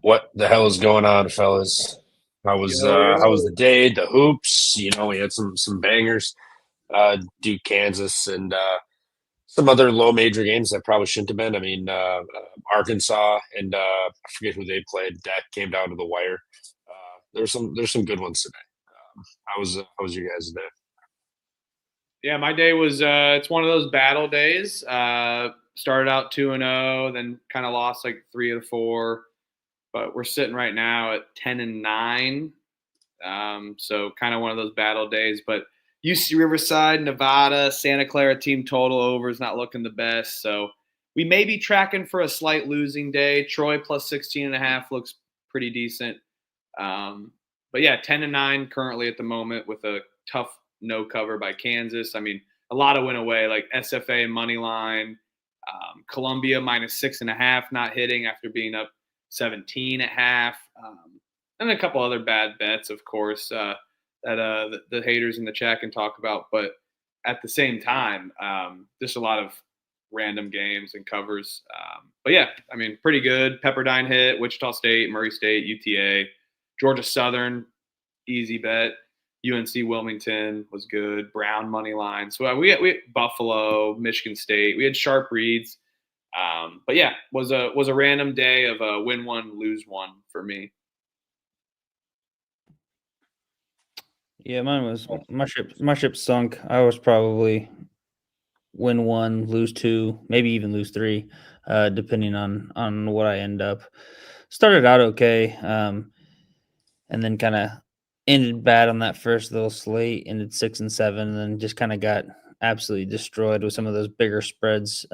What the hell is going on, fellas? Yo, How was yo. the day? The hoops, we had some bangers. Duke, Kansas, and some other low major games that probably shouldn't have been. I mean, Arkansas and I forget who they played. That came down to the wire. There's some good ones today. How was your guys' day? Yeah, my day was it's one of those battle days. Started out 2-0, then kind of lost like 3 of the 4, but we're sitting right now at 10-9. So kind of one of those battle days, but UC Riverside, Nevada, Santa Clara team total over is not looking the best. So we may be tracking for a slight losing day. Troy plus 16.5 looks pretty decent. But yeah, 10-9 currently at the moment with a tough no cover by Kansas. I mean, a lot of went away, like SFA money line, Columbia minus 6.5 not hitting after being up 17 at half, and a couple other bad bets, of course, that the haters in the chat can talk about. But at the same time, just a lot of random games and covers. But yeah, I mean, pretty good. Pepperdine hit, Wichita State, Murray State, UTA. Georgia Southern, easy bet. UNC Wilmington was good. Brown money line. So we had Buffalo, Michigan State. We had sharp reads. But yeah, was a random day of a win one, lose one for me. Yeah, mine was my ship sunk. I was probably win 1, lose 2, maybe even lose 3, depending on what I end up. Started out okay, and then kind of ended bad on that first little slate. Ended 6 and 7, and then just kind of got absolutely destroyed with some of those bigger spreads.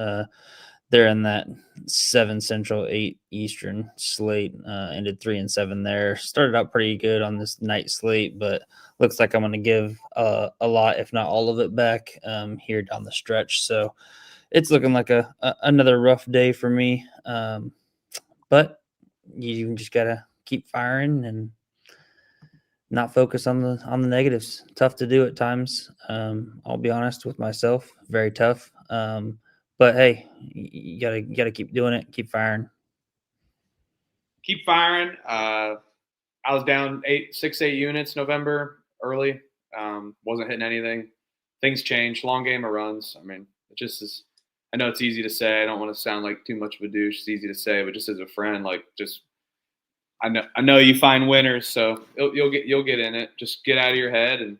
There in that 7 Central, 8 Eastern slate. Ended 3 and 7 there. Started out pretty good on this night slate, but looks like I'm going to give a lot, if not all of it, back here down the stretch. So it's looking like another rough day for me. But you just gotta keep firing and not focus on the negatives. Tough to do at times. I'll be honest with myself, very tough. But hey, you gotta keep doing it, keep firing. Keep firing. I was down 6-8 units November early. Wasn't hitting anything. Things changed. Long game of runs. I mean, it just is. I know it's easy to say. I don't want to sound like too much of a douche. It's easy to say, but just as a friend, like just I know you find winners, so you'll get in it. Just get out of your head and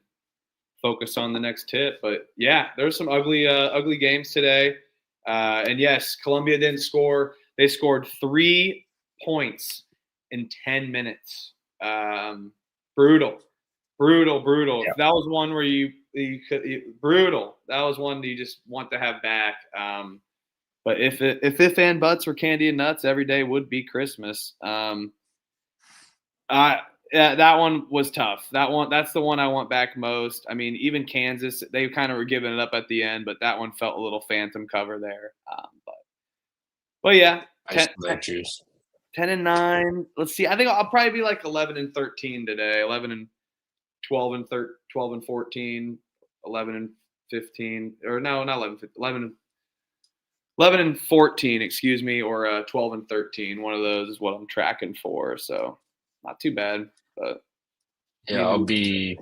focus on the next tip. But yeah, there's some ugly games today. And yes, Columbia didn't score. They scored 3 points in 10 minutes. Brutal. Yeah. If that was one where you brutal. That was one that you just want to have back. But if and buts were candy and nuts, every day would be Christmas. Yeah, that one was tough. That's the one I want back most. I mean, even Kansas, they kind of were giving it up at the end, but that one felt a little phantom cover there. But yeah, Ice that juice. 10-9. Let's see. I think I'll probably be like 11-13 today. 11-12 and 12 and 14, 11 and 15, or no, not 11 and 14, excuse me, or 12 and 13. One of those is what I'm tracking for. So not too bad, but Yeah, I'll be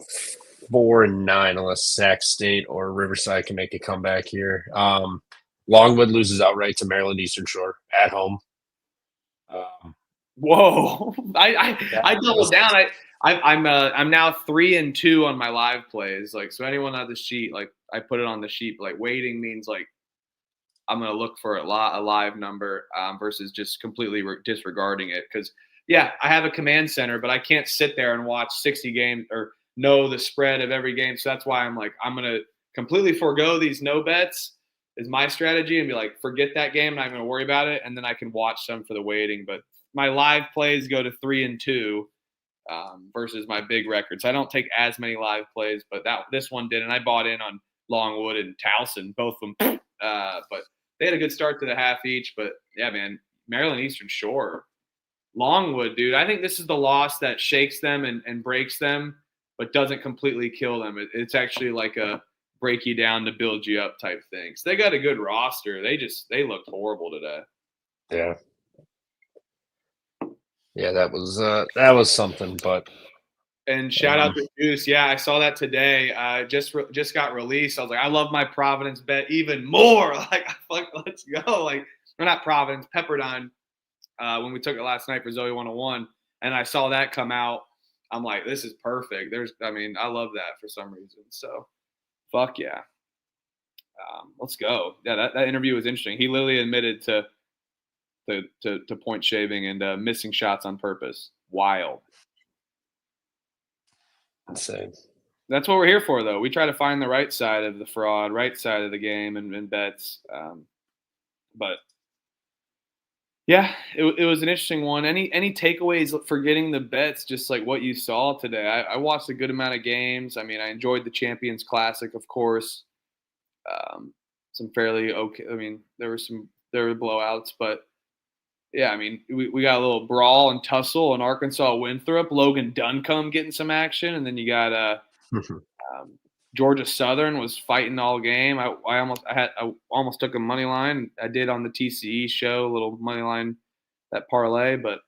4-9 unless Sac State or Riverside can make a comeback here. Longwood loses outright to Maryland Eastern Shore at home. Whoa! I doubled down. I'm now 3-2 on my live plays. Like, so anyone on the sheet, like I put it on the sheet. Like waiting means like I'm gonna look for a live number versus just completely disregarding it. Because yeah, I have a command center, but I can't sit there and watch 60 games or know the spread of every game. So that's why I'm like I'm gonna completely forego these no bets is my strategy and be like forget that game. I'm not gonna worry about it, and then I can watch some for the waiting. But my live plays go to 3-2 versus my big records. I don't take as many live plays, but this one did, and I bought in on Longwood and Towson, both of them. But they had a good start to the half each. But yeah, man, Maryland Eastern Shore, Longwood, dude. I think this is the loss that shakes them and breaks them, but doesn't completely kill them. It's actually like a break you down to build you up type thing. So they got a good roster. They looked horrible today. Yeah. Yeah, that was something. But And shout out to Juice. Yeah, I saw that today. Just got released. I was like, I love my Providence bet even more. Like, fuck, let's go. Like, we're not Providence, Pepperdine. When we took it last night for Zoe 101, and I saw that come out, I'm like, this is perfect. I love that for some reason. So, fuck yeah. Let's go. Yeah, that interview was interesting. He literally admitted to point shaving and missing shots on purpose. Wild. insane. That's what we're here for, though. We try to find the right side of the fraud, right side of the game, and bets. But yeah, it was an interesting one. Any takeaways for getting the bets? Just like what you saw today. I watched a good amount of games. I mean, I enjoyed the Champions Classic, of course. Some fairly okay. I mean, there were blowouts, but yeah, I mean, we got a little brawl and tussle in Arkansas Winthrop. Logan Duncombe getting some action, and then you got Georgia Southern was fighting all game. I almost took a money line. I did on the TCE show, a little money line, that parlay. But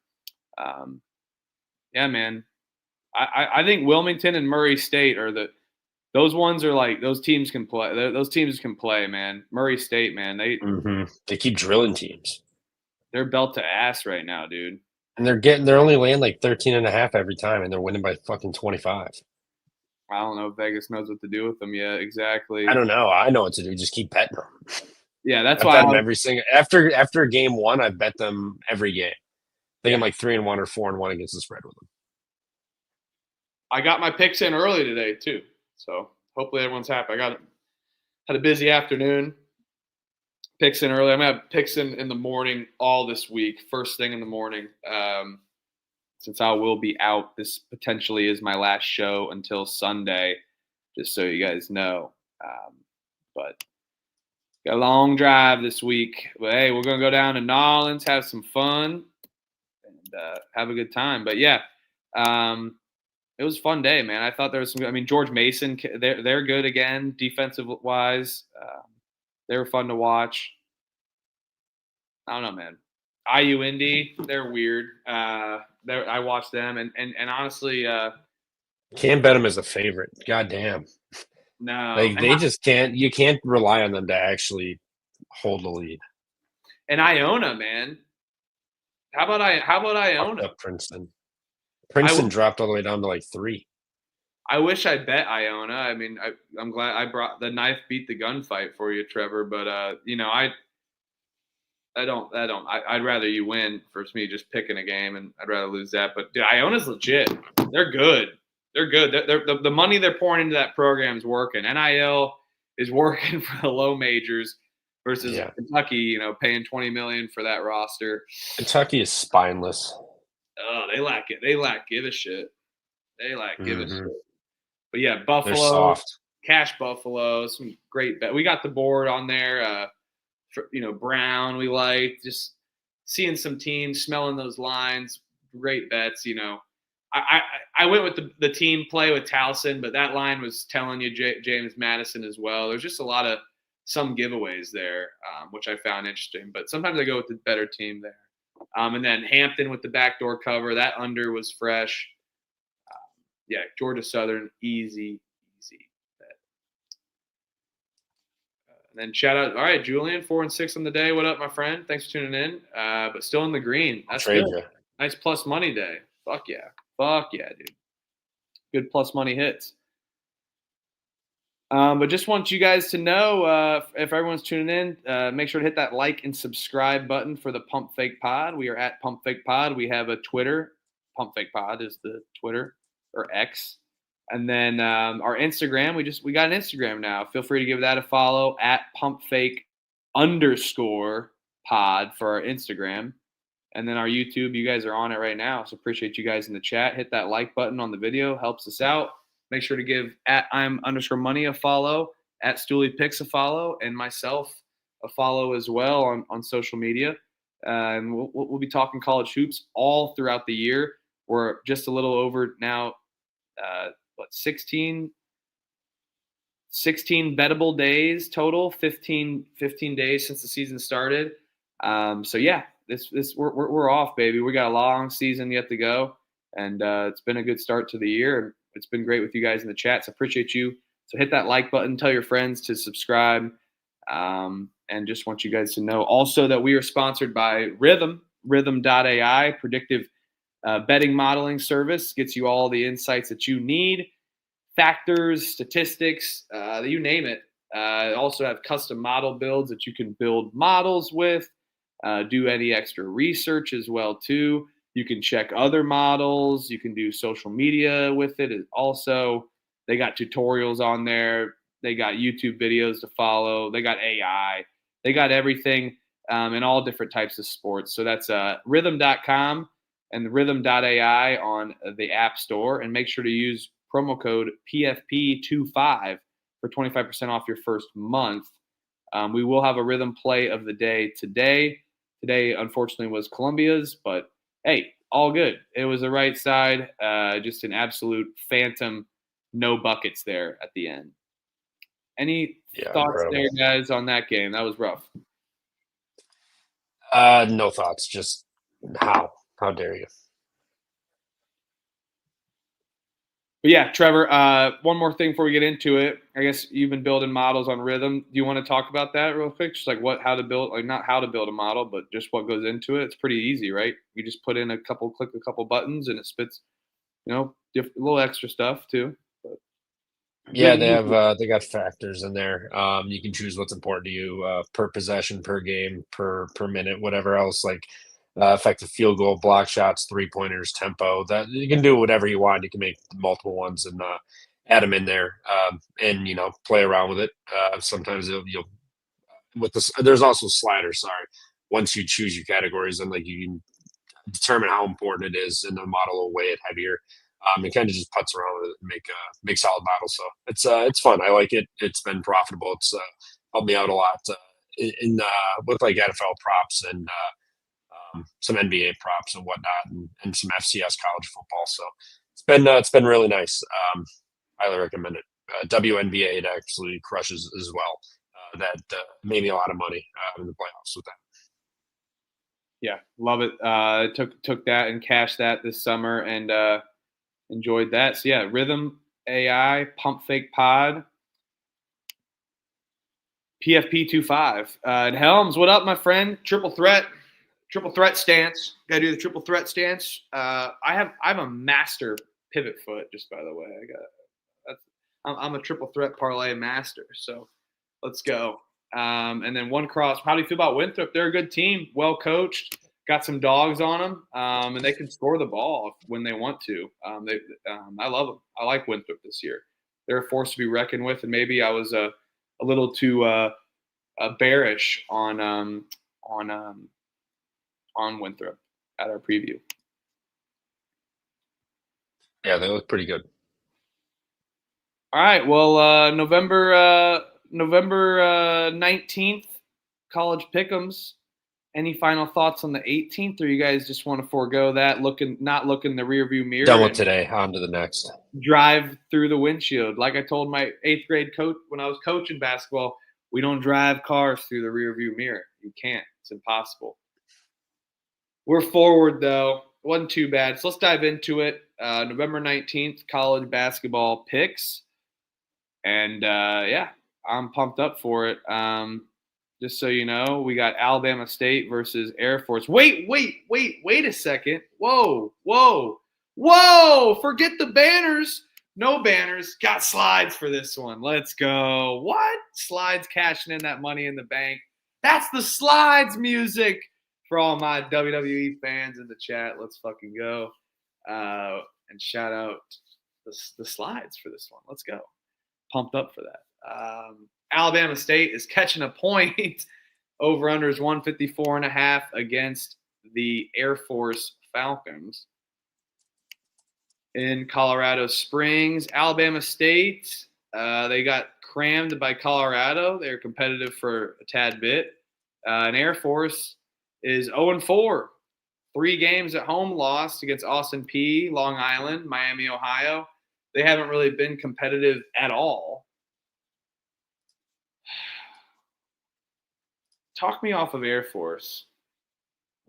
yeah, man, I think Wilmington and Murray State are those ones are like those teams can play. Those teams can play, man. Murray State, man, They keep drilling teams. They're belt to ass right now, dude. And they're only laying like 13.5 every time, and they're winning by fucking 25. I don't know if Vegas knows what to do with them yet. Exactly. I don't know. I know what to do. Just keep betting them. Yeah, that's I've why bet them every single after game one. I bet them every game. I think I'm like 3-1 or 4-1 against the spread with them. I got my picks in early today too, so hopefully everyone's happy. Had a busy afternoon. Picks in early. I'm gonna have picks in the morning all this week. First thing in the morning. Since I will be out, this potentially is my last show until Sunday, just so you guys know. But got a long drive this week. But hey, we're gonna go down to Nolens, have some fun, and have a good time. But yeah, it was a fun day, man. I thought there was some. I mean, George Mason, they're good again, defensive wise. They were fun to watch. I don't know, man. IU Indy, they're weird. I watched them, and honestly, Can't bet them as a favorite. God damn. no, Like they just can't. You can't rely on them to actually hold the lead. And Iona, man. How about Iona? Up Princeton. Princeton dropped all the way down to like 3. I wish I bet Iona. I mean, I'm glad I brought the knife beat the gunfight for you, Trevor. But I'd rather you win versus me just picking a game, and I'd rather lose that. But dude, Iona's legit. They're good. They're good. The money they're pouring into that program is working. NIL is working for the low majors versus Kentucky, paying $20 million for that roster. Kentucky is spineless. Oh, they lack it. They lack give a shit. They lack give a shit. But yeah, Buffalo, they're soft. Cash Buffalo, some great bet. We got the board on there. Brown, we like just seeing some teams, smelling those lines. Great bets. I went with the team play with Towson, but that line was telling you James Madison as well. There's just some giveaways there, which I found interesting. But sometimes I go with the better team there. And then Hampton with the backdoor cover. That under was fresh. Georgia Southern, easy bet. And then shout out. All right, Julian, 4-6 on the day. What up, my friend? Thanks for tuning in. But still in the green. That's good. Nice plus money day. Fuck yeah, dude. Good plus money hits. But just want you guys to know, if everyone's tuning in, make sure to hit that like and subscribe button for the Pump Fake Pod. We are at Pump Fake Pod. We have a Twitter. Pump Fake Pod is the Twitter or X. And then our Instagram, we got an Instagram now. Feel free to give that a follow at pumpfake_pod for our Instagram. And then our YouTube, you guys are on it right now. So appreciate you guys in the chat. Hit that like button on the video. Helps us out. Make sure to give at I'm_money a follow, at Stooley Picks a follow, and myself a follow as well on social media. And we'll be talking college hoops all throughout the year. We're just a little over now, 16 bettable days total, 15 days since the season started. So yeah, we're off, baby. We got a long season yet to go, and it's been a good start to the year. And it's been great with you guys in the chat. So appreciate you. So hit that like button, tell your friends to subscribe, and just want you guys to know also that we are sponsored by Rhythm.ai, predictive betting modeling service. Gets you all the insights that you need, factors, statistics, you name it. Also have custom model builds that you can build models with, do any extra research as well too. You can check other models. You can do social media with it. Also, they got tutorials on there. They got YouTube videos to follow. They got AI. They got everything in all different types of sports. So that's rhythm.com and rhythm.ai on the App Store. And make sure to use promo code PFP25 for 25% off your first month. We will have a rhythm play of the day today. Today, unfortunately, was Columbia's, but hey, all good. It was the right side. Just an absolute phantom, no buckets there at the end. Any thoughts incredible. there, guys, on that game? That was rough. No thoughts. Just how dare you? But yeah, Trevor, one more thing before we get into it. I guess you've been building models on Rhythm. Do you want to talk about that real quick? Just like how to build, like not how to build a model, but just what goes into it. It's pretty easy, right? You just put in click a couple buttons and it spits, a little extra stuff too. But Yeah, they got factors in there. You can choose what's important to you per possession, per game, per minute, whatever else, like effective field goal, block shots, 3-pointers, tempo. That you can do whatever you want. You can make multiple ones and add them in there, and play around with it. Sometimes you'll with this. There's also sliders. Sorry, once you choose your categories, and like you can determine how important it is, and the model will weigh it heavier. It kind of just puts around with it and make solid models. So it's fun. I like it. It's been profitable. It's helped me out a lot in with like NFL props and some NBA props and whatnot, and some FCS college football. So it's been really nice. Highly recommend it. WNBA, it actually crushes as well. That made me a lot of money in the playoffs with that. Yeah, love it. Took that and cashed that this summer and enjoyed that. So yeah, Rhythm AI, Pump Fake Pod, PFP25. And Helms, what up, my friend? Triple threat stance. Gotta do the triple threat stance. I have a master pivot foot, just by the way. I'm a triple threat parlay master. So let's go. And then one cross. How do you feel about Winthrop? They're a good team, well coached, got some dogs on them, and they can score the ball when they want to. I love them. I like Winthrop this year. They're a force to be reckoned with, and maybe I was a little too bearish on Winthrop at our preview. Yeah, they look pretty good. All right. Well, November 19th, college pick'ems. Any final thoughts on the 18th, or you guys just want to forego that? Not look in the rearview mirror. Done with today. On to the next. Drive through the windshield. Like I told my 8th grade coach when I was coaching basketball, we don't drive cars through the rearview mirror. You can't. It's impossible. We're forward though. Wasn't too bad. So let's dive into it. November 19th, college basketball picks. And yeah, I'm pumped up for it. Just so you know, we got Alabama State versus Air Force. Wait a second. Whoa. Forget the banners. No banners. Got slides for this one. Let's go. What? Slides cashing in that money in the bank. That's the slides music for all my WWE fans in the chat. Let's fucking go. And shout out the slides for this one. Let's go. Pumped up for that. Alabama State is catching a point. Over-under is 154.5 against the Air Force Falcons. In Colorado Springs, Alabama State, they got crammed by Colorado. They're competitive for a tad bit. And Air Force is 0-4. 3 games at home lost against Austin Peay, Long Island, Miami, Ohio. They haven't really been competitive at all. Talk me off of Air Force.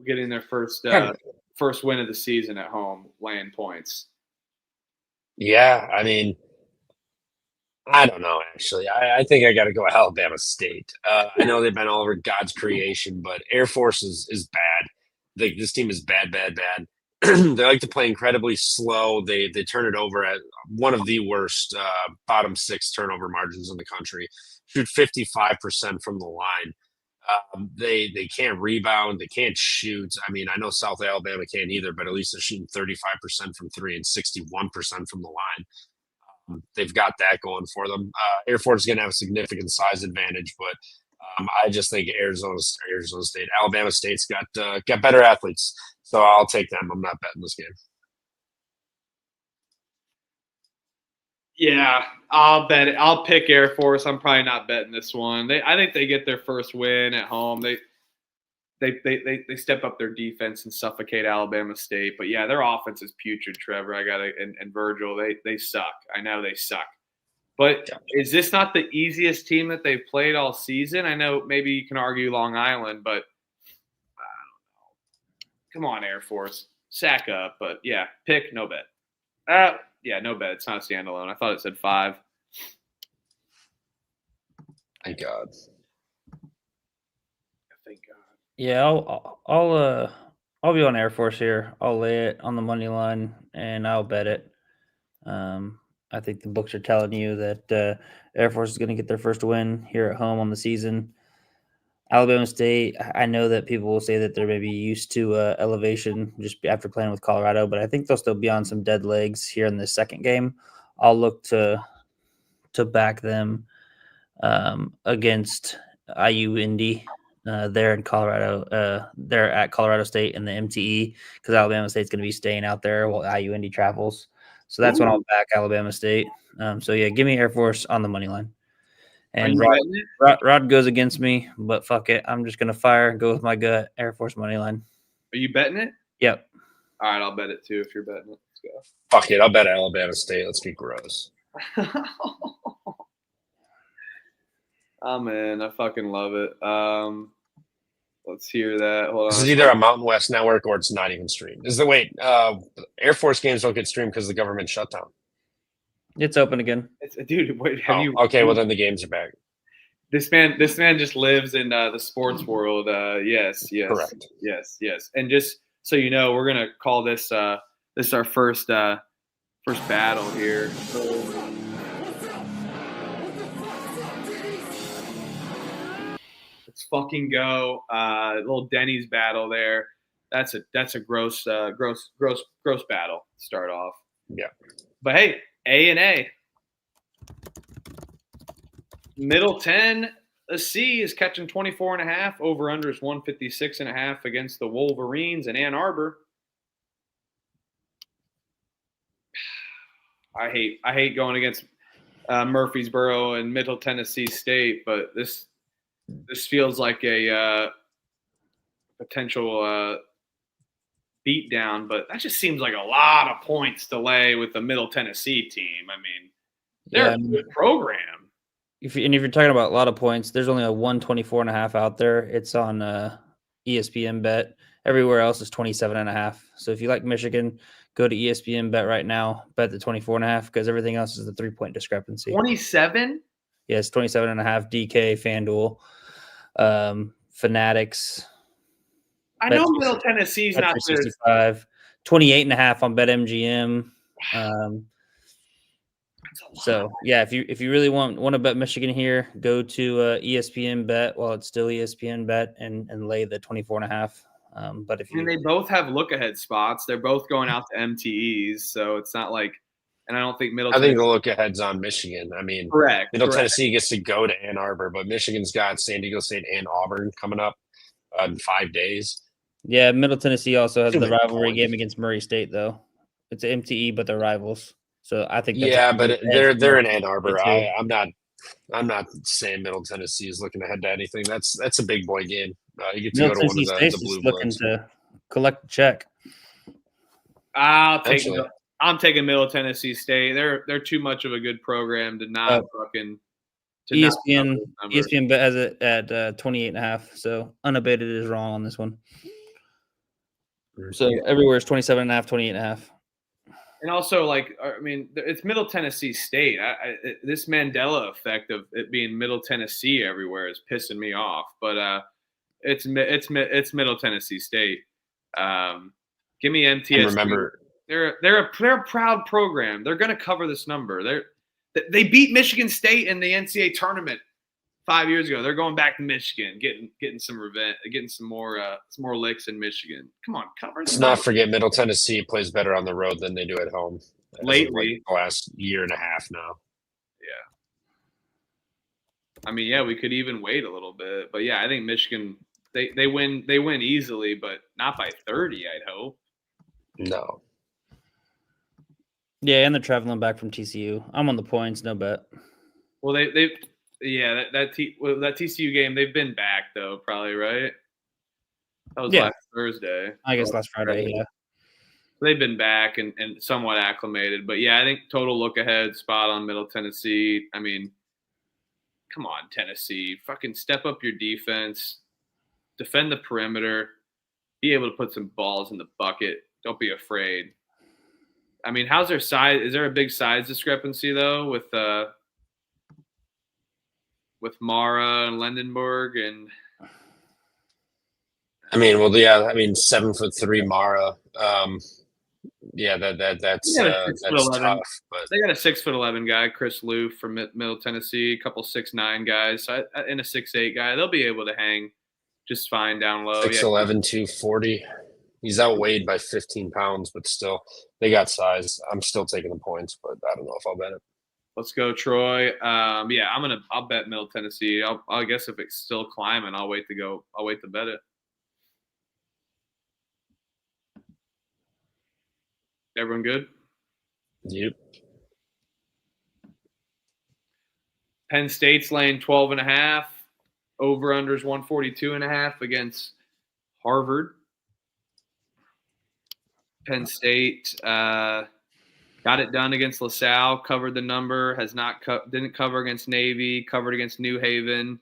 getting their first win of the season at home, laying points. Yeah, I mean, I don't know, actually. I think I got to go Alabama State. I know they've been all over God's creation, but Air Force is bad. This team is bad, bad, bad. They like to play incredibly slow. They turn it over at one of the worst bottom 6 turnover margins in the country. Shoot 55% from the line. They can't rebound. They can't shoot. I mean, I know South Alabama can't either, but at least they're shooting 35% from 3 and 61% from the line. They've got that going for them. Air Force is going to have a significant size advantage, but I just think Arizona State, Alabama State's got better athletes, so I'll take them. I'm not betting this game. Yeah, I'll bet it. I'll pick Air Force. I'm probably not betting this one. I think they get their first win at home. They step up their defense and suffocate Alabama State. But yeah, their offense is putrid, Trevor. And Virgil, they suck. I know they suck. But is this not the easiest team that they've played all season? I know maybe you can argue Long Island, but I don't know. Come on, Air Force. Sack up. But yeah, pick, no bet. Yeah, no bet. It's not a standalone. I thought it said 5. Thank God. Thank God. Yeah, I'll be on Air Force here. I'll lay it on the money line and I'll bet it. I think the books are telling you that Air Force is going to get their first win here at home on the season. Alabama State, I know that people will say that they're maybe used to elevation just after playing with Colorado, but I think they'll still be on some dead legs here in the second game. I'll look to back them against IUND. They're in Colorado. They're at Colorado State in the MTE because Alabama State's going to be staying out there while IUND travels. So that's when I'll back Alabama State. So yeah, give me Air Force on the money line. And Rod goes against me, but fuck it. I'm just going to fire and go with my gut. Air Force money line. Are you betting it? Yep. All right, I'll bet it too if you're betting it. Let's go. Fuck it. I'll bet Alabama State. Let's be gross. Oh, man. I fucking love it. Let's hear that. Hold on. This is either a Mountain West network or it's not even streamed. Air Force games don't get streamed because the government shut down. It's open again. Dude, wait, have you? Okay, well then the games are back. This man just lives in the sports world. Yes, correct. Yes. And just so you know, we're gonna call this our first battle here. Let's fucking go. Little Denny's battle there. That's a gross battle to start off. Yeah. But hey. A&A. Middle Tennessee is catching 24.5. Over under is 156.5 against the Wolverines in Ann Arbor. I hate going against Murfreesboro and Middle Tennessee State, but this feels like a potential beat down, but that just seems like a lot of points to lay with the Middle Tennessee team. I mean, they're a good program. If you're talking about a lot of points, there's only a 124.5 out there. It's on ESPN Bet. Everywhere else is 27.5. So if you like Michigan, go to ESPN Bet right now. Bet the 24.5 because everything else is the 3-point discrepancy. 27? Yes, 27.5. DK, FanDuel, Fanatics. I know Middle Tennessee's not 365, 28.5 on BetMGM. So yeah, if you really want to bet Michigan here, go to ESPN Bet while it's still ESPN Bet and lay the 24.5. But they both have look ahead spots. They're both going out to MTEs, so it's not like. And I don't think I think the look ahead's on Michigan. I mean, correct. Tennessee gets to go to Ann Arbor, but Michigan's got San Diego State and Auburn coming up in 5 days. Yeah, Middle Tennessee also has the rivalry game against Murray State, though. It's an MTE, but they're rivals. So I think that's but they're in Ann Arbor. I'm not saying Middle Tennessee is looking ahead to anything. That's a big boy game. You get to go to one of the blue looking to collect a check. I'm taking Middle Tennessee State. They're too much of a good program to not fucking. ESPN Bet has it at 28.5. So unabated is wrong on this one. So everywhere is 27.5, 28.5. And also, like, I mean, it's Middle Tennessee State. This Mandela effect of it being Middle Tennessee everywhere is pissing me off. But it's Middle Tennessee State. Give me MTSU. And remember, they're a proud program. They're going to cover this number. They beat Michigan State in the NCAA tournament 5 years ago. They're going back to Michigan, getting some revenge, getting some more licks in Michigan. Come on, cover. Let's not forget Middle Tennessee plays better on the road than they do at home. Lately, like the last year and a half now. Yeah. I mean, yeah, we could even wait a little bit, but yeah, I think Michigan they win easily, but not by 30. I'd hope. No. Yeah, and they're traveling back from TCU. I'm on the points, no bet. Well, that TCU game, they've been back though, probably, right? That was last Thursday. I guess last Friday, yeah. They've been back and somewhat acclimated. But yeah, I think total look ahead spot on Middle Tennessee. I mean, come on, Tennessee. Fucking step up your defense. Defend the perimeter. Be able to put some balls in the bucket. Don't be afraid. I mean, how's their size? Is there a big size discrepancy though with Mara and Lendenberg and? I mean, well, yeah. I mean, 7'3" Mara. Yeah, that's tough. But they got a 6'11" guy, Chris Loof from Middle Tennessee. A couple 6'9" guys, and a 6'8" guy. They'll be able to hang just fine down low. 6'11", 240. He's outweighed by 15 pounds, but still, they got size. I'm still taking the points, but I don't know if I'll bet it. Let's go, Troy. Yeah, I'll bet Middle Tennessee. I guess if it's still climbing, I'll wait to bet it. Everyone good? Yep. Penn State's laying 12.5. Over-unders 142.5 against Harvard. Penn State got it done against LaSalle, covered the number, didn't cover against Navy, covered against New Haven,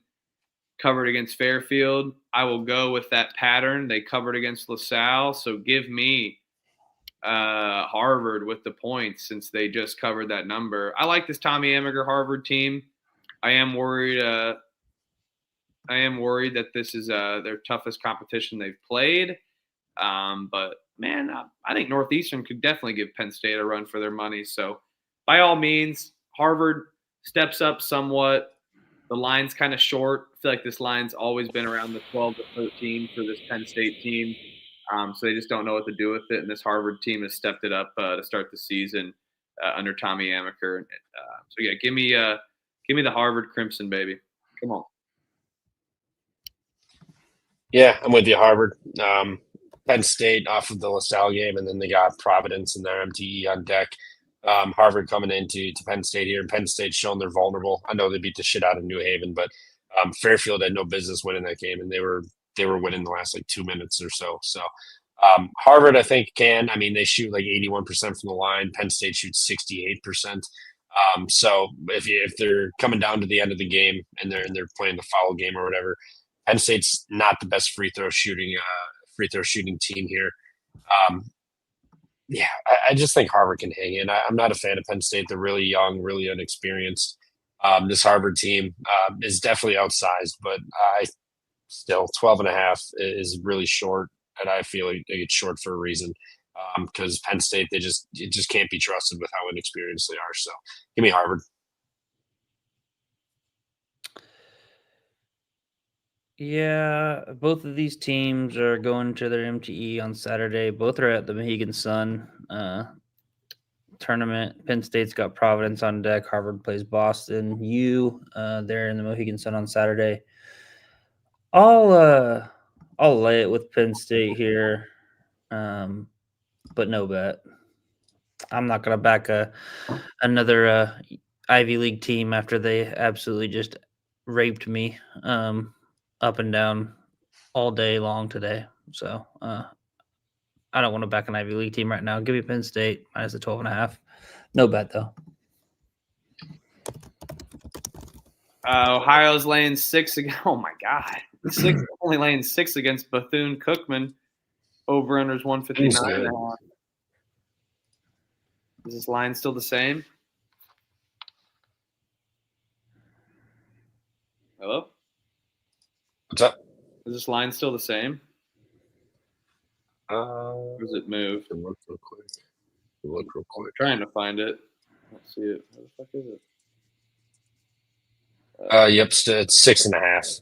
covered against Fairfield. I will go with that pattern. They covered against LaSalle, so give me Harvard with the points since they just covered that number. I like this Tommy Amaker Harvard team. I am worried that this is their toughest competition they've played. But man, I think Northeastern could definitely give Penn State a run for their money. So by all means, Harvard steps up somewhat. The line's kind of short. I feel like this line's always been around the 12 to 13 for this Penn State team. So they just don't know what to do with it. And this Harvard team has stepped it up to start the season under Tommy Amaker. So yeah, give me the Harvard Crimson, baby. Come on. Yeah, I'm with you, Harvard. Penn State off of the LaSalle game, and then they got Providence and their MTE on deck. Harvard coming into Penn State here, and Penn State showing they're vulnerable. I know they beat the shit out of New Haven, but Fairfield had no business winning that game, and they were winning the last 2 minutes or so. So Harvard, I think, can. I mean, they shoot 81% from the line. Penn State shoots 68%. So if they're coming down to the end of the game and they're playing the foul game or whatever, Penn State's not the best free throw shooting team here. Yeah, I just think Harvard can hang in. I'm not a fan of Penn State. They're really young, really inexperienced. This Harvard team is definitely outsized, but still 12.5 is really short, and I feel like it's short for a reason. Because Penn State, it just can't be trusted with how inexperienced they are. So give me Harvard. Yeah, both of these teams are going to their MTE on Saturday. Both are at the Mohegan Sun tournament. Penn State's got Providence on deck. Harvard plays Boston. They're in the Mohegan Sun on Saturday. I'll lay it with Penn State here, but no bet. I'm not gonna back another Ivy League team after they absolutely just raped me up and down all day long today. So I don't want to back an Ivy League team right now. Give me Penn State minus the 12.5. No bet though. Ohio's laying 6 again. Oh my God, only laying 6 against Bethune-Cookman. Over under is 159 Seems good. and a half. Is this line still the same? Hello? What's up? Is this line still the same? Or has it moved? Look real quick. Look real I'm quick. trying to find it. Let's see it. Where the fuck is it? Yep, it's 6.5.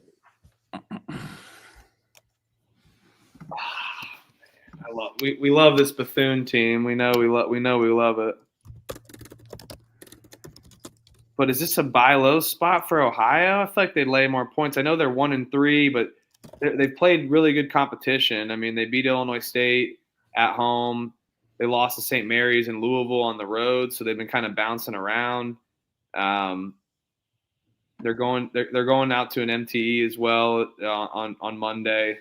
We love this Bethune team. We know we love it. But is this a buy low spot for Ohio? I feel like they lay more points. I know they're 1-3, but they've played really good competition. I mean, they beat Illinois State at home. They lost to St. Mary's and Louisville on the road, so they've been kind of bouncing around. They're going out to an MTE as well on Monday.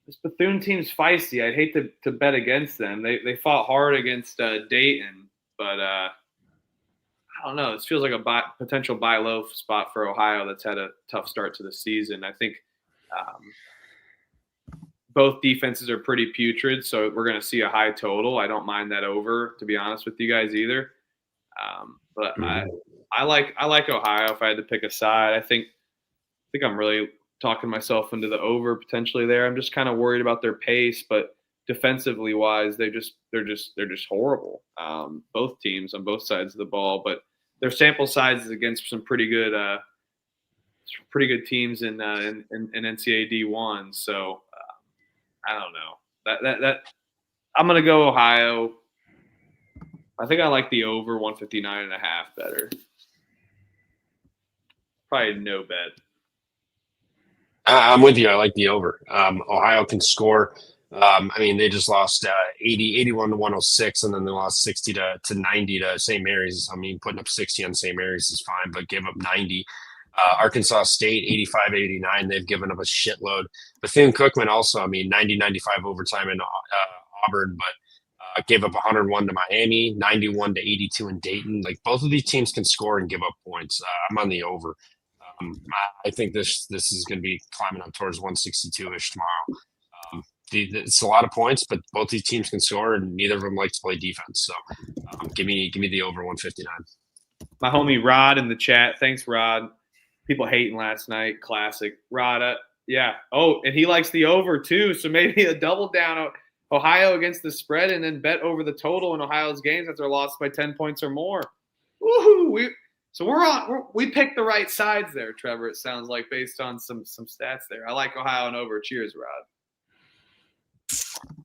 This Bethune team's feisty. I'd hate to bet against them. They fought hard against Dayton, but I don't know. This feels like a potential buy low spot for Ohio that's had a tough start to the season. I think both defenses are pretty putrid, so we're going to see a high total. I don't mind that over, to be honest with you guys either. But I like Ohio if I had to pick a side. I think I'm really talking myself into the over potentially there. I'm just kind of worried about their pace, but defensively wise, they're just horrible. Both teams on both sides of the ball, but their sample size is against some pretty good teams in NCAA D1. So I don't know that I'm gonna go Ohio. I think I like the over 159.5 better. Probably no bet. I'm with you. I like the over. Ohio can score. I mean, they just lost 81 to 106, and then they lost 60 to 90 to St. Mary's. I mean, putting up 60 on St. Mary's is fine, but gave up 90. Arkansas State 85-89. They've given up a shitload. Bethune-Cookman also. I mean, 90-95 overtime in Auburn, but gave up 101 to Miami, 91 to 82 in Dayton. Like both of these teams can score and give up points. I'm on the over. I think this is going to be climbing up towards 162-ish tomorrow. It's a lot of points, but both these teams can score, and neither of them like to play defense. So, give me the over 159. My homie Rod in the chat. Thanks, Rod. People hating last night. Classic. Rod, yeah. Oh, and he likes the over too. So maybe a double down Ohio against the spread, and then bet over the total in Ohio's games if they're lost by 10 points or more. Woohoo! We picked the right sides there, Trevor. It sounds like based on some stats there. I like Ohio and over. Cheers, Rod.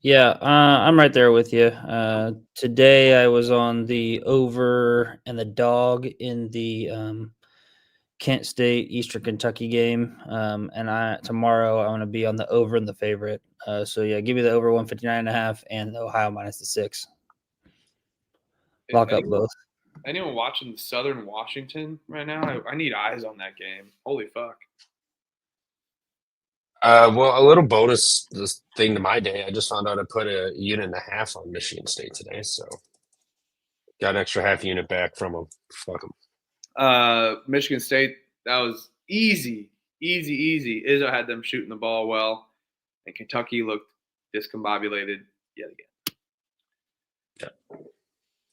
Yeah, I'm right there with you. Today I was on the over and the dog in the Kent State Eastern Kentucky game, and tomorrow I want to be on the over and the favorite. So yeah, give me the over 159.5 and the Ohio minus the 6. Lock up both. Anyone watching Southern Washington right now? I need eyes on that game. Holy fuck. Well, a little bonus thing to my day. I just found out I put a unit and a half on Michigan State today, so got an extra half unit back from them. Fuck them. Michigan State, that was easy. Izzo had them shooting the ball well, and Kentucky looked discombobulated yet again. Yeah.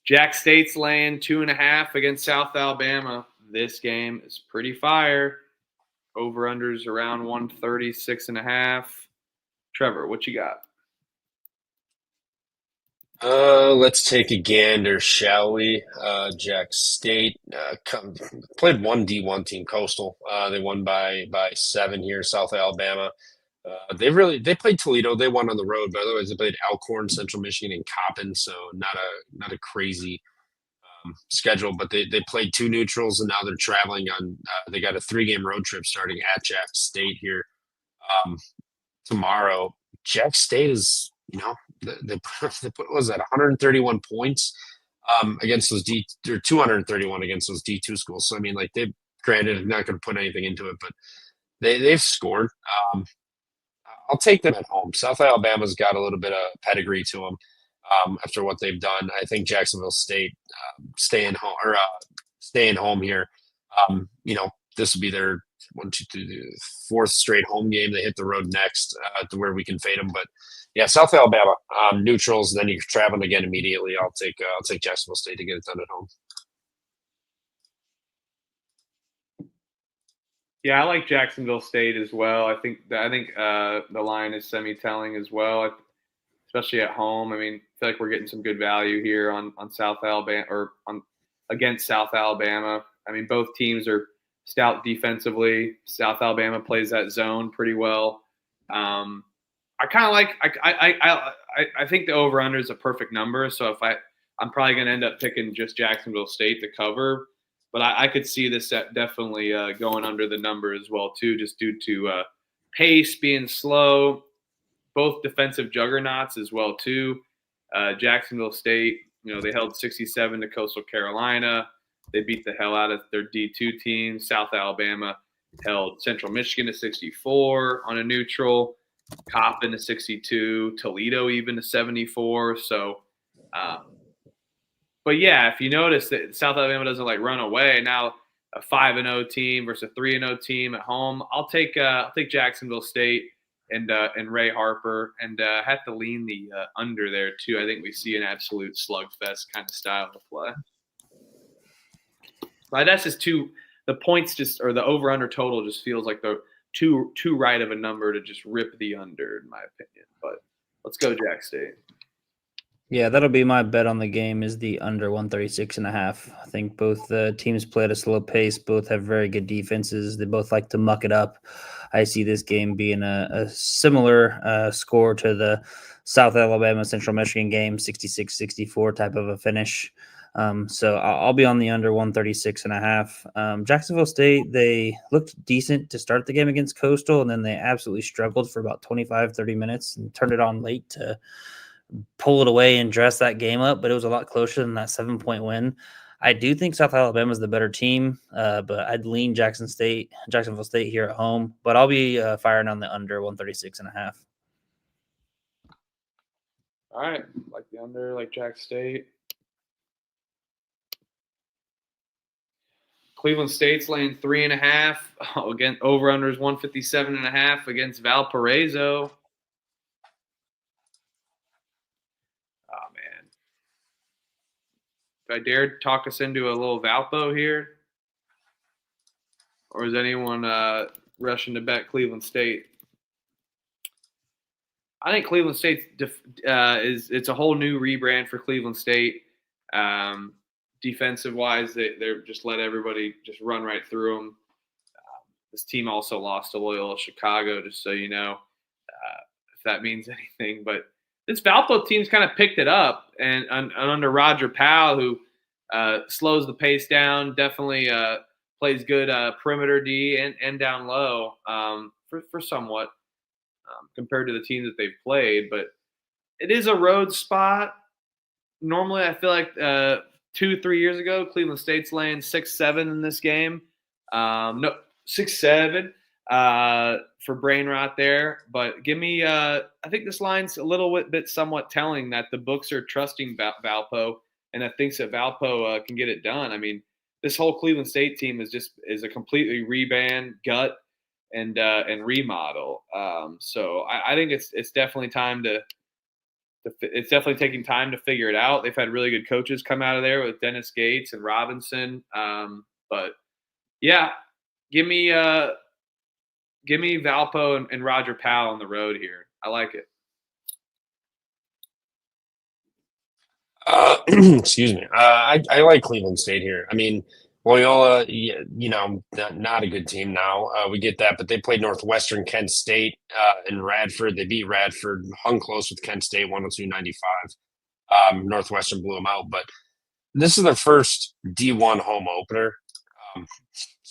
Jack State's laying 2.5 against South Alabama. This game is pretty fire. Over-unders around 136.5. Trevor, what you got? Let's take a gander, shall we? Jack State played one D1 team, Coastal. They won by 7 here. South Alabama. They played Toledo. They won on the road, but otherwise they played Alcorn, Central Michigan, and Coppin. So not a crazy schedule. But they played 2 neutrals, and now they're traveling on. They got a 3-game road trip starting at Jack State here tomorrow. Jack State is, they put was that 131 points against those or 231 against those D2 schools. So I mean, like they granted not going to put anything into it, but they've scored. I'll take them at home. South Alabama's got a little bit of pedigree to them after what they've done. I think Jacksonville State staying home here. this will be their 4th straight home game. They hit the road next to where we can fade them. But yeah, South Alabama neutrals. Then you're traveling again immediately. I'll take Jacksonville State to get it done at home. Yeah, I like Jacksonville State as well. I think the line is semi-telling as well, especially at home. I mean, I feel like we're getting some good value here on South Alabama or against South Alabama. I mean, both teams are stout defensively. South Alabama plays that zone pretty well. I kind of like. I think the over/under is a perfect number. So if I'm probably going to end up picking just Jacksonville State to cover. But I could see this definitely going under the number as well, too, just due to pace being slow, both defensive juggernauts as well, too. Jacksonville State, they held 67 to Coastal Carolina. They beat the hell out of their D2 team. South Alabama held Central Michigan to 64 on a neutral, Coppin to 62, Toledo even to 74. So, but yeah, if you notice that South Alabama doesn't run away now, a 5-0 team versus a 3-0 team at home, I'll take Jacksonville State and Ray Harper, and have to lean the under there too. I think we see an absolute slugfest kind of style of play. But that's just the points or the over under total just feels like the too right of a number to just rip the under, in my opinion. But let's go Jack State. Yeah, that'll be my bet on the game is the under 136.5. I think both teams play at a slow pace. Both have very good defenses. They both like to muck it up. I see this game being a similar score to the South Alabama Central Michigan game, 66-64 type of a finish. So I'll be on the under 136.5. Jacksonville State, they looked decent to start the game against Coastal, and then they absolutely struggled for about 25-30 minutes and turned it on late to pull it away and dress that game up, but it was a lot closer than that 7-point win. I do think South Alabama is the better team, but I'd lean Jacksonville State here at home, but I'll be firing on the under 136.5. All right, like the under, like Jack State. Cleveland State's laying 3.5. Again, over under is 157.5 against Valparaiso. Oh man, if I dare talk us into a little Valpo here, or is anyone rushing to bet Cleveland State? I think Cleveland State it's a whole new rebrand for Cleveland State. Defensive wise, they're just let everybody just run right through them. This team also lost to Loyola Chicago, just so you know, if that means anything. But this Valpo team's kind of picked it up, and under Roger Powell, who slows the pace down, definitely plays good perimeter D and down low for somewhat compared to the teams that they've played. But it is a road spot. Normally, I feel like 2-3 years ago, Cleveland State's laying 6-7 in this game. No, 6-7 for brain rot there. But give me I think this line's a little bit somewhat telling that the books are trusting Valpo and that thinks that Valpo can get it done. I mean, this whole Cleveland State team is a completely rebrand, gut, and remodel. So I think it's definitely time to – it's definitely taking time to figure it out. They've had really good coaches come out of there with Dennis Gates and Robinson. But yeah, give me Valpo and Roger Powell on the road here. I like it. Excuse me. I like Cleveland State here. I mean, Loyola, not a good team now. We get that, but they played Northwestern, Kent State, and Radford. They beat Radford, hung close with Kent State, 102-95. Northwestern blew them out, but this is their first D1 home opener.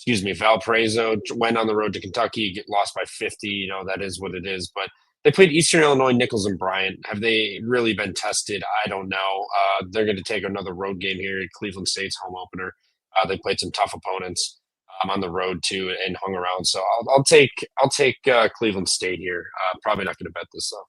Valparaiso went on the road to Kentucky, lost by 50. That is what it is, but they played Eastern Illinois, Nichols, and Bryant. Have they really been tested? I don't know. They're going to take another road game here at Cleveland State's home opener. They played some tough opponents on the road too, and hung around. So I'll take Cleveland State here. Probably not going to bet this though.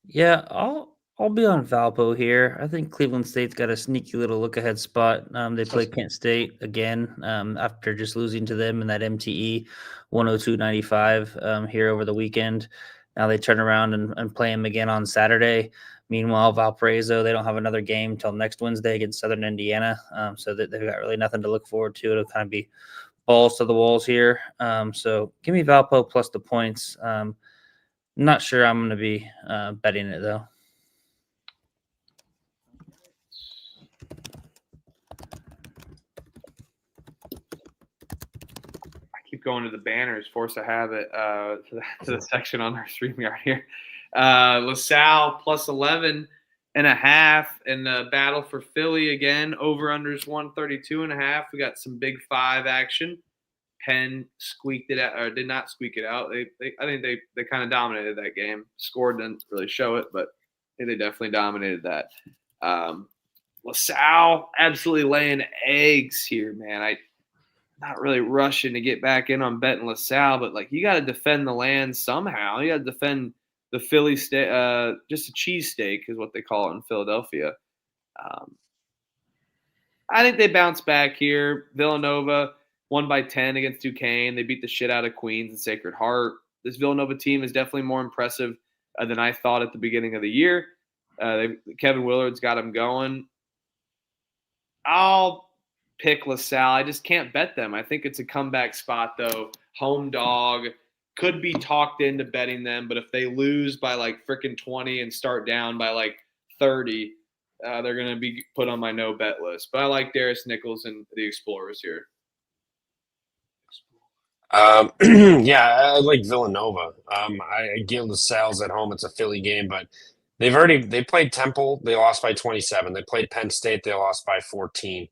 Yeah, I'll I'll be on Valpo here. I think Cleveland State's got a sneaky little look-ahead spot. They play Kent State again after just losing to them in that MTE 102-95 here over the weekend. Now they turn around and play them again on Saturday. Meanwhile, Valparaiso, they don't have another game till next Wednesday against Southern Indiana, so they've got really nothing to look forward to. It'll kind of be balls to the walls here. So give me Valpo plus the points. Not sure I'm going to be betting it, though. Keep going to the banners, force a habit to the section on our StreamYard here. LaSalle plus 11.5 in the battle for Philly again. Over-unders 132.5. We got some Big Five action. Penn squeaked it out, or did not squeak it out. I think they kind of dominated that game. Score didn't really show it, but I think they definitely dominated that. LaSalle absolutely laying eggs here, man. Not really rushing to get back in on betting LaSalle, but you got to defend the land somehow. You got to defend the Philly steak, just a cheesesteak is what they call it in Philadelphia. I think they bounce back here. Villanova won by 10 against Duquesne. They beat the shit out of Queens and Sacred Heart. This Villanova team is definitely more impressive than I thought at the beginning of the year. Kevin Willard's got them going. I'll pick LaSalle. I just can't bet them. I think it's a comeback spot, though. Home dog. Could be talked into betting them, but if they lose by freaking 20 and start down by 30, they're going to be put on my no bet list. But I like Darius Nichols and the Explorers here. Yeah, I like Villanova. I give LaSalle's at home. It's a Philly game, but they played Temple. They lost by 27. They played Penn State. They lost by 14.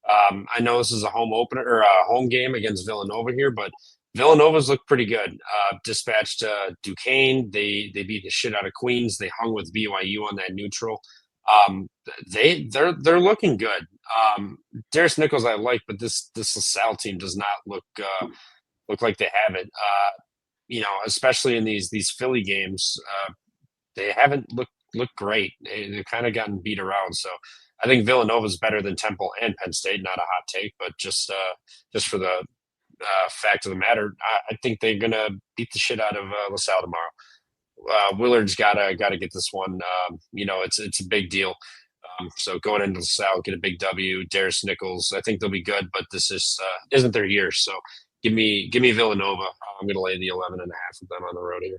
I know this is a home opener or a home game against Villanova here, but Villanova's looked pretty good. Dispatched Duquesne. They beat the shit out of Queens. They hung with BYU on that neutral. They're looking good. Darius Nichols I like, but this LaSalle team does not look like they have it. Especially in these Philly games, they haven't looked great. They've kind of gotten beat around. So I think Villanova's better than Temple and Penn State. Not a hot take, but just for the fact of the matter, I think they're gonna beat the shit out of LaSalle tomorrow. Willard's gotta get this one. It's a big deal. So going into LaSalle, get a big W. Darius Nichols, I think they'll be good, but this isn't their year. So give me Villanova. I'm gonna lay the 11.5 with them on the road here.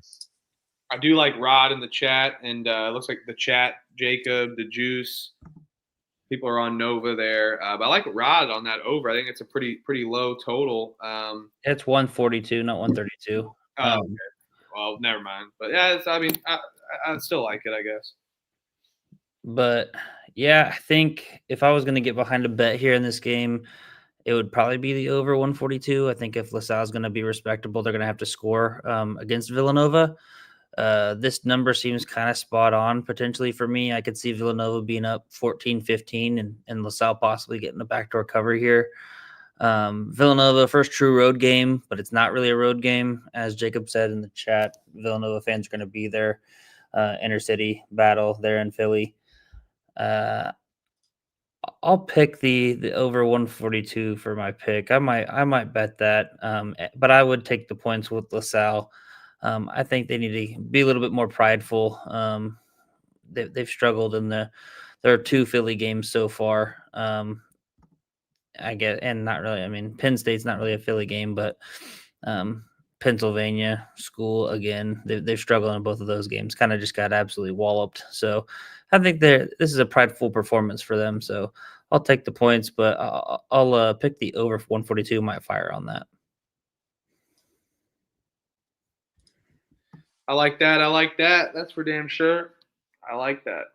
I do like Rod in the chat, and it looks like the chat, Jacob, the Juice, people are on Nova there. But I like Rod on that over. I think it's a pretty low total. It's 142, not 132. Okay. Well, never mind. But yeah, I still like it, I guess. But yeah, I think if I was going to get behind a bet here in this game, it would probably be the over 142. I think if LaSalle is going to be respectable, they're going to have to score against Villanova. This number seems kind of spot on potentially for me. I could see Villanova being up 14-15 and LaSalle possibly getting a backdoor cover here. Villanova, first true road game, but it's not really a road game. As Jacob said in the chat, Villanova fans are going to be there. Inner city battle there in Philly. I'll pick the over 142 for my pick. I might bet that, but I would take the points with LaSalle. I think they need to be a little bit more prideful. They've struggled in there are 2 Philly games so far. I get, and not really. I mean, Penn State's not really a Philly game, but Pennsylvania school again. They've struggled in both of those games. Kind of just got absolutely walloped. So I think this is a prideful performance for them. So I'll take the points, but I'll pick the over 142. Might fire on that. I like that. That's for damn sure. I like that.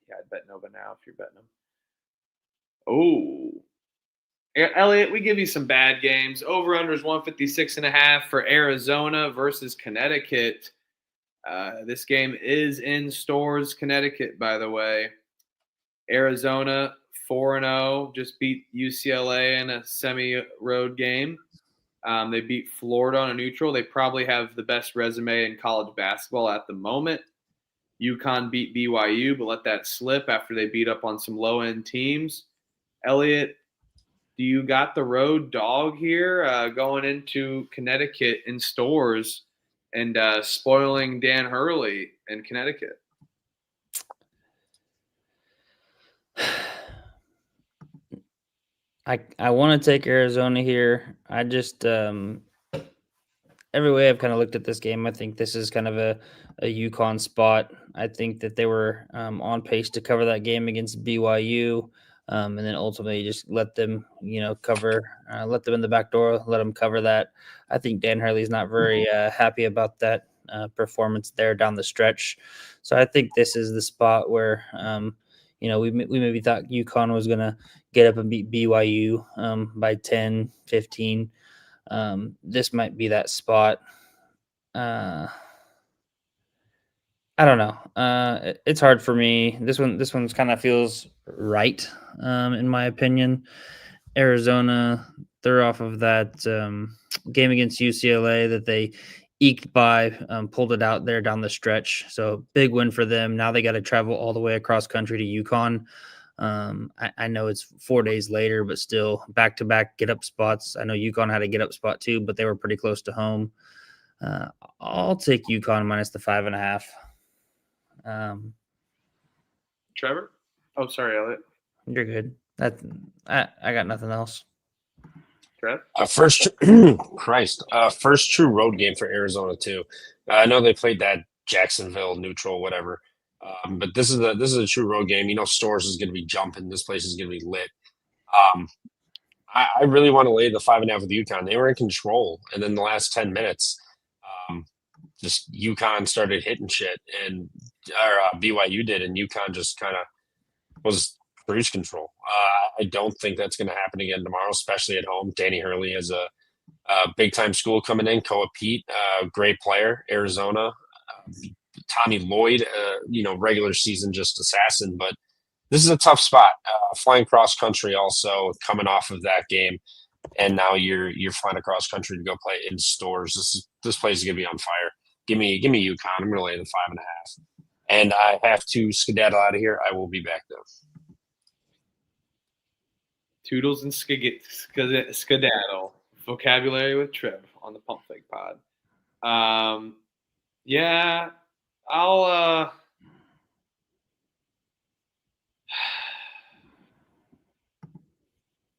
Yeah, I'd bet Nova now if you're betting them. Oh. Elliot, we give you some bad games. Over-under is 156.5 for Arizona versus Connecticut. This game is in stores, Connecticut, by the way. Arizona 4-0, just beat UCLA in a semi-road game. They beat Florida on a neutral. They probably have the best resume in college basketball at the moment. UConn beat BYU, but let that slip after they beat up on some low-end teams. Elliot, do you got the road dog here going into Connecticut in stores and spoiling Dan Hurley in Connecticut? I want to take Arizona here. I just every way I've kind of looked at this game, I think this is kind of a UConn spot. I think that they were on pace to cover that game against BYU, and then ultimately just let them, cover, let them in the back door, let them cover that. I think Dan Hurley's not very happy about that performance there down the stretch. So I think this is the spot where, we maybe thought UConn was going to get up and beat BYU by 10, 15. This might be that spot. I don't know. It's hard for me. This one's kind of feels right, in my opinion. Arizona, they're off of that game against UCLA that they eked by, pulled it out there down the stretch. So big win for them. Now they got to travel all the way across country to UConn. I know it's 4 days later, but still back-to-back get-up spots. I know UConn had a get-up spot too, but they were pretty close to home. I'll take UConn minus the 5.5. Trevor? Oh, sorry, Elliot. You're good. I got nothing else. Trev? First true road game for Arizona too. I know they played that Jacksonville neutral, whatever. But this is a true road game. Stores is going to be jumping. This place is going to be lit. I really want to lay the 5.5 with UConn. They were in control, and then the last 10 minutes, just UConn started hitting shit, or BYU did, and UConn just kind of was cruise control. I don't think that's going to happen again tomorrow, especially at home. Danny Hurley has a big time school coming in. Koa Pete, great player, Arizona. Tommy Lloyd, regular season just assassin, but this is a tough spot. Flying cross country, also coming off of that game, and now you're flying across country to go play in stores. This place is gonna be on fire. Give me UConn. I'm gonna lay the 5.5, and I have to skedaddle out of here. I will be back though. Toodles and skedaddle. Vocabulary with Trev on the Pump Fake Pod. Yeah, I'll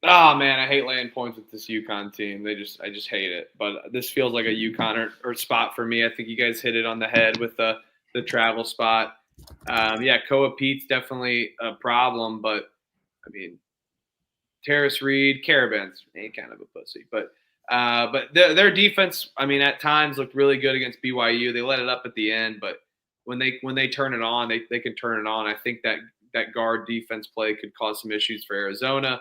oh man, I hate laying points with this UConn team. I just hate it. But this feels like a UConn or spot for me. I think you guys hit it on the head with the travel spot. Yeah, Koa Pete's definitely a problem, but I mean, Terrace Reed, Caravan's kind of a pussy, but their defense, I mean, at times looked really good against BYU. They let it up at the end, but when they turn it on, they can turn it on. I think that guard defense play could cause some issues for Arizona.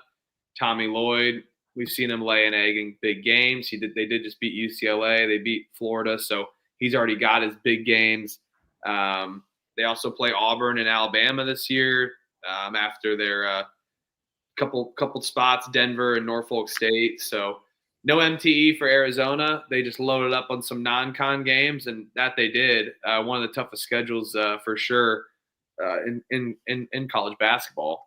Tommy Lloyd, we've seen him lay an egg in big games. They did just beat UCLA. They beat Florida, so he's already got his big games. They also play Auburn and Alabama this year after their couple spots, Denver and Norfolk State. So no MTE for Arizona. They just loaded up on some non-con games, and that they did. One of the toughest schedules for sure in college basketball.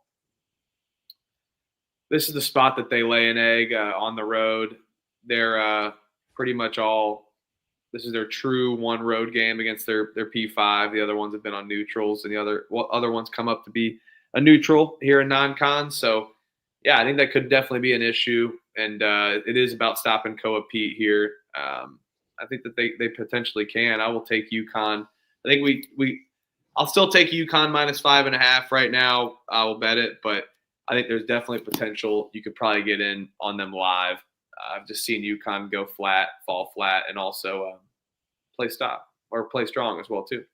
This is the spot that they lay an egg on the road. They're pretty much all – this is their true one road game against their P5. The other ones have been on neutrals, and the other ones come up to be a neutral here in non-con. So, yeah, I think that could definitely be an issue, and it is about stopping Koa Pete here. I think that they potentially can. I will take UConn. I think I'll still take UConn minus 5.5 right now. I will bet it, but I think there's definitely potential. You could probably get in on them live. I've just seen UConn go flat, fall flat, and also play strong as well too.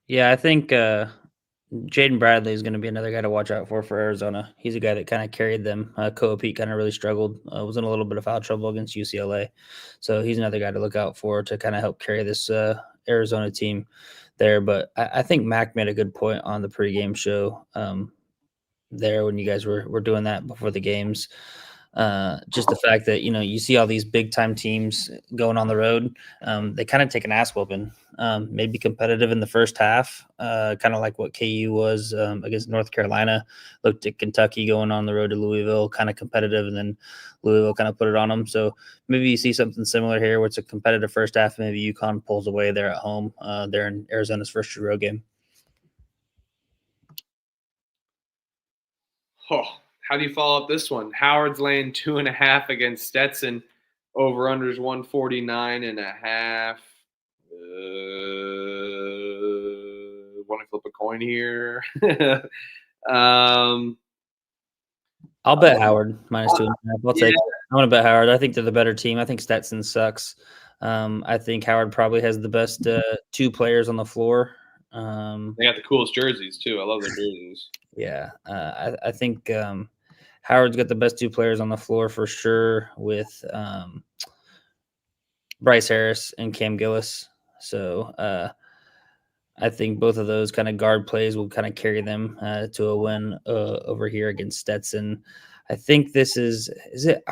Yeah, I think Jaden Bradley is going to be another guy to watch out for Arizona. He's a guy that kind of carried them. Koa Pete kind of really struggled, was in a little bit of foul trouble against UCLA. So he's another guy to look out for to kind of help carry this Arizona team there. But I think Mac made a good point on the pregame show there when you guys were doing that before the games. Just the fact that, you see all these big time teams going on the road. They kind of take an ass whooping, maybe competitive in the first half, kind of like what KU was against North Carolina. Looked at Kentucky going on the road to Louisville, kind of competitive, and then Louisville kind of put it on them. So maybe you see something similar here where it's a competitive first half. Maybe UConn pulls away there at home. They're in Arizona's first true road game. Oh, how do you follow up this one? Howard's laying 2.5 against Stetson. Over unders 149.5. Want to flip a coin here? I'll bet Howard minus 2.5. I'll take it. I'm going to bet Howard. I think they're the better team. I think Stetson sucks. I think Howard probably has the best 2 players on the floor. They got the coolest jerseys, too. I love their jerseys. Yeah. I think Howard's got the best 2 players on the floor for sure with Bryce Harris and Cam Gillis. So I think both of those kind of guard plays will kind of carry them to a win over here against Stetson. I think this is it?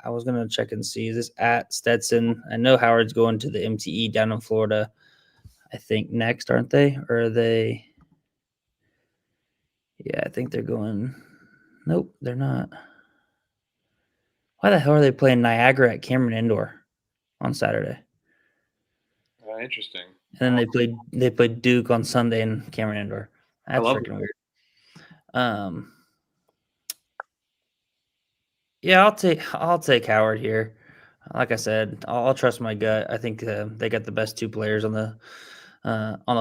I was going to check and see. Is this at Stetson? I know Howard's going to the MTE down in Florida, I think, next, aren't they? Or are they? Yeah, I think they're going. Nope, they're not. Why the hell are they playing Niagara at Cameron Indoor on Saturday? Interesting. And then they played Duke on Sunday in Cameron Indoor. That's freaking weird. Yeah, I'll take Howard here. Like I said, I'll trust my gut. I think they got the best 2 players on the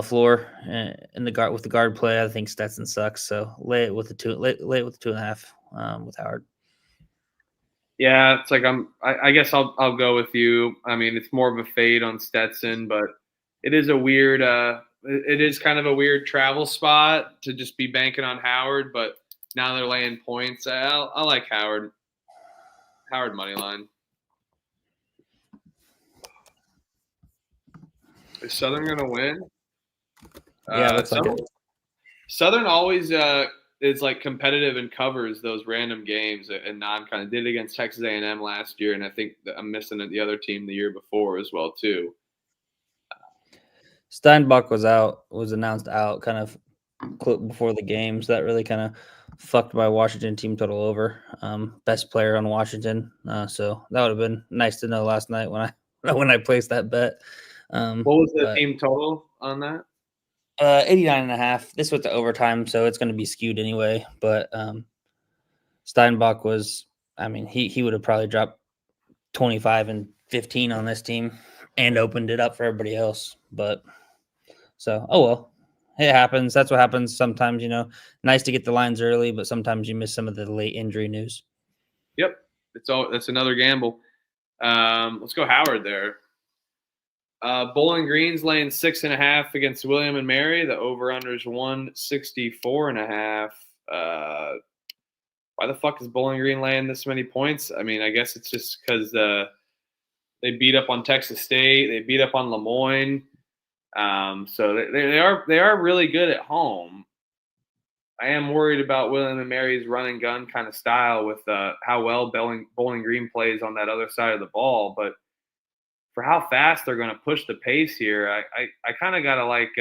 floor in the guard with the guard play. I think Stetson sucks, so lay it with the 2.5 with Howard. Yeah, it's like I guess I'll go with you. I mean, it's more of a fade on Stetson, but it is a weird it is kind of a weird travel spot to just be banking on Howard, but now they're laying points. I like Howard. Howard money line. Is Southern gonna win? Yeah, looks like it. Southern always is like competitive and covers those random games, and non kind of did it against Texas A&M last year, and I think I'm missing the other team the year before as well too. Steinbach was announced out kind of before the game, so that really kind of fucked my Washington team total over. Best player on Washington, so that would have been nice to know last night when I placed that bet. What was the team total on that? 89.5. This was the overtime, so it's going to be skewed anyway. But Steinbach was, I mean, he would have probably dropped 25 and 15 on this team and opened it up for everybody else. But so, oh well, it happens. That's what happens sometimes. Nice to get the lines early, but sometimes you miss some of the late injury news. Yep, that's another gamble. Let's go Howard there. Bowling Green's laying 6.5 against William and Mary. The over/under is 164.5. Why the fuck is Bowling Green laying this many points? I mean, I guess it's just because they beat up on Texas State. They beat up on Lemoyne. So they are really good at home. I am worried about William and Mary's run and gun kind of style with how well Bowling Green plays on that other side of the ball, but for how fast they're going to push the pace here, I kind of got to like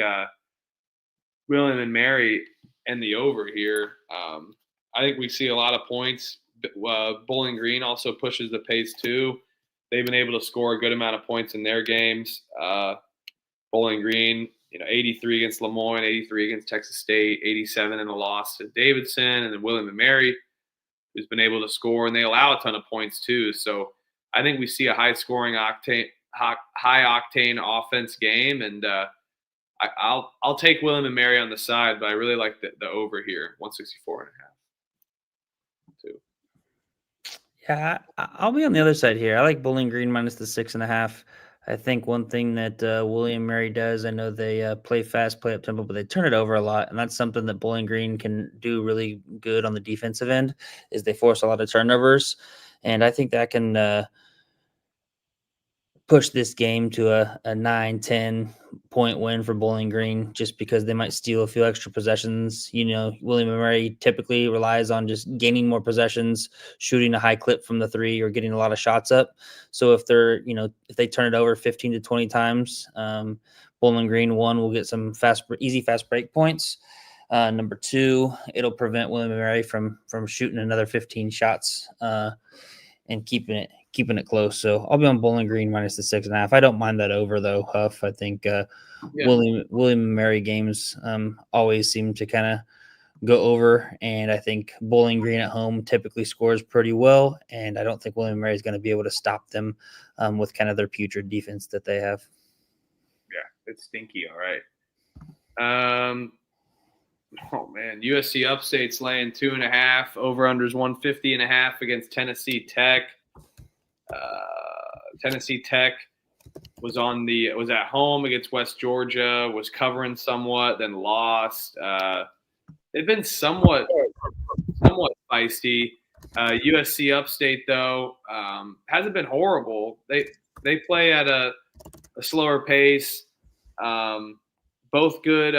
William and Mary and the over here. I think we see a lot of points. Bowling Green also pushes the pace too. They've been able to score a good amount of points in their games. Bowling Green, 83 against Lemoyne, 83 against Texas State, 87 in a loss to Davidson, and then William and Mary, who's been able to score, and they allow a ton of points too. So I think we see a high octane offense game, and I'll take William and Mary on the side, but I really like the over here, 164.5. Too. Yeah, I'll be on the other side here. I like Bowling Green minus the 6.5. I think one thing that William Mary does, I know they play fast, play up tempo, but they turn it over a lot, and that's something that Bowling Green can do really good on the defensive end. Is they force a lot of turnovers, and I think that can push this game to a 9-10 point win for Bowling Green just because they might steal a few extra possessions. William & Mary typically relies on just gaining more possessions, shooting a high clip from the three, or getting a lot of shots up. So if if they turn it over 15 to 20 times, Bowling Green, one, will get some easy fast break points. Number two, it'll prevent William & Mary from shooting another 15 shots and keeping it close. So I'll be on Bowling Green minus the 6.5. I don't mind that over though, Huff. I think William & Mary games always seem to kind of go over, and I think Bowling Green at home typically scores pretty well, and I don't think William & Mary is going to be able to stop them with kind of their putrid defense that they have. Yeah, it's stinky. All right. Oh man, USC Upstate's laying 2.5. Over/unders 150.5 against Tennessee Tech. Tennessee Tech was at home against West Georgia, was covering somewhat, then lost. They've been somewhat feisty. USC Upstate though hasn't been horrible. They play at a slower pace. Both good.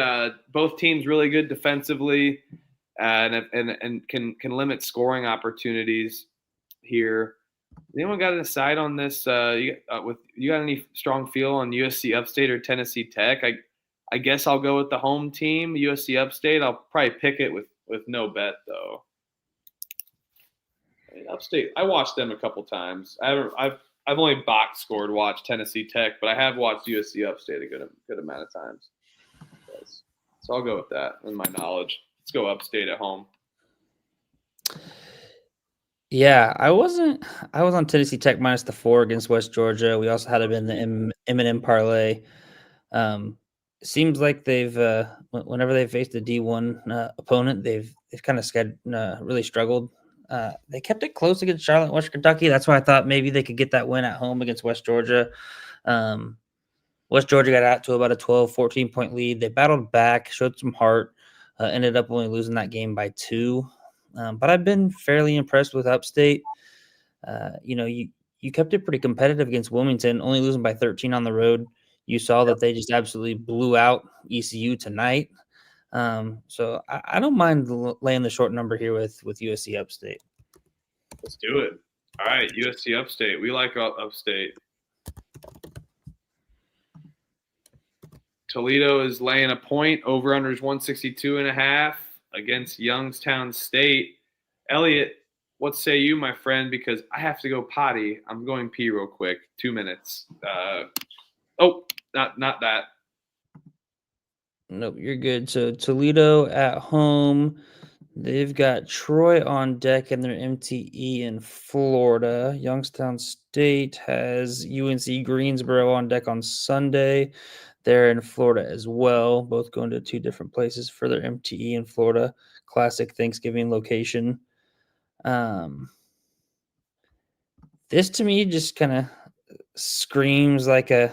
Both teams really good defensively, and can limit scoring opportunities here. Anyone got to decide on this? You got any strong feel on USC Upstate or Tennessee Tech? I guess I'll go with the home team, USC Upstate. I'll probably pick it with no bet though. I mean, Upstate, I watched them a couple times. I've only box scored watched Tennessee Tech, but I have watched USC Upstate a good amount of times. So I'll go with that in my knowledge. Let's go Upstate at home. Yeah, I was on Tennessee Tech minus the 4 against West Georgia. We also had it in the M&M parlay. Seems like they've whenever they faced a D1 opponent, they've kind of really struggled. They kept it close against Charlotte, West Kentucky. That's why I thought maybe they could get that win at home against West Georgia. West Georgia got out to about a 12, 14-point lead. They battled back, showed some heart, ended up only losing that game by 2. But I've been fairly impressed with Upstate. You kept it pretty competitive against Wilmington, only losing by 13 on the road. You saw that they just absolutely blew out ECU tonight. So I don't mind laying the short number here with USC Upstate. Let's do it. All right, USC Upstate. We like Upstate. Toledo is laying a point. Over/unders 162.5 against Youngstown State. Elliot, what say you, my friend? Because I have to go potty. I'm going pee real quick. 2 minutes. Not that. Nope, you're good. So Toledo at home. They've got Troy on deck in their MTE in Florida. Youngstown State has UNC Greensboro on deck on Sunday. They're in Florida as well, both going to 2 different places for their MTE in Florida. Classic Thanksgiving location. This to me just kind of screams like an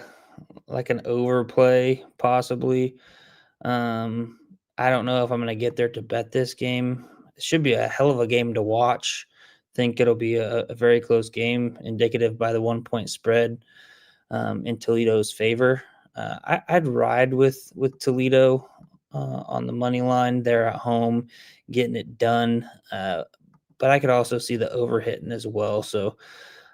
overplay, possibly. I don't know if I'm going to get there to bet this game. It should be a hell of a game to watch. Think it'll be a very close game, indicative by the 1-point spread in Toledo's favor. I'd ride with Toledo on the money line. They're at home, getting it done. But I could also see the over hitting as well. So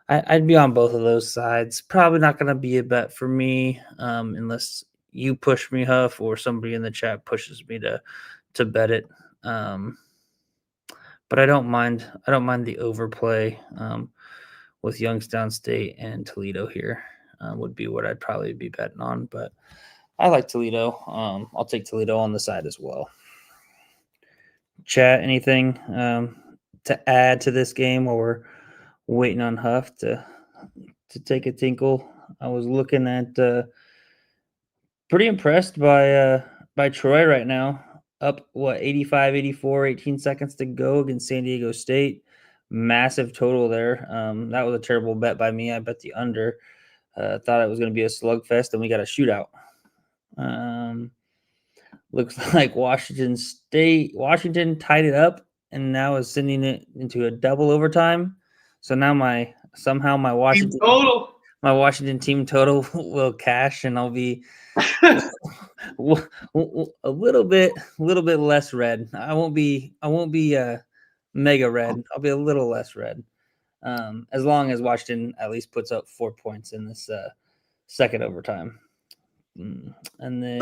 I'd be on both of those sides. Probably not going to be a bet for me unless you push me, Huff, or somebody in the chat pushes me to bet it. But I don't mind the overplay with Youngstown State and Toledo here. Would be what I'd probably be betting on. But I like Toledo. I'll take Toledo on the side as well. Chat, anything to add to this game while we're waiting on Huff to take a tinkle? I was looking at pretty impressed by Troy right now. Up 85-84, 18 seconds to go against San Diego State. Massive total there. That was a terrible bet by me. I bet the under. Thought it was going to be a slugfest, and we got a shootout. Looks like Washington tied it up and now is sending it into a double overtime. So now my Washington my Washington team total will cash, and I'll be a little bit less red. I won't be mega red. I'll be a little less red. As long as Washington at least puts up 4 points in this second overtime. And then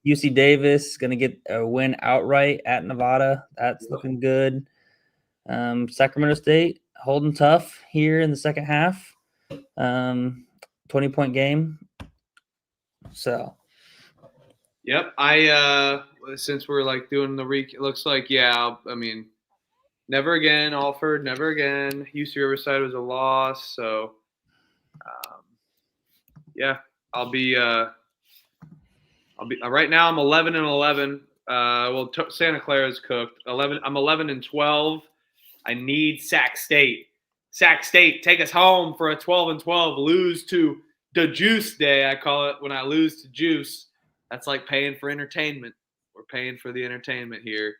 UC Davis going to get a win outright at Nevada. That's looking good. Sacramento State holding tough here in the second half. 20-point game. So. Yep. Since we're like doing the it looks like, I mean, never again, Alford, never again. UC Riverside was a loss. So, I'll be right now. I'm 11-11. Santa Clara's cooked. I'm 11-12. I need Sac State. Sac State, take us home for a 12-12. Lose to the Juice Day, I call it. When I lose to Juice, that's like paying for entertainment. We're paying for the entertainment here.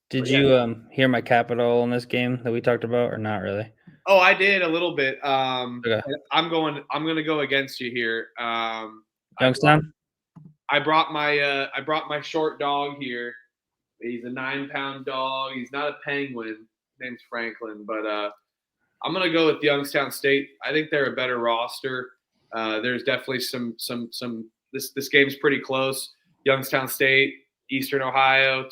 Did you hear my capital in this game that we talked about, or not really? Oh, I did a little bit. Okay. I'm going to go against you here. Youngstown. I brought my short dog here. He's a 9-pound dog. He's not a penguin. His name's Franklin, but I'm going to go with Youngstown State. I think they're a better roster. There's definitely some. This game's pretty close. Youngstown State, Eastern Ohio,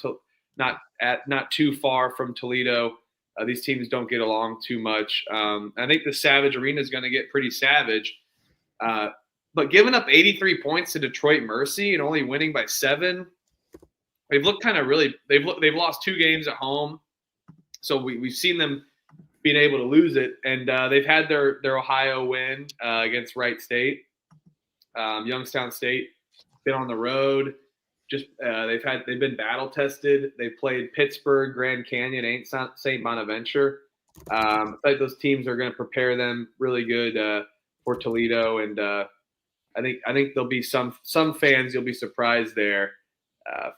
not too far from Toledo. These teams don't get along too much. I think the Savage Arena is going to get pretty savage. But giving up 83 points to Detroit Mercy and only winning by 7, they've looked kind of really. They've lost 2 games at home, so we've seen them being able to lose it, and they've had their Ohio win against Wright State. Youngstown State been on the road. They've been battle tested. They've played Pittsburgh, Grand Canyon, St. Bonaventure. I think those teams are going to prepare them really good for Toledo, and I think there'll be some fans you'll be surprised there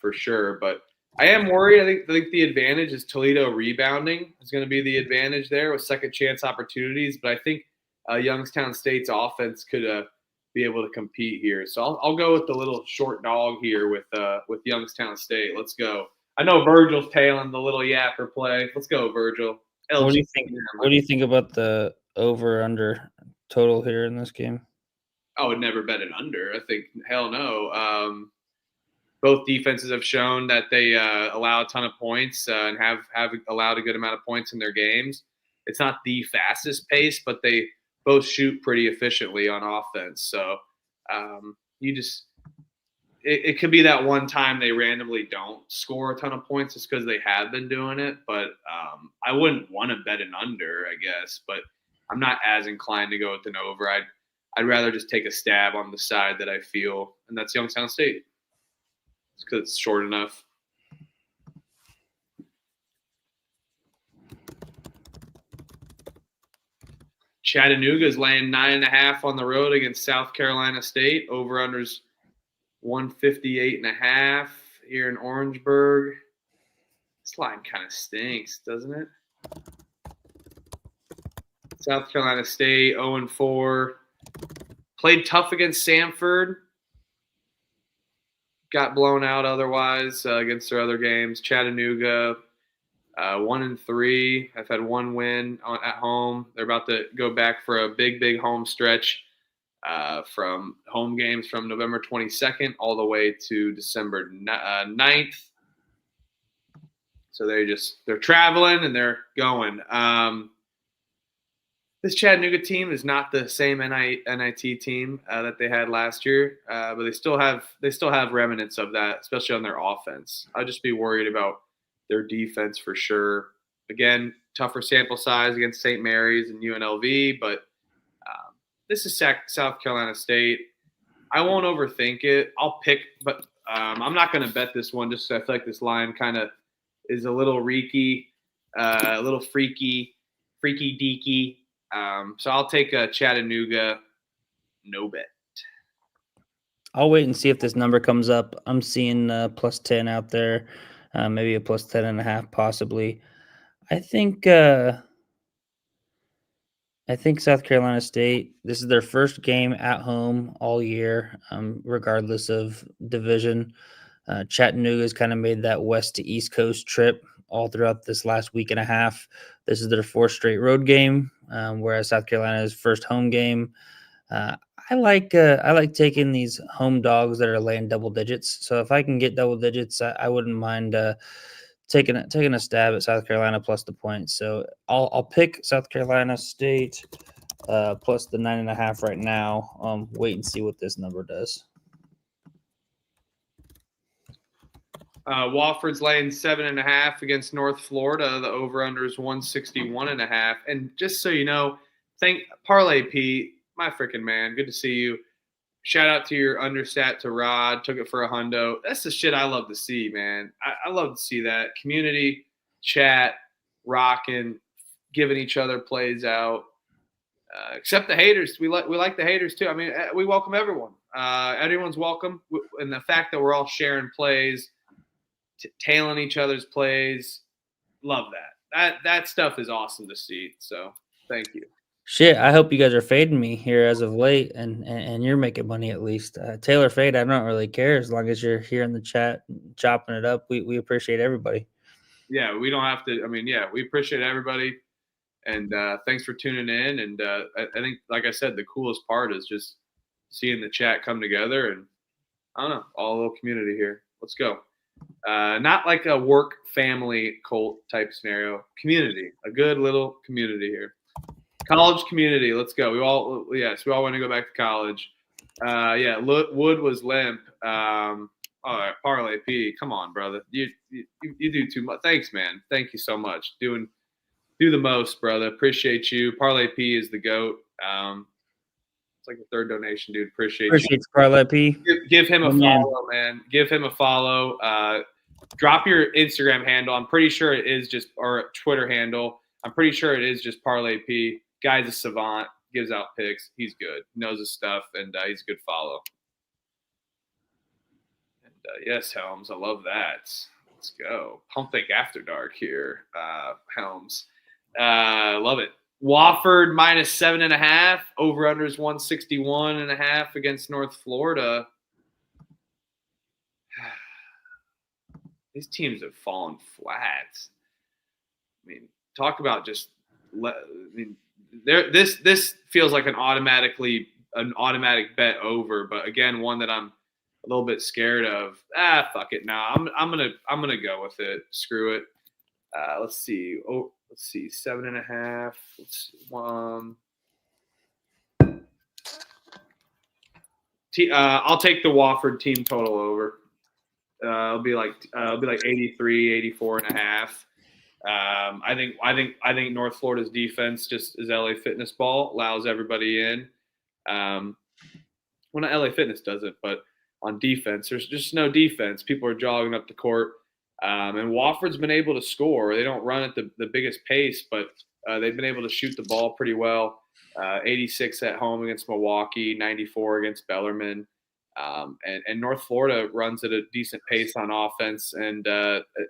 for sure. But I am worried. I think the advantage is Toledo rebounding is going to be the advantage there with second chance opportunities. But I think Youngstown State's offense could be able to compete here. So I'll go with the little short dog here with Youngstown State. Let's go. I know Virgil's tailing the little yapper play. Let's go, Virgil. What do you think? What do you think about the over/under total here in this game? I would never bet an under. I think hell no. Both defenses have shown that they allow a ton of points and have allowed a good amount of points in their games. It's not the fastest pace, but they both shoot pretty efficiently on offense. So it could be that one time they randomly don't score a ton of points just because they have been doing it. But I wouldn't want to bet an under, I guess. But I'm not as inclined to go with an over. I'd rather just take a stab on the side that I feel, and that's Youngstown State. It's because it's short enough. Chattanooga is laying 9.5 on the road against South Carolina State. Over/unders 158.5 here in Orangeburg. This line kind of stinks, doesn't it? South Carolina State 0-4. Played tough against Samford. Got blown out otherwise against their other games. Chattanooga 1-3. I've had one win at home. They're about to go back for a big home stretch from home games from November 22nd all the way to December 9th. So they're traveling and they're going. This Chattanooga team is not the same NIT team that they had last year, but they still have remnants of that, especially on their offense. I'd just be worried about their defense for sure. Again, tougher sample size against St. Mary's and UNLV, but this is South Carolina State. I won't overthink it. I'll pick, but I'm not going to bet this one just because I feel like this line kind of is a little reeky, a little freaky deaky. So I'll take a Chattanooga no bet. I'll wait and see if this number comes up. I'm seeing plus 10 out there, maybe a plus 10.5 possibly. I think I think South Carolina State, this is their first game at home all year, regardless of division. Chattanooga's kind of made that west to east coast trip all throughout this last week and a half. This is their fourth straight road game, whereas South Carolina's first home game. I like taking these home dogs that are laying double digits. So if I can get double digits, I wouldn't mind taking a stab at South Carolina plus the points. So I'll pick South Carolina State plus the 9.5 right now. Wait and see what this number does. Wofford's laying 7.5 against North Florida. The over/under is 161.5. And just so you know, thank Parlay Pete, my freaking man. Good to see you. Shout out to your understat to Rod. Took it for a hundo. That's the shit I love to see, man. I love to see that community chat, rocking, giving each other plays out. Except the haters, we like the haters too. I mean, we welcome everyone. Everyone's welcome, and the fact that we're all sharing plays, tailing each other's plays, love that. That stuff is awesome to see. So thank you. Shit, I hope you guys are fading me here as of late, and you're making money at least. Taylor fade, I don't really care as long as you're here in the chat chopping it up. We appreciate everybody. Yeah, we don't have to. I mean, yeah, we appreciate everybody, and thanks for tuning in. And I think, like I said, the coolest part is just seeing the chat come together, and I don't know, all a little community here. Let's go. Not like a work family cult type scenario. Community, a good little community here. College community, let's go. We all want to go back to college. Wood was limp. All right, Parlay P, come on, brother. You do too much. Thanks, man. Thank you so much. Do the most, brother. Appreciate you. Parlay P is the GOAT. It's like the third donation, dude. Appreciate you. Parlay P. Give him a follow, man. Give him a follow. Drop your Instagram handle. I'm pretty sure it is just, or Twitter handle. I'm pretty sure it is just Parlay P. Guy's a savant, gives out picks. He's good, knows his stuff, and he's a good follow. And yes, Helms, I love that. Let's go. Pump Fake After Dark here, Helms. Love it. Wofford minus 7.5. Over/under is 161.5 against North Florida. These teams have fallen flat. I mean, talk about just. This feels like an automatic bet over, but again, one that I'm a little bit scared of. Fuck it. Now I'm gonna go with it. Screw it. Let's see. 7.5. I'll take the Wofford team total over. It'll be like 83, 84.5. I think North Florida's defense just is LA Fitness ball, allows everybody in. Well, not LA Fitness doesn't, but on defense, there's just no defense. People are jogging up the court, and Wofford's been able to score. They don't run at the biggest pace, but they've been able to shoot the ball pretty well. 86 at home against Milwaukee, 94 against Bellarmine. And North Florida runs at a decent pace on offense, and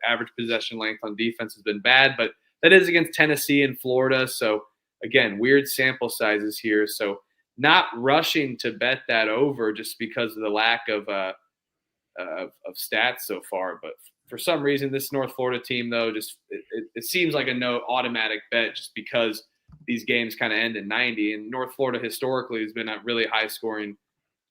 average possession length on defense has been bad, but that is against Tennessee and Florida. So again, weird sample sizes here. So not rushing to bet that over just because of the lack of stats so far. But for some reason, this North Florida team, though, just it seems like a no automatic bet just because these games kind of end in 90. And North Florida historically has been a really high scoring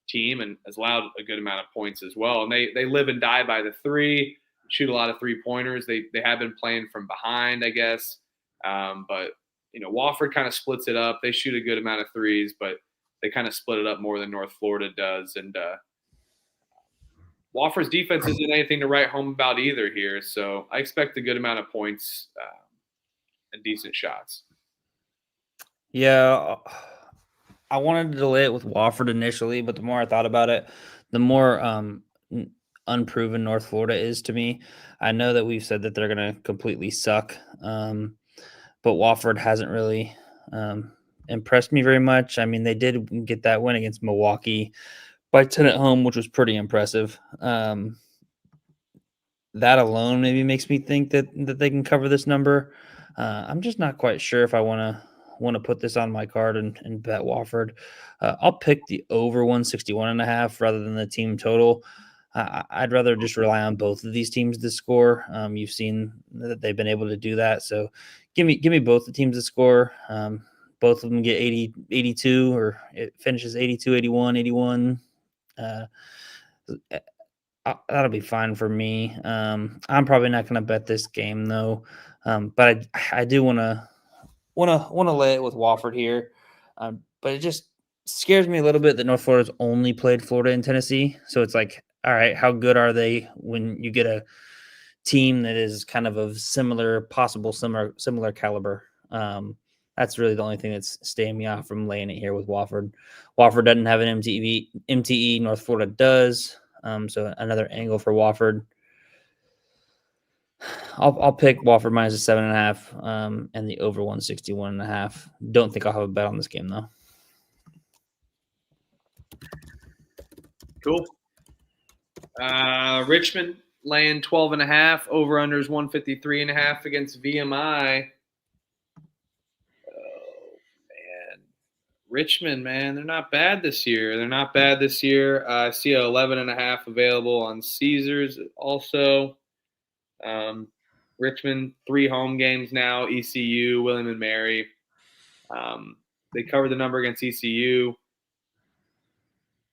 team and has allowed a good amount of points as well. And they live and die by the three, shoot a lot of 3-pointers. They have been playing from behind, I guess. But, Wofford kind of splits it up. They shoot a good amount of threes, but they kind of split it up more than North Florida does. And Wofford's defense isn't anything to write home about either here. So I expect a good amount of points and decent shots. Yeah, I wanted to delay it with Wofford initially, but the more I thought about it, the more unproven North Florida is to me. I know that we've said that they're going to completely suck, but Wofford hasn't really impressed me very much. I mean, they did get that win against Milwaukee by 10 at home, which was pretty impressive. That alone maybe makes me think that they can cover this number. I'm just not quite sure if I want want to put this on my card and bet Wofford, I'll pick the over 161.5 rather than the team total. I'd rather just rely on both of these teams to score. You've seen that they've been able to do that. So give me both the teams to score. Both of them get 80, 82, or it finishes 82, 81, 81. That'll be fine for me. I'm probably not going to bet this game though, but I do want to lay it with Wofford here. But it just scares me a little bit that North Florida's only played Florida and Tennessee. So it's like, all right, how good are they when you get a team that is kind of similar caliber? That's really the only thing that's staying me off from laying it here with Wofford. Wofford doesn't have an MTE. North Florida does. So another angle for Wofford. I'll pick Wofford minus a 7.5 and the over 161.5. Don't think I'll have a bet on this game though. Cool. Richmond laying 12.5. Over unders 153.5 against VMI. Oh man, Richmond, man, they're not bad this year. I see a 11.5 available on Caesars also. Richmond 3 home games now. ECU, William and Mary. They covered the number against ECU.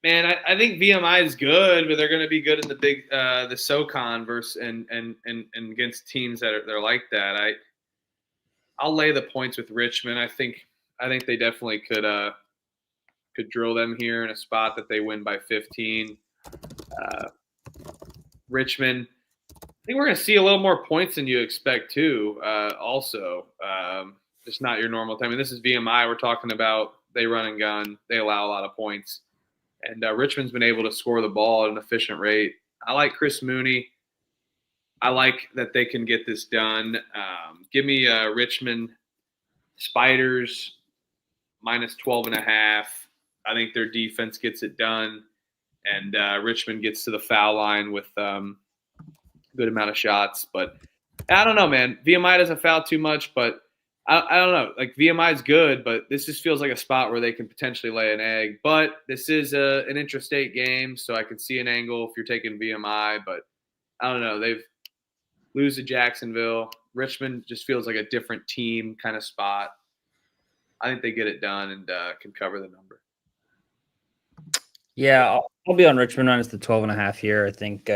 Man, I think VMI is good, but they're going to be good in the SoCon versus and against teams they're like that. I'll lay the points with Richmond. I think they definitely could drill them here in a spot that they win by 15. Richmond, I think we're going to see a little more points than you expect too. Also, just not your normal time. I mean, this is VMI. We're talking about they run and gun. They allow a lot of points. And Richmond's been able to score the ball at an efficient rate. I like Chris Mooney. I like that they can get this done. Give me Richmond Spiders minus 12.5. I think their defense gets it done. And Richmond gets to the foul line with good amount of shots. But I don't know, man. VMI doesn't foul too much, but I don't know. Like, VMI is good, but this just feels like a spot where they can potentially lay an egg. But this is an intrastate game, so I could see an angle if you're taking VMI. But I don't know. They've lose to Jacksonville. Richmond just feels like a different team kind of spot. I think they get it done and can cover the number. Yeah, I'll be on Richmond minus the 12.5 here. I think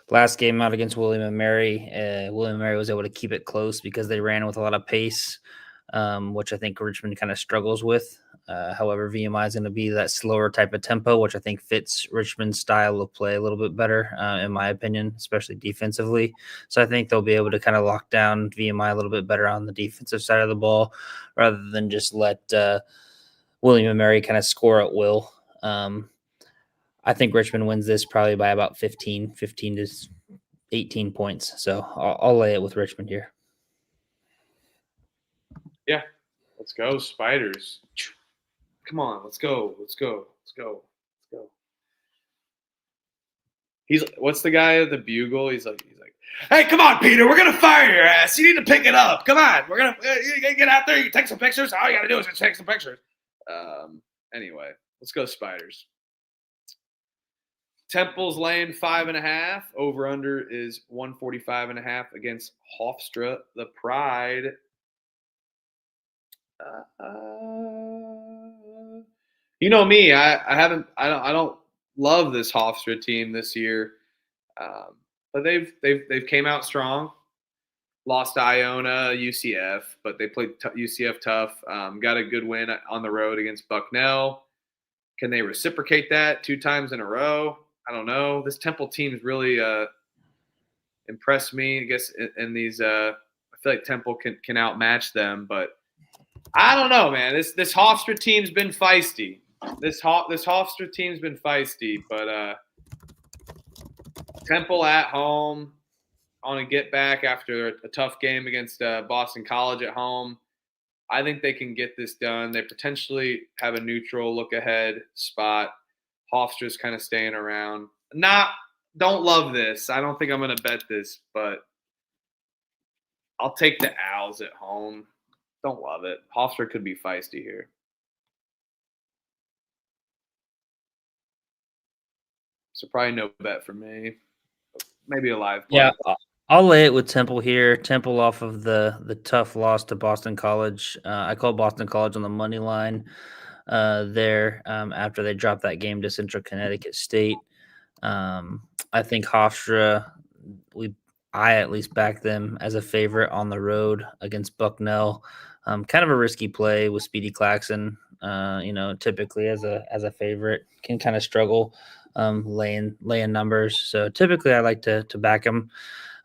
last game out against William and Mary, William and Mary was able to keep it close because they ran with a lot of pace, which I think Richmond kind of struggles with. However, VMI is going to be that slower type of tempo, which I think fits Richmond's style of play a little bit better, in my opinion, especially defensively. So I think they'll be able to kind of lock down VMI a little bit better on the defensive side of the ball rather than just let William and Mary kind of score at will. I think Richmond wins this probably by about 15 to 18 points. So I'll lay it with Richmond here. Yeah, let's go Spiders. Come on, let's go. What's the guy at the bugle? He's like, hey, come on, Peter, we're gonna fire your ass. You need to pick it up. Come on, we're gonna get out there. You can take some pictures. All you gotta do is just take some pictures. Anyway, let's go Spiders. Temple's laying 5.5. Over under is 145.5 against Hofstra, the Pride. You know me, I don't love this Hofstra team this year, but they've came out strong. Lost to Iona, UCF, but they played UCF tough. Got a good win on the road against Bucknell. Can they reciprocate that 2 times in a row? I don't know. This Temple team's really impressed me. I guess in these, I feel like Temple can outmatch them, but I don't know, man. This Hofstra team's been feisty. This Hofstra team's been feisty, but Temple at home on a get back after a tough game against Boston College at home. I think they can get this done. They potentially have a neutral look ahead spot. Hofstra's kind of staying around. Don't love this. I don't think I'm going to bet this, but I'll take the Owls at home. don't love it. Hofstra could be feisty here. So probably no bet for me. Maybe a live play. Yeah, I'll lay it with Temple here. Temple off of the tough loss to Boston College. I called Boston College on the money line there after they dropped that game to Central Connecticut State. I think Hofstra, I at least back them as a favorite on the road against Bucknell. Kind of a risky play with Speedy Claxon. Typically as a favorite can kind of struggle laying numbers. So typically I like to back them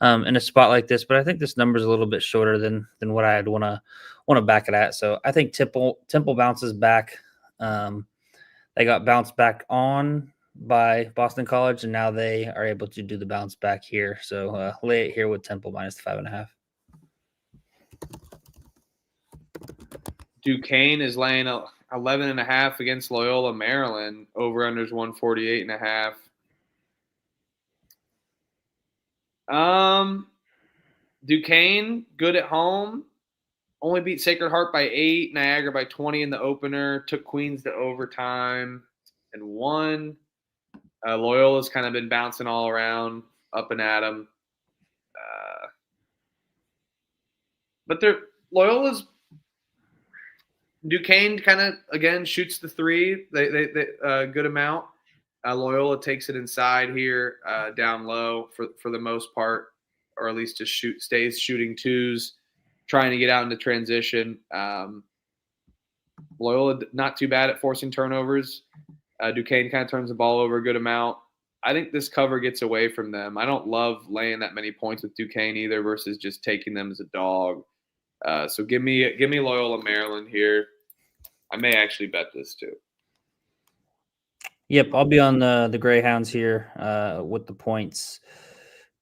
in a spot like this, but I think this number is a little bit shorter than what I'd want to back it at. So I think Temple bounces back. They got bounced back on by Boston College, and now they are able to do the bounce back here. So lay it here with Temple minus the 5.5. Duquesne is laying 11.5 against Loyola Maryland. Over unders 148.5. Duquesne good at home. Only beat Sacred Heart by 8, Niagara by 20 in the opener. Took Queens to overtime and won. Loyola's kind of been bouncing all around, up and at them. But Loyola's Duquesne kind of again shoots the three. They good amount. Loyola takes it inside here, down low for the most part, or at least just stays shooting twos, trying to get out into transition. Loyola not too bad at forcing turnovers. Duquesne kind of turns the ball over a good amount. I think this cover gets away from them. I don't love laying that many points with Duquesne either versus just taking them as a dog. So give me Loyola Maryland here. I may actually bet this too. Yep, I'll be on the Greyhounds here with the points.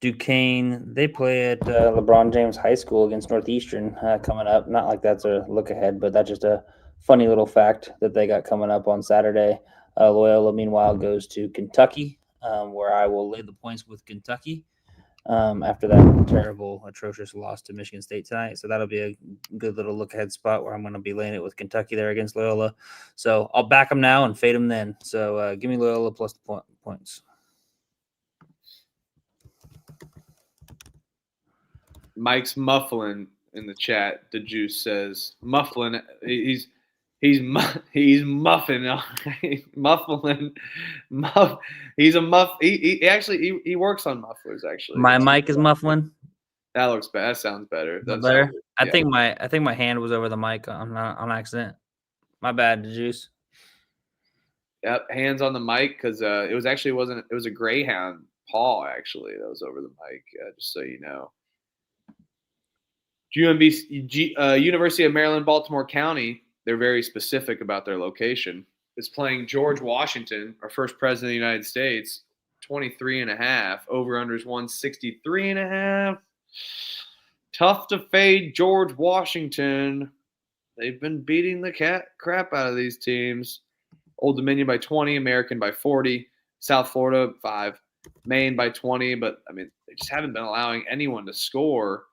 Duquesne, they play at LeBron James High School against Northeastern coming up. Not like that's a look ahead, but that's just a funny little fact that they got coming up on Saturday. Loyola, meanwhile, goes to Kentucky, where I will lay the points with Kentucky after that terrible, atrocious loss to Michigan State tonight. So that'll be a good little look ahead spot where I'm going to be laying it with Kentucky there against Loyola. So I'll back them now and fade them then. So give me Loyola plus the points. Mike's muffling in the chat. The juice says muffling. He's muffing. Muffling. He's a muff. He actually works on mufflers. Actually, my mic is muffling. That looks bad. That sounds better. That's better. I think my hand was over the mic on accident. My bad, the juice. Yep, hands on the mic because it was a Greyhound paw actually that was over the mic. Just so you know. UMBC, University of Maryland, Baltimore County, they're very specific about their location, is playing George Washington, our first president of the United States, 23.5. Over-unders 163.5. Tough to fade George Washington. They've been beating the crap out of these teams. Old Dominion by 20, American by 40, South Florida 5, Maine by 20. But, I mean, they just haven't been allowing anyone to score.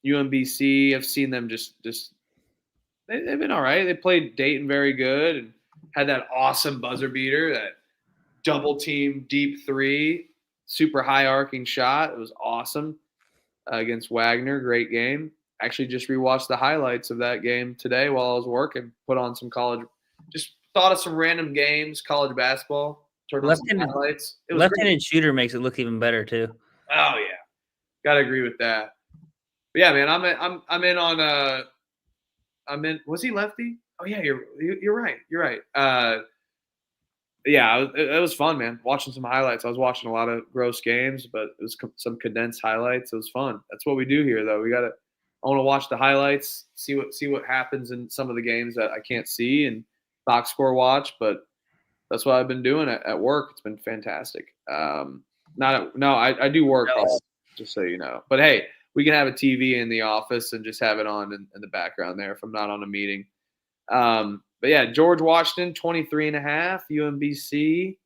UMBC, I've seen them they've been all right. They played Dayton very good and had that awesome buzzer beater, that double team deep three, super high arcing shot. It was awesome against Wagner. Great game. Actually just rewatched the highlights of that game today while I was working. Put on some just thought of some random games, college basketball. Turned on some highlights. Left-handed shooter makes it look even better too. Oh yeah, gotta agree with that. But yeah, man, I'm in on was he lefty? Oh yeah, you're right. You're right. Yeah, it was fun, man. Watching some highlights. I was watching a lot of gross games, but it was some condensed highlights. It was fun. That's what we do here, though. I want to watch the highlights, see what happens in some of the games that I can't see, and box score watch. But that's what I've been doing at work. It's been fantastic. I do work, just so you know. But hey, we can have a TV in the office and just have it on in the background there if I'm not on a meeting. But yeah, George Washington, 23.5, UMBC.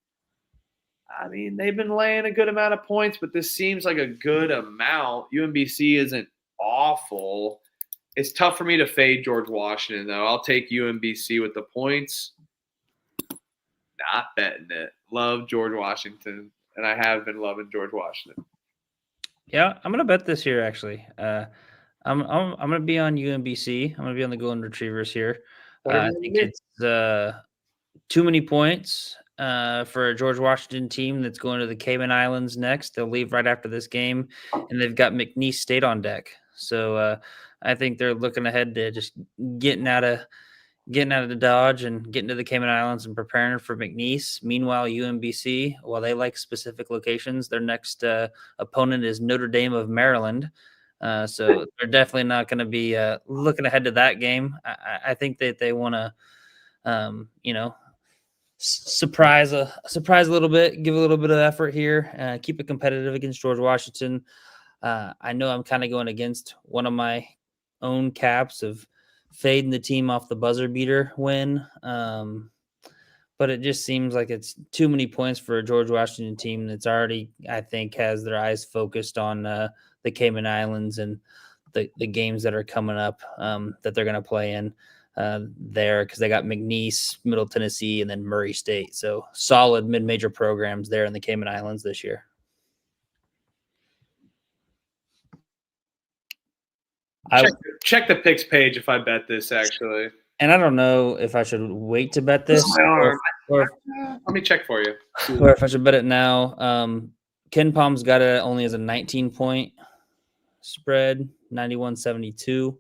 I mean, they've been laying a good amount of points, but this seems like a good amount. UMBC isn't awful. It's tough for me to fade George Washington, though. I'll take UMBC with the points. Not betting it. Love George Washington, and I have been loving George Washington. Yeah, I'm gonna bet this year actually. I'm gonna be on UMBC. I'm gonna be on the Golden Retrievers here. I think it's too many points for a George Washington team that's going to the Cayman Islands next. They'll leave right after this game, and they've got McNeese State on deck. So I think they're looking ahead to just getting out of the Dodge and getting to the Cayman Islands and preparing for McNeese. Meanwhile, UMBC, while they like specific locations, their next opponent is Notre Dame of Maryland. So they're definitely not going to be looking ahead to that game. I think that they want to, surprise a little bit, give a little bit of effort here, keep it competitive against George Washington. I know I'm kind of going against one of my own caps of fading the team off the buzzer beater win. But it just seems like it's too many points for a George Washington team that's already, I think, has their eyes focused on the Cayman Islands and the games that are coming up that they're going to play in there, because they got McNeese, Middle Tennessee, and then Murray State. So solid mid-major programs there in the Cayman Islands this year. Check the picks page if I bet this, actually. And I don't know if I should wait to bet this. Or let me check for you. Or if I should bet it now. Ken Palm's got it only as a 19-point spread, 91-72. You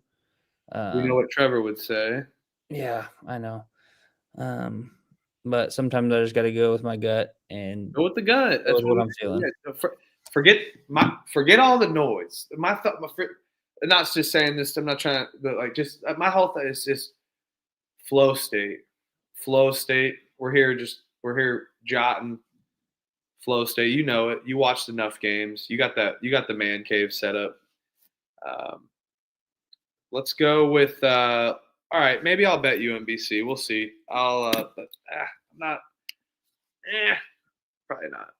know what Trevor would say. Yeah, I know. But sometimes I just got to go with my gut and go with the gut. That's what I'm feeling. Forget all the noise. Not just saying this. I'm not trying to, but like, just my whole thing is just flow state. Flow state. We're here jotting flow state. You know it. You watched enough games. You got the man cave set up. Let's go with all right, maybe I'll bet UMBC. We'll see. But I'm not. Probably not.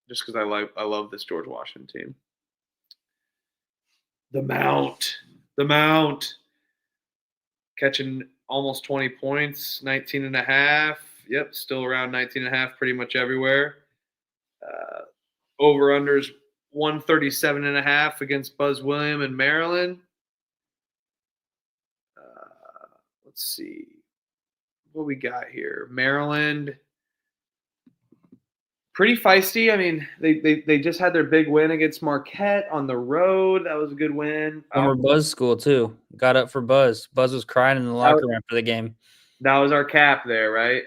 Just because I love this George Washington team. The Mount. Catching almost 20 points, 19.5. Yep, still around 19.5 pretty much everywhere. Over-unders 137.5 against Buzz William in Maryland. Let's see what we got here. Maryland, pretty feisty. I mean, they just had their big win against Marquette on the road. That was a good win. Former Buzz school too. Got up for Buzz. Buzz was crying in the locker room after the game. That was our cap there, right?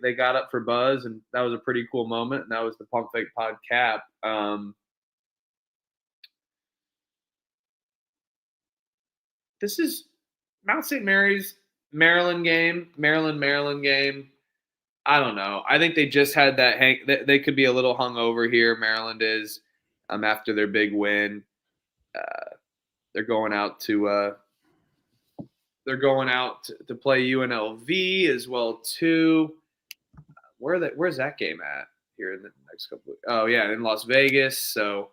They got up for Buzz, and that was a pretty cool moment. And that was the Pump Fake Pod cap. This is Mount St. Mary's Maryland game. I don't know. I think they just had that they could be a little hungover here. Maryland is after their big win. They're going out to play UNLV as well too. Where's that game at here in the next couple? Oh yeah, in Las Vegas. So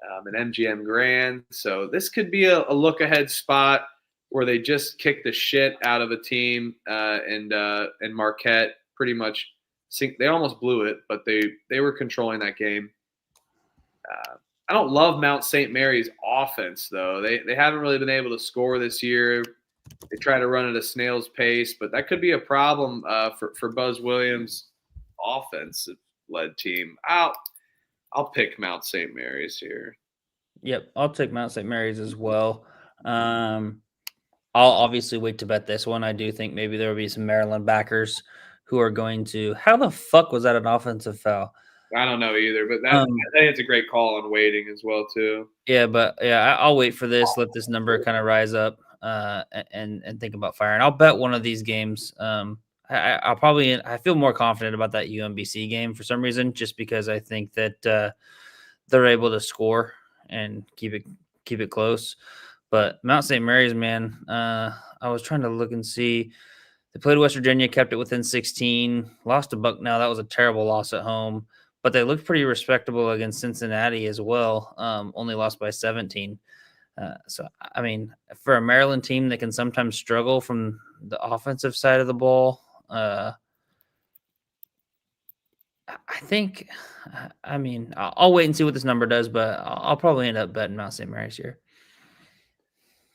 an MGM Grand. So this could be a look ahead spot where they just kicked the shit out of a team and Marquette pretty much they almost blew it, but they were controlling that game. I don't love Mount St. Mary's offense though. They haven't really been able to score this year. They try to run at a snail's pace, but that could be a problem for Buzz Williams' offensive-led team. I'll pick Mount St. Mary's here. Yep, I'll take Mount St. Mary's as well. I'll obviously wait to bet this one. I do think maybe there will be some Maryland backers who are going to. How the fuck was that an offensive foul? I don't know either, but I think it's a great call on waiting as well too. Yeah, but I'll wait for this. Let this number kind of rise up and think about firing. I'll bet one of these games. I feel more confident about that UMBC game for some reason, just because I think that they're able to score and keep it close. But Mount St. Mary's, man, I was trying to look and see. They played West Virginia, kept it within 16, lost to Bucknell. That was a terrible loss at home. But they looked pretty respectable against Cincinnati as well, only lost by 17. So, I mean, for a Maryland team that can sometimes struggle from the offensive side of the ball, I think, I mean, I'll wait and see what this number does, but I'll probably end up betting Mount St. Mary's here.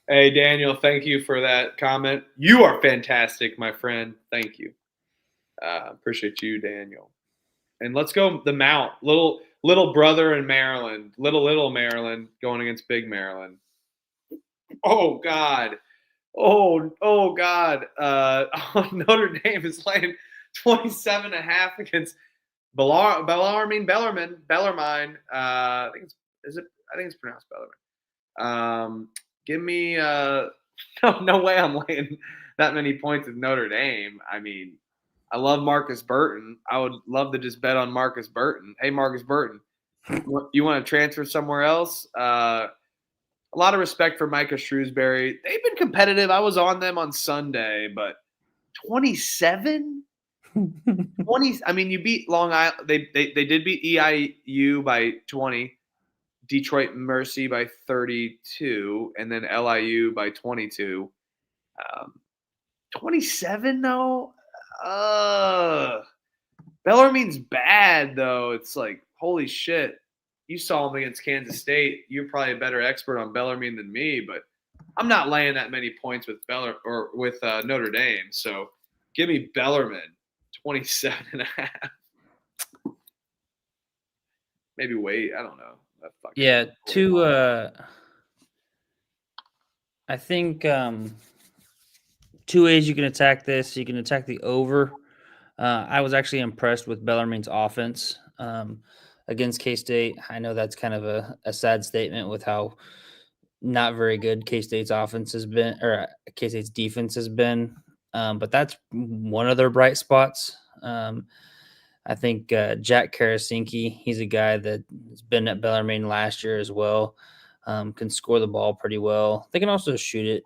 Hey, Daniel, thank you for that comment. You are fantastic, my friend. Thank you. Appreciate you, Daniel. And let's go the Mount. Little brother in Maryland. Little Maryland going against big Maryland. Oh, God. Oh God. Notre Dame is laying 27.5 against Bellarmine. I think it's pronounced Bellarmine. Give me no way I'm laying that many points with Notre Dame. I mean, I love Marcus Burton. I would love to just bet on Marcus Burton. Hey, Marcus Burton, you want to transfer somewhere else? A lot of respect for Micah Shrewsbury. They've been competitive. I was on them on Sunday, but 27? 20. I mean, you beat Long Island. They did beat EIU by 20, Detroit Mercy by 32, and then LIU by 22. 27 though? Bellarmine's bad though. It's like, holy shit. You saw him against Kansas State. You're probably a better expert on Bellarmine than me, but I'm not laying that many points with Notre Dame. So give me Bellarmine 27.5. Maybe wait. I don't know. Yeah, I think 2 ways you can attack this. You can attack the over. I was actually impressed with Bellarmine's offense against K-State. I know that's kind of a sad statement with how not very good K-State's offense has been, or K-State's defense has been. But that's one of their bright spots. I think Jack Karasinki, he's a guy that's been at Bellarmine last year as well, can score the ball pretty well. They can also shoot it.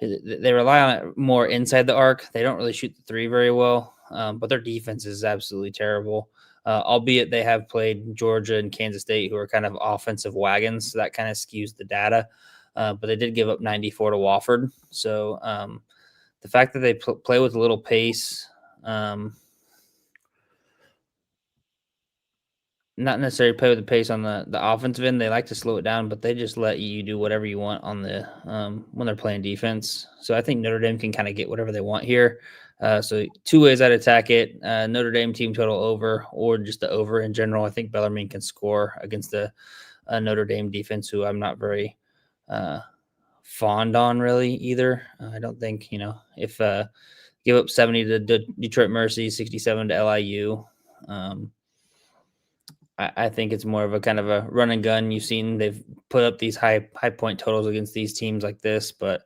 They rely on it more inside the arc. They don't really shoot the three very well, but their defense is absolutely terrible. Albeit they have played Georgia and Kansas State, who are kind of offensive wagons, so that kind of skews the data. But they did give up 94 to Wofford. So the fact that they play with a little pace, not necessarily play with the pace on the offensive end. They like to slow it down, but they just let you do whatever you want on the when they're playing defense. So I think Notre Dame can kind of get whatever they want here. So 2 ways I'd attack it: Notre Dame team total over, or just the over in general. I think Bellarmine can score against the Notre Dame defense, who I'm not very fond on really either. I don't think, if give up 70 to Detroit Mercy, 67 to LIU. I think it's more of a kind of a run and gun. You've seen they've put up these high point totals against these teams like this, but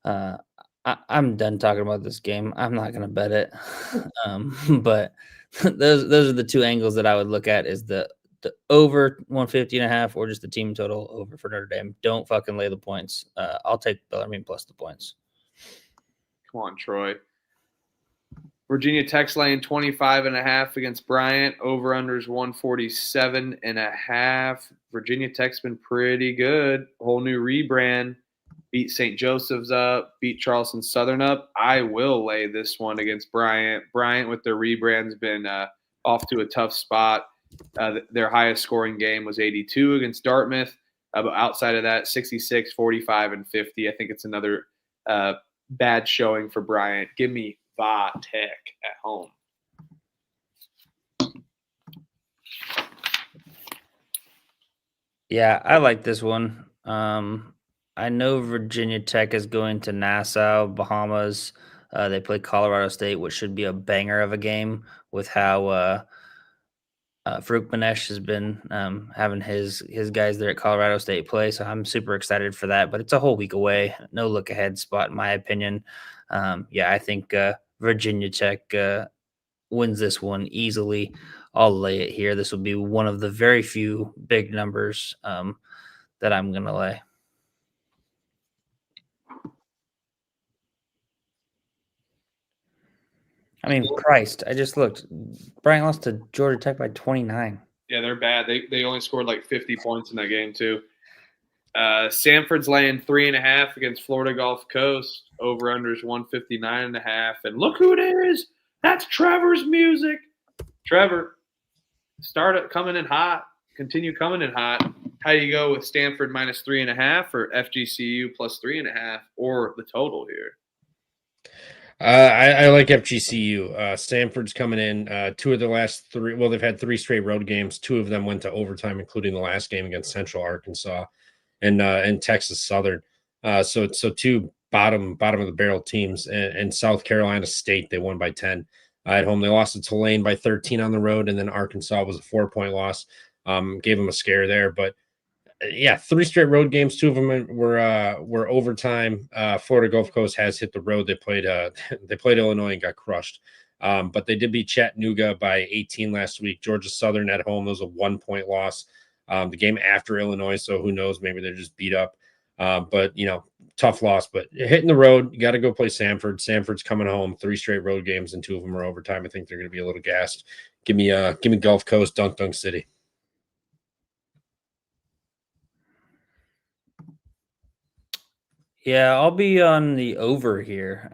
I'm done talking about this game. I'm not going to bet it. But those are the 2 angles that I would look at: is the over 150.5 or just the team total over for Notre Dame. Don't fucking lay the points. I'll take Bellarmine plus the points. Come on, Troy. Virginia Tech's laying 25.5 against Bryant. Over-unders 147.5. Virginia Tech's been pretty good. Whole new rebrand. Beat St. Joseph's up. Beat Charleston Southern up. I will lay this one against Bryant. Bryant with their rebrand has been off to a tough spot. Their highest scoring game was 82 against Dartmouth. But outside of that, 66, 45, and 50. I think it's another bad showing for Bryant. Give me Va Tech at home. Yeah, I like this one. I know Virginia Tech is going to Nassau, Bahamas. They play Colorado State, which should be a banger of a game with how Farouk Manesh has been having his guys there at Colorado State play. So I'm super excited for that. But it's a whole week away. No look ahead spot, in my opinion. I think Virginia Tech wins this one easily. I'll lay it here. This will be one of the very few big numbers that I'm going to lay. I mean, Christ, I just looked. Bryant lost to Georgia Tech by 29. Yeah, they're bad. They only scored like 50 points in that game too. Samford's laying 3.5 against Florida Gulf Coast. Over-under is 159.5. And look who it is. That's Trevor's music. Trevor, start coming in hot. Continue coming in hot. How do you go with Stanford minus 3.5 or FGCU plus 3.5 or the total here? I like FGCU. Stanford's coming in. Two of the last three. Well, they've had 3 straight road games. 2 of them went to overtime, including the last game against Central Arkansas and Texas Southern. So 2 bottom of the barrel teams. And South Carolina State, they won by 10 at home. They lost to Tulane by 13 on the road, and then Arkansas was a 4-point loss. Gave them a scare there, but yeah, 3 straight road games. 2 of them were overtime. Florida Gulf Coast has hit the road. They played Illinois and got crushed. But they did beat Chattanooga by 18 last week. Georgia Southern at home, those was a 1-point loss. The game after Illinois, so who knows? Maybe they're just beat up. But tough loss. But hitting the road, you got to go play Samford. Samford's coming home. 3 straight road games, and 2 of them are overtime. I think they're going to be a little gassed. Give me Gulf Coast, Dunk City. Yeah, I'll be on the over here.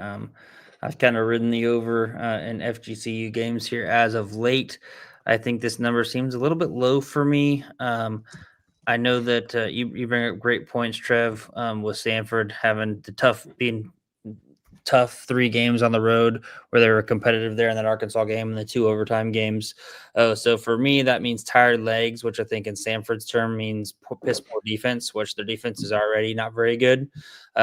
I've kind of ridden the over in FGCU games here as of late. I think this number seems a little bit low for me. I know that you bring up great points, Trev, with Samford having being tough 3 games on the road where they were competitive there in that Arkansas game and the 2 overtime games. So for me, that means tired legs, which I think in Samford's term means piss poor defense, which their defense is already not very good.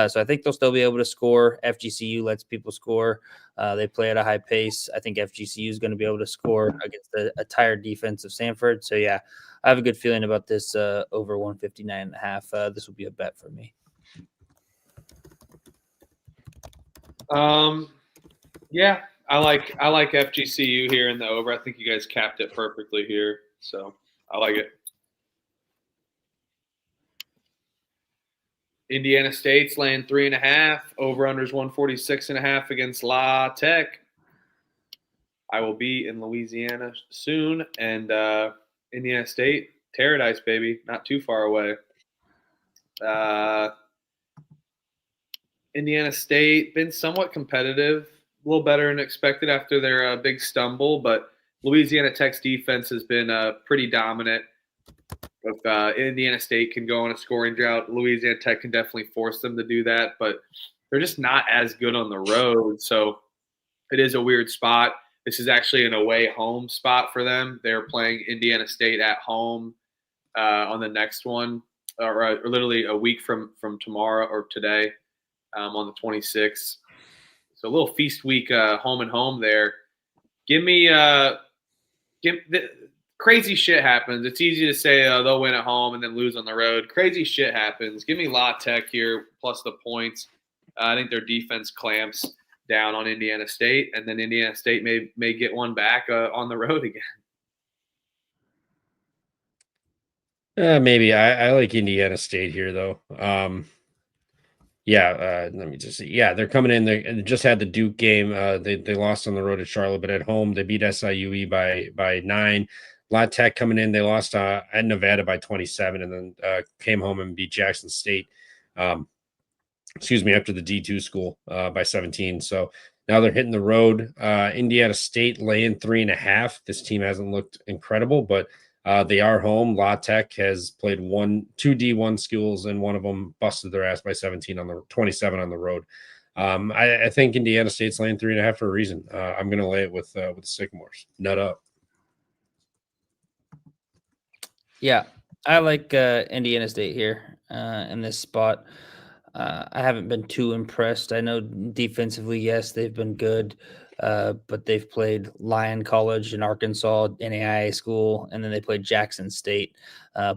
So I think they'll still be able to score. FGCU lets people score. They play at a high pace. I think FGCU is going to be able to score against a tired defense of Samford. So yeah, I have a good feeling about this over 159.5. This will be a bet for me. Yeah, I like FGCU here in the over. I think you guys capped it perfectly here, so I like it. Indiana State's laying 3.5. Over/unders 146.5 against La Tech. I will be in Louisiana soon, and Indiana State, Paradise, baby, not too far away. Indiana State been somewhat competitive, a little better than expected after their big stumble, but Louisiana Tech's defense has been pretty dominant. If Indiana State can go on a scoring drought, Louisiana Tech can definitely force them to do that, but they're just not as good on the road, so it is a weird spot. This is actually an away-home spot for them. They're playing Indiana State at home on the next one, or literally a week from tomorrow or today. On the 26th. So a little feast week home and home there. Crazy shit happens. It's easy to say they'll win at home and then lose on the road. Crazy shit happens. Give me La Tech here plus the points. I think their defense clamps down on Indiana State, and then Indiana State may get one back on the road again. Maybe I like Indiana State here though. Let me just see. Yeah, they're coming in. They just had the Duke game. They lost on the road at Charlotte, but at home they beat SIUE by 9. La Tech coming in. They lost at Nevada by 27, and then came home and beat Jackson State. After the D2 school by 17. So now they're hitting the road. Indiana State laying 3.5. This team hasn't looked incredible, but they are home. La Tech has played 2 D1 schools, and one of them busted their ass by 27 on the road. I think Indiana State's laying 3.5 for a reason. I'm going to lay it with the Sycamores. Nut up. Yeah, I like Indiana State here in this spot. I haven't been too impressed. I know defensively, yes, they've been good. But they've played Lyon College in Arkansas, NAIA school, and then they played Jackson State.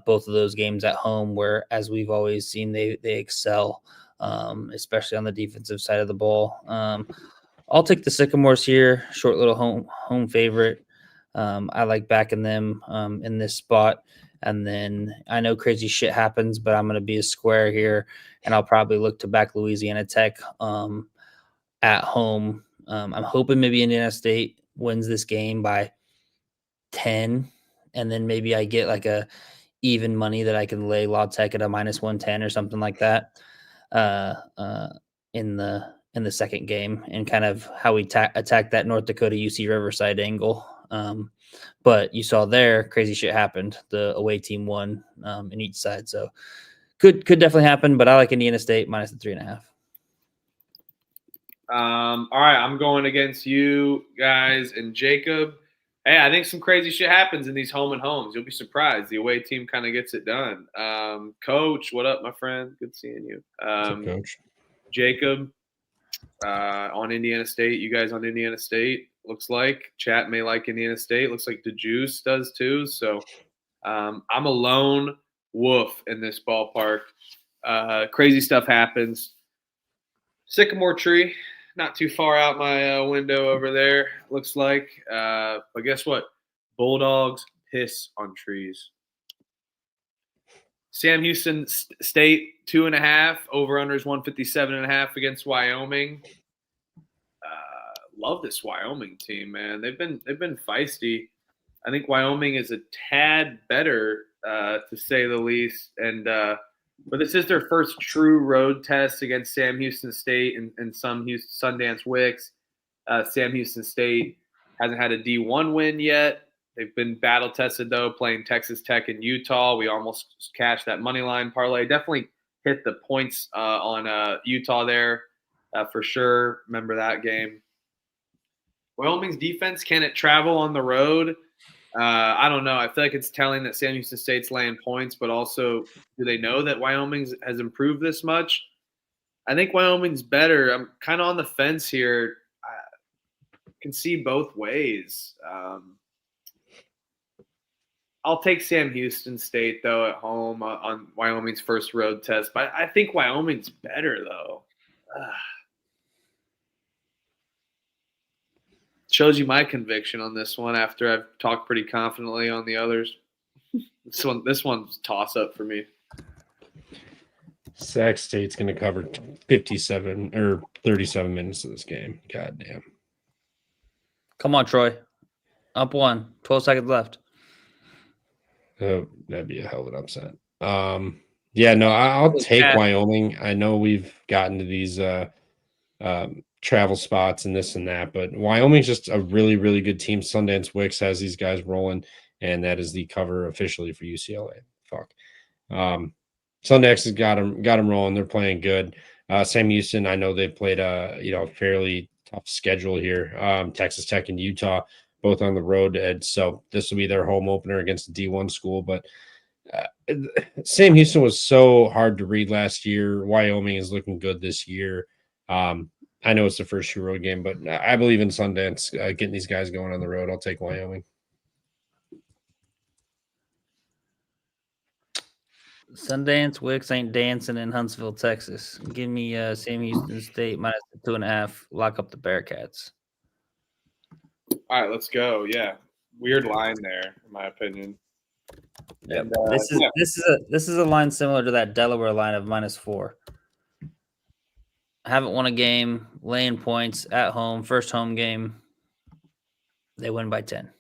Both of those games at home, where, as we've always seen, they excel, especially on the defensive side of the ball. I'll take the Sycamores here, short little home favorite. I like backing them in this spot. And then I know crazy shit happens, but I'm going to be a square here, and I'll probably look to back Louisiana Tech at home. I'm hoping maybe Indiana State wins this game by 10, and then maybe I get like a even money that I can lay La Tech at a -110 or something like that in the second game, and kind of how we attacked that North Dakota UC Riverside angle. But you saw there, crazy shit happened. The away team won in each side, so could definitely happen. But I like Indiana State minus the 3.5. All right, I'm going against you guys and Jacob. Hey, I think some crazy shit happens in these home and homes. You'll be surprised. The away team kind of gets it done. Coach, what up, my friend? Good seeing you. What's up, Coach? Jacob on Indiana State. You guys on Indiana State, looks like. Chat may like Indiana State. Looks like DeJuice does too. So I'm a lone wolf in this ballpark. Crazy stuff happens. Sycamore tree. Not too far out my window over there, looks like. But guess what? Bulldogs piss on trees. Sam Houston State 2.5. Over/under is 157.5 against Wyoming. Love this Wyoming team, man. They've been feisty. I think Wyoming is a tad better, to say the least, and. But this is their first true road test against Sam Houston State and some Sundance Wicks. Sam Houston State hasn't had a D1 win yet. They've been battle tested, though, playing Texas Tech and Utah. We almost cashed that money line parlay. Definitely hit the points on Utah there for sure. Remember that game. Wyoming's defense, can it travel on the road? I don't know. I feel like it's telling that Sam Houston State's laying points, but also, do they know that Wyoming has improved this much? I think Wyoming's better. I'm kind of on the fence here. I can see both ways. I'll take Sam Houston State, though, at home on Wyoming's first road test. But I think Wyoming's better, though. Shows you my conviction on this one after I've talked pretty confidently on the others. This one's toss up for me. Sac State's going to cover 57 or 37 minutes of this game. God damn. Come on, Troy. Up 1. 12 seconds left. Oh, that'd be a hell of an upset. Yeah, no, I'll take Wyoming. I know we've gotten to these travel spots and this and that, but Wyoming's just a really, really good team. Sundance Wicks has these guys rolling, and that is the cover officially for UCLA. Fuck. Sundance has got them rolling. They're playing good. Sam Houston, I know they played a fairly tough schedule here. Texas Tech and Utah, both on the road, and so this will be their home opener against a D1 school. But Sam Houston was so hard to read last year. Wyoming is looking good this year. I know it's the first true road game, but I believe in Sundance getting these guys going on the road. I'll take Wyoming. Sundance Wicks ain't dancing in Huntsville, Texas. Give me Sam Houston State minus 2.5. Lock up the Bearcats. All right, let's go. Yeah, weird line there, in my opinion. Yep. This is a line similar to that Delaware line of -4. Haven't won a game, laying points at home, first home game. They win by 10.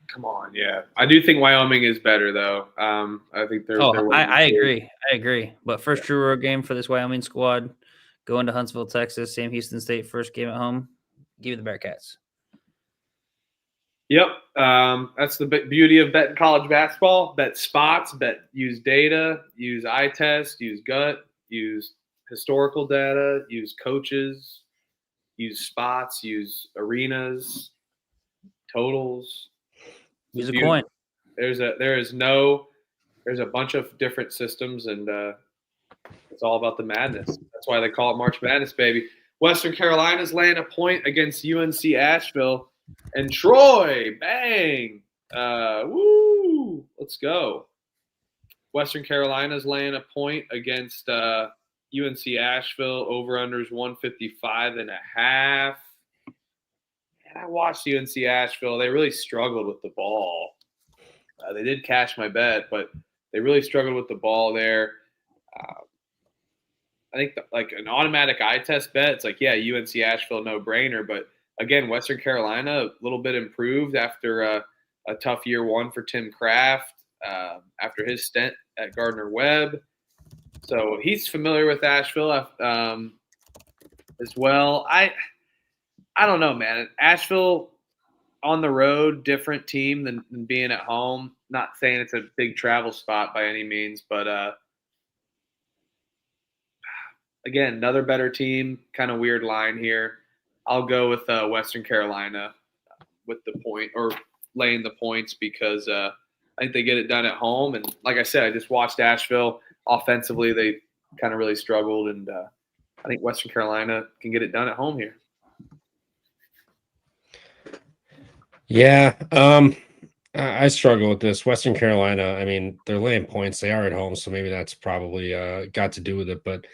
Come on, yeah. I do think Wyoming is better, though. I think they're. I agree. But first true road game for this Wyoming squad, going to Huntsville, Texas. Sam Houston State first game at home. Give me the Bearcats. Yep, that's the beauty of betting college basketball. Bet spots, use data, use eye test, use gut, use historical data, use coaches, use spots, use arenas, totals. Use a coin. There's a bunch of different systems, and it's all about the madness. That's why they call it March Madness, baby. Western Carolina's laying a point against UNC Asheville, and Troy, bang, woo, let's go. Western Carolina's laying a point against UNC Asheville. Over/unders 155.5. And I watched UNC Asheville. They really struggled with the ball. They did cash my bet, but they really struggled with the ball there. I think like an automatic eye test bet, it's like, yeah, UNC Asheville, no brainer. But again, Western Carolina, a little bit improved after a tough year one for Tim Kraft. after his stint at Gardner-Webb. So he's familiar with Asheville as well. I don't know, man. Asheville on the road, different team than being at home. Not saying it's a big travel spot by any means, but again, another better team. Kind of weird line here. I'll go with Western Carolina with the point or laying the points because I think they get it done at home. And like I said, I just watched Asheville offensively. They kind of really struggled, and I think Western Carolina can get it done at home here. Yeah, I struggle with this. Western Carolina, I mean, they're laying points. They are at home, so maybe that's probably got to do with it. But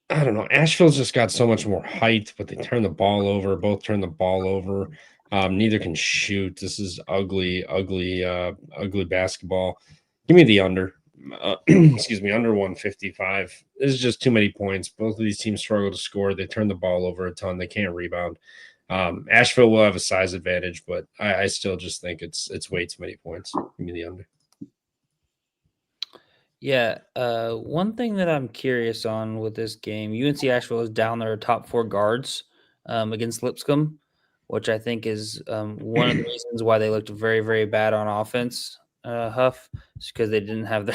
I don't know. Asheville's just got so much more height, but they turn the ball over. Both turn the ball over. Neither can shoot. This is ugly basketball. Give me the under. Excuse me, under 155. This is just too many points. Both of these teams struggle to score. They turn the ball over a ton. They can't rebound. Asheville will have a size advantage, but I still just think it's way too many points. Give me the under. Yeah, one thing that I'm curious on with this game, UNC Asheville is down their top 4 guards against Lipscomb, which I think is one of the reasons why they looked very, very bad on offense. Huff, because they didn't have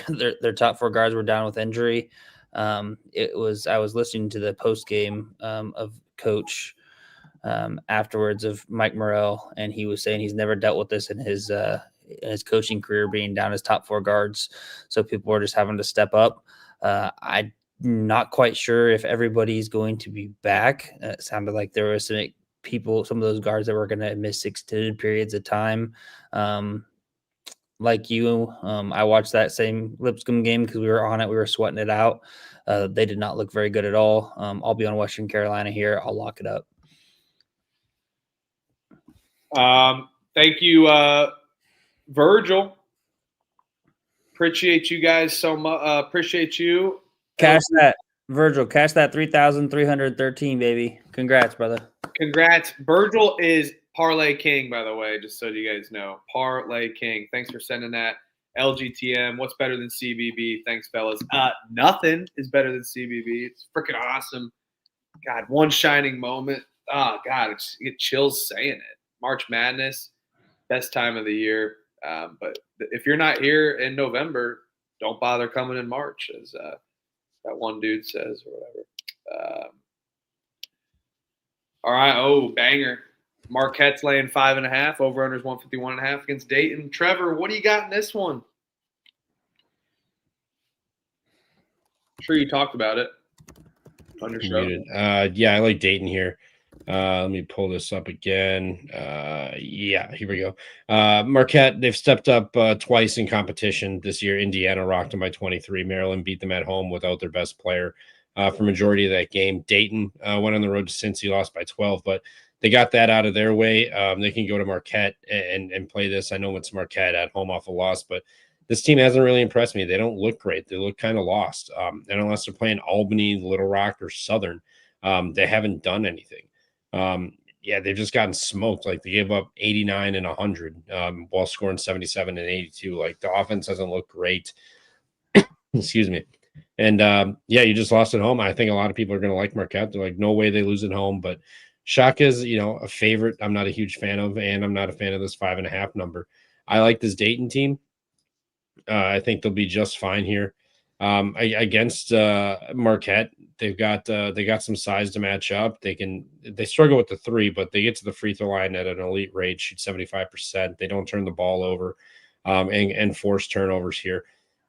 their top 4 guards were down with injury. I was listening to the post game of Coach afterwards of Mike Morrell, and he was saying he's never dealt with this in his coaching career, being down his top 4 guards. So people are just having to step up. I'm not quite sure if everybody's going to be back. It sounded like there were some of those guards that were going to miss extended periods of time. Like you, I watched that same Lipscomb game because we were on it. We were sweating it out. They did not look very good at all. I'll be on Western Carolina here. I'll lock it up. Thank you, Virgil. Appreciate you guys so much. Appreciate you. Cash that, Virgil. Cash that 3,313, baby. Congrats, brother. Congrats. Virgil is Parlay King, by the way, just so you guys know. Parlay King. Thanks for sending that. LGTM. What's better than CBB? Thanks, fellas. Nothing is better than CBB. It's freaking awesome. God, one shining moment. Oh, God, it chills saying it. March Madness, best time of the year. But if you're not here in November, don't bother coming in March, as that one dude says or whatever. All right. Oh, banger. Marquette's laying 5.5. Over-under's 151.5 against Dayton. Trevor, what do you got in this one? I'm sure you talked about it on your show. Yeah, I like Dayton here. Let me pull this up again. Yeah, here we go. Marquette, they've stepped up twice in competition this year. Indiana rocked them by 23. Maryland beat them at home without their best player for majority of that game. Dayton went on the road to Cincy, lost by 12, but they got that out of their way. They can go to Marquette and play this. I know it's Marquette at home off a loss, but this team hasn't really impressed me. They don't look great. They look kind of lost. And unless they're playing Albany, Little Rock, or Southern, they haven't done anything. Yeah, they've just gotten smoked. Like, they gave up 89 and 100 while scoring 77 and 82. Like, the offense doesn't look great. Excuse me. And yeah, you just lost at home. I think a lot of people are going to like Marquette. They're like, no way they lose at home. But Shaka's, a favorite I'm not a huge fan of, and I'm not a fan of this 5.5 number. I like this Dayton team. I think they'll be just fine here. Against Marquette, they got some size to match up. They struggle with the 3, but they get to the free throw line at an elite rate, shoot 75%. They don't turn the ball over and force turnovers here.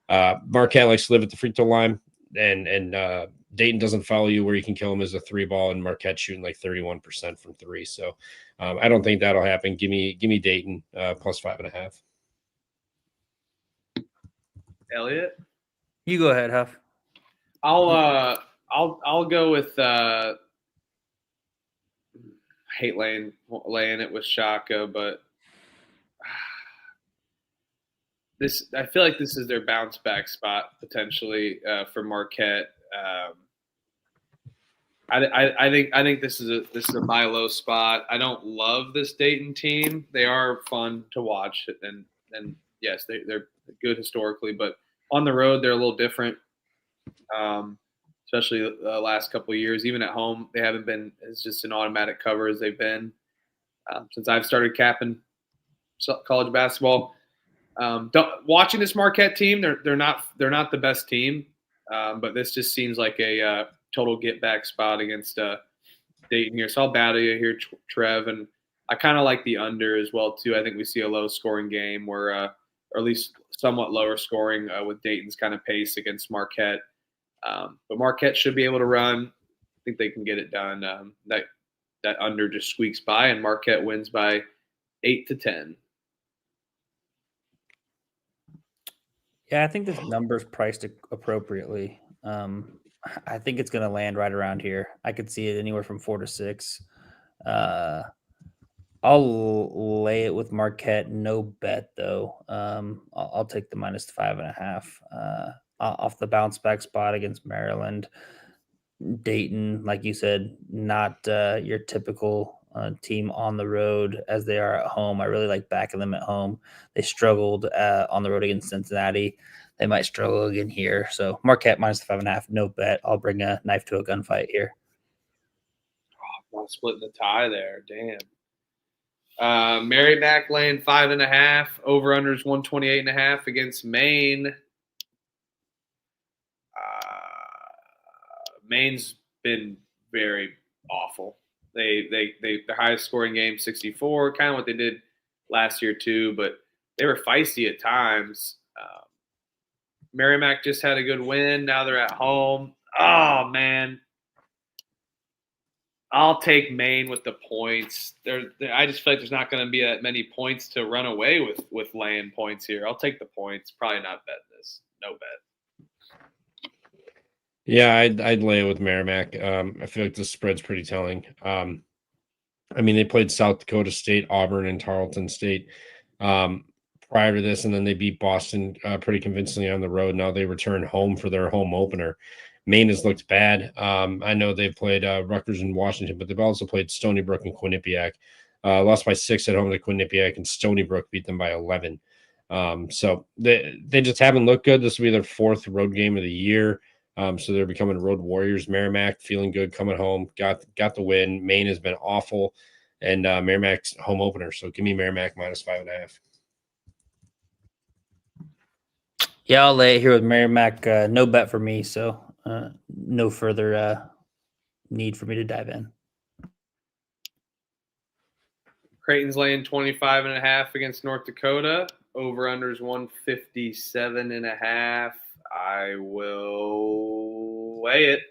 Marquette likes to live at the free throw line, and Dayton doesn't follow you where you can kill them as a 3 ball, and Marquette shooting like 31% from 3. So I don't think that'll happen. Give me Dayton plus 5.5. Elliot, You go ahead, Huff. I'll go with I hate laying it with Shaka, but I feel like this is their bounce back spot potentially for Marquette. I think this is a buy low spot. I don't love this Dayton team. They are fun to watch, and yes, they're good historically, but on the road they're a little different. Especially the last couple of years. Even at home, they haven't been as just an automatic cover as they've been since I've started capping college basketball. Watching this Marquette team, they're not the best team, but this just seems like a total get back spot against Dayton here. So I'll battle you here, Trev, and I kind of like the under as well too. I think we see a low scoring game where, or at least somewhat lower scoring with Dayton's kind of pace against Marquette. But Marquette should be able to run. I think they can get it done. That under just squeaks by, and Marquette wins by 8-10. Yeah, I think this number's priced appropriately. I think it's going to land right around here. I could see it anywhere from 4 to 6. I'll lay it with Marquette. No bet though. I'll take the -5.5. Off the bounce back spot against Maryland. Dayton, like you said, not your typical team on the road as they are at home. I really like backing them at home. They struggled on the road against Cincinnati. They might struggle again here. So Marquette -5.5, no bet. I'll bring a knife to a gunfight here. Oh, I'm splitting the tie there. Damn. Merrimack laying 5.5. Over unders 128.5 against Maine. Maine's been very awful. Their highest scoring game 64, kind of what they did last year too, but they were feisty at times. Merrimack just had a good win. Now they're at home. Oh man, I'll take Maine with the points. I just feel like there's not going to be that many points to run away with laying points here. I'll take the points. Probably not bet this. No bet. Yeah, I'd lay it with Merrimack. I feel like the spread's pretty telling. I mean, they played South Dakota State, Auburn, and Tarleton State prior to this, and then they beat Boston pretty convincingly on the road. Now they return home for their home opener. Maine has looked bad. I know they've played Rutgers and Washington, but they've also played Stony Brook and Quinnipiac. Lost by 6 at home to Quinnipiac, and Stony Brook beat them by 11. So they just haven't looked good. This will be their 4th road game of the year. So they're becoming road warriors. Merrimack feeling good coming home, got the win. Maine has been awful, and Merrimack's home opener. So give me Merrimack -5.5. Yeah, I'll lay it here with Merrimack. No bet for me, so no further need for me to dive in. Creighton's laying 25.5 against North Dakota. Over unders 157.5. I will lay it.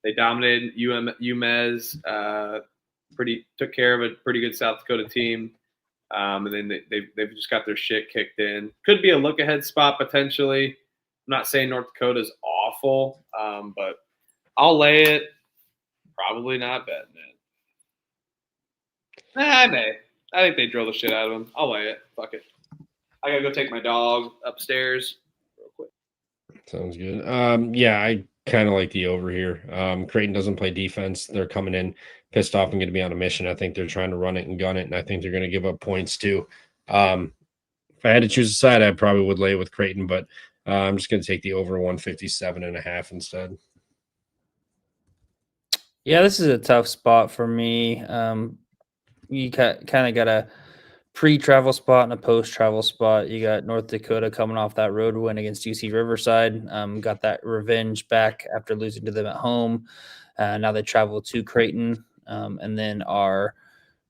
They dominated UMez. Took care of a pretty good South Dakota team. And then they've just got their shit kicked in. Could be a look ahead spot potentially. I'm not saying North Dakota's awful, but I'll lay it. Probably not betting it. I may. I think they drill the shit out of them. I'll lay it. Fuck it. I gotta go take my dog upstairs real quick. Sounds good. Yeah, I kind of like the over here. Creighton doesn't play defense. They're coming in pissed off and going to be on a mission. I think they're trying to run it and gun it, and I think they're going to give up points too. If I had to choose a side, I probably would lay with Creighton, but I'm just going to take the over 157.5 instead. Yeah, this is a tough spot for me. You kind of got a pre-travel spot and a post-travel spot. You got North Dakota coming off that road win against UC Riverside. Got that revenge back after losing to them at home. Now they travel to Creighton and then are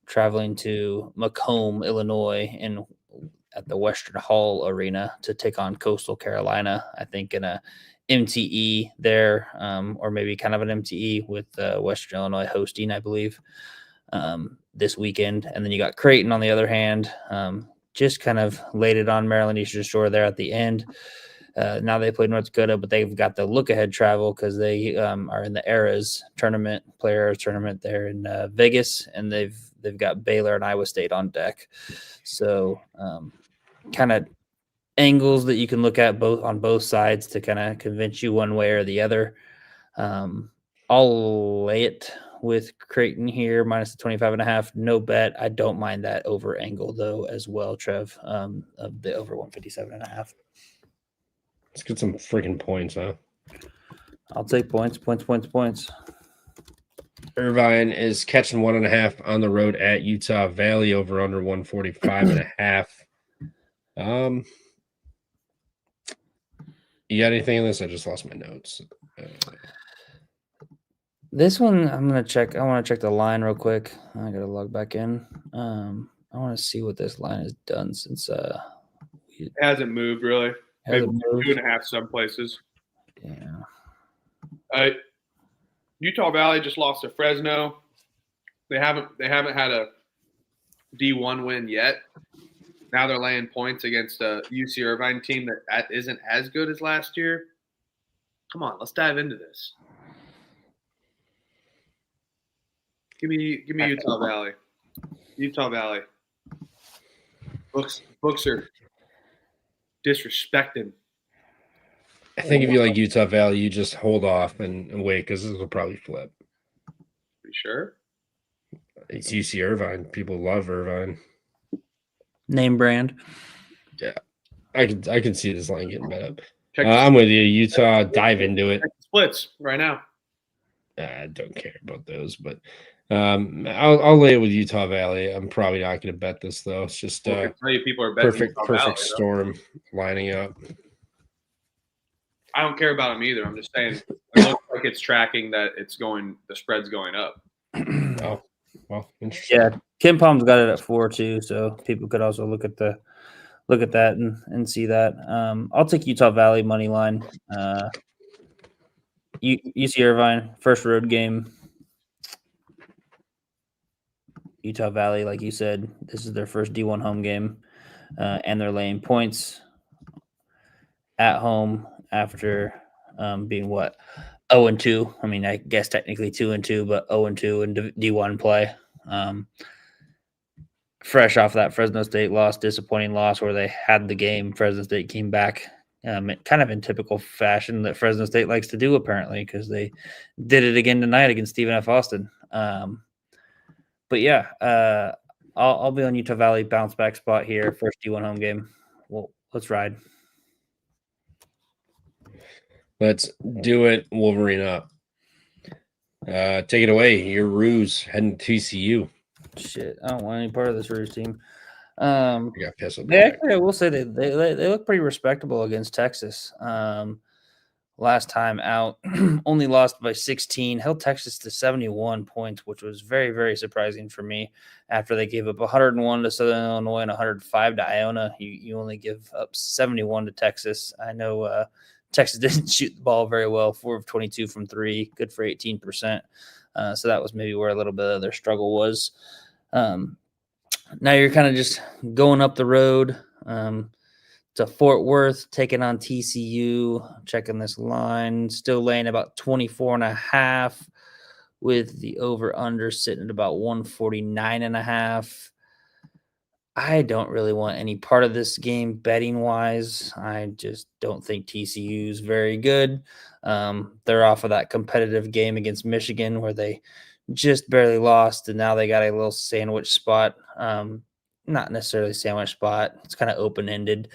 traveling to Macomb, Illinois, at the Western Hall Arena to take on Coastal Carolina. I think in a MTE there, or maybe kind of an MTE with Western Illinois hosting, I believe, this weekend. And then you got Creighton on the other hand, just kind of laid it on Maryland Eastern Shore there at the end. Now they play North Dakota, but they've got the look-ahead travel because they are in the Eras tournament, Players tournament there in Vegas, and they've got Baylor and Iowa State on deck. So kind of angles that you can look at on both sides to kind of convince you one way or the other. I'll lay it with Creighton here, minus the 25.5. No bet. I don't mind that over angle, though, as well, Trev, of the over 157.5. Let's get some freaking points, huh? I'll take points. Irvine is catching 1.5 on the road at Utah Valley, over under 145.5. You got anything in this? I just lost my notes. This one, I'm gonna check. I want to check the line real quick. I gotta log back in. I want to see what this line has done since It hasn't moved really. Maybe 2.5 some places. Yeah. Utah Valley just lost to Fresno. They haven't had a D1 win yet. Now they're laying points against a UC Irvine team that isn't as good as last year. Come on, let's dive into this. Give me Utah Valley. Utah Valley. Books are disrespecting. I think if you like Utah Valley, you just hold off and wait, because this will probably flip. You sure? It's UC Irvine. People love Irvine. Name brand. Yeah, I can see this line getting bet up. I'm with you. Utah, dive into it. Splits right now. I don't care about those, but I'll lay it with Utah Valley. I'm probably not going to bet this though. It's just people are betting perfect storm lining up. I don't care about them either. I'm just saying it looks like it's tracking that the spread's going up. Oh, well, interesting. Yeah, Kim Palm's got it at 4 too, so people could also look at that and see that. I'll take Utah Valley money line. UC Irvine first road game. Utah Valley, like you said, this is their first D1 home game, and they're laying points at home after being 0-2. I mean, I guess technically 2-2, but 0-2 in D1 play. Fresh off that Fresno State loss, disappointing loss where they had the game. Fresno State came back kind of in typical fashion that Fresno State likes to do, apparently, because they did it again tonight against Stephen F. Austin. But yeah, I'll be on Utah Valley bounce back spot here. First D1 home game. Well, let's ride. Let's do it. Wolverine up. Take it away. Your Ruse heading to TCU. Shit, I don't want any part of this Ruse team. I got pissed. Actually, I will say they look pretty respectable against Texas. Last time out, only lost by 16, held Texas to 71 points, which was very, very surprising for me. After they gave up 101 to Southern Illinois and 105 to Iona, you only give up 71 to Texas. I know Texas didn't shoot the ball very well, 4 of 22 from 3, good for 18%. So that was maybe where a little bit of their struggle was. Now you're kind of just going up the road to Fort Worth, taking on TCU, checking this line, still laying about 24.5 with the over-under sitting at about 149.5. I don't really want any part of this game betting-wise. I just don't think TCU is very good. They're off of that competitive game against Michigan where they just barely lost, and now they got a little sandwich spot. Not necessarily sandwich spot. It's kind of open-ended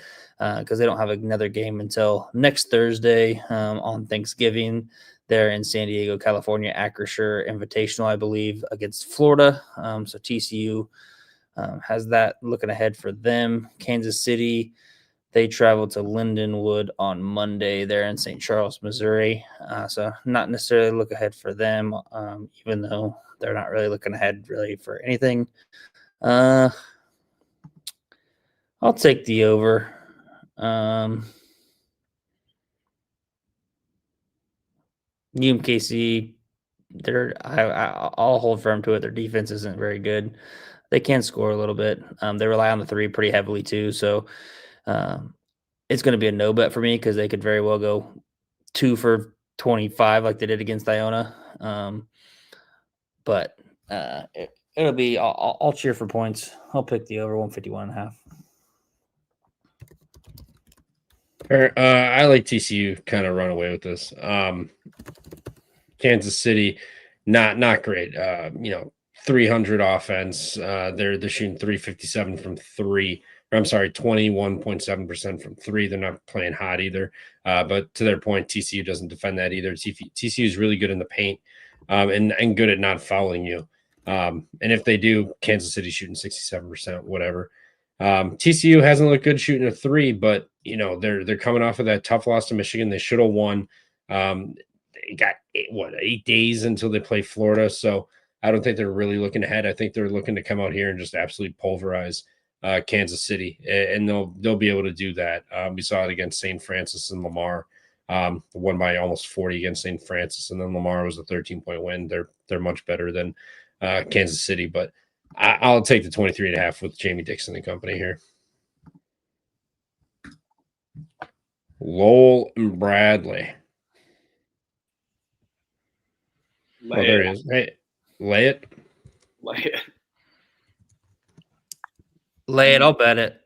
because they don't have another game until next Thursday on Thanksgiving. They're in San Diego, California, Acrisure Invitational, I believe, against Florida. So TCU has that looking ahead for them. Kansas City, they travel to Lindenwood on Monday. They're in St. Charles, Missouri. So not necessarily look ahead for them, even though they're not really looking ahead really for anything. I'll take the over. UMKC, I'll hold firm to it. Their defense isn't very good. They can score a little bit. They rely on the 3 pretty heavily too. So it's going to be a no bet for me because they could very well go 2 for 25 like they did against Iona. But it'll be, I'll cheer for points. I'll pick the over 151.5. I like TCU kind of run away with this. Kansas City not great. 300 offense. They're shooting 357 from three. Or I'm sorry, 21.7% from three. They're not playing hot either. But to their point, TCU doesn't defend that either. TCU is really good in the paint, and good at not fouling you. And if they do, Kansas City shooting 67%, whatever. TCU hasn't looked good shooting a three, but they're coming off of that tough loss to Michigan. They should have won. They got 8 days until they play Florida, so I don't think they're really looking ahead. I think they're looking to come out here and just absolutely pulverize Kansas City, and they'll be able to do that. We saw it against St. Francis and Lamar, won by almost 40 against St. Francis, and then Lamar was a 13-point win. They're much better than Kansas City, but I'll take the 23.5 with Jamie Dixon and company here. Lowell and Bradley. There it is. Hey, lay it. Lay it. I'll bet it.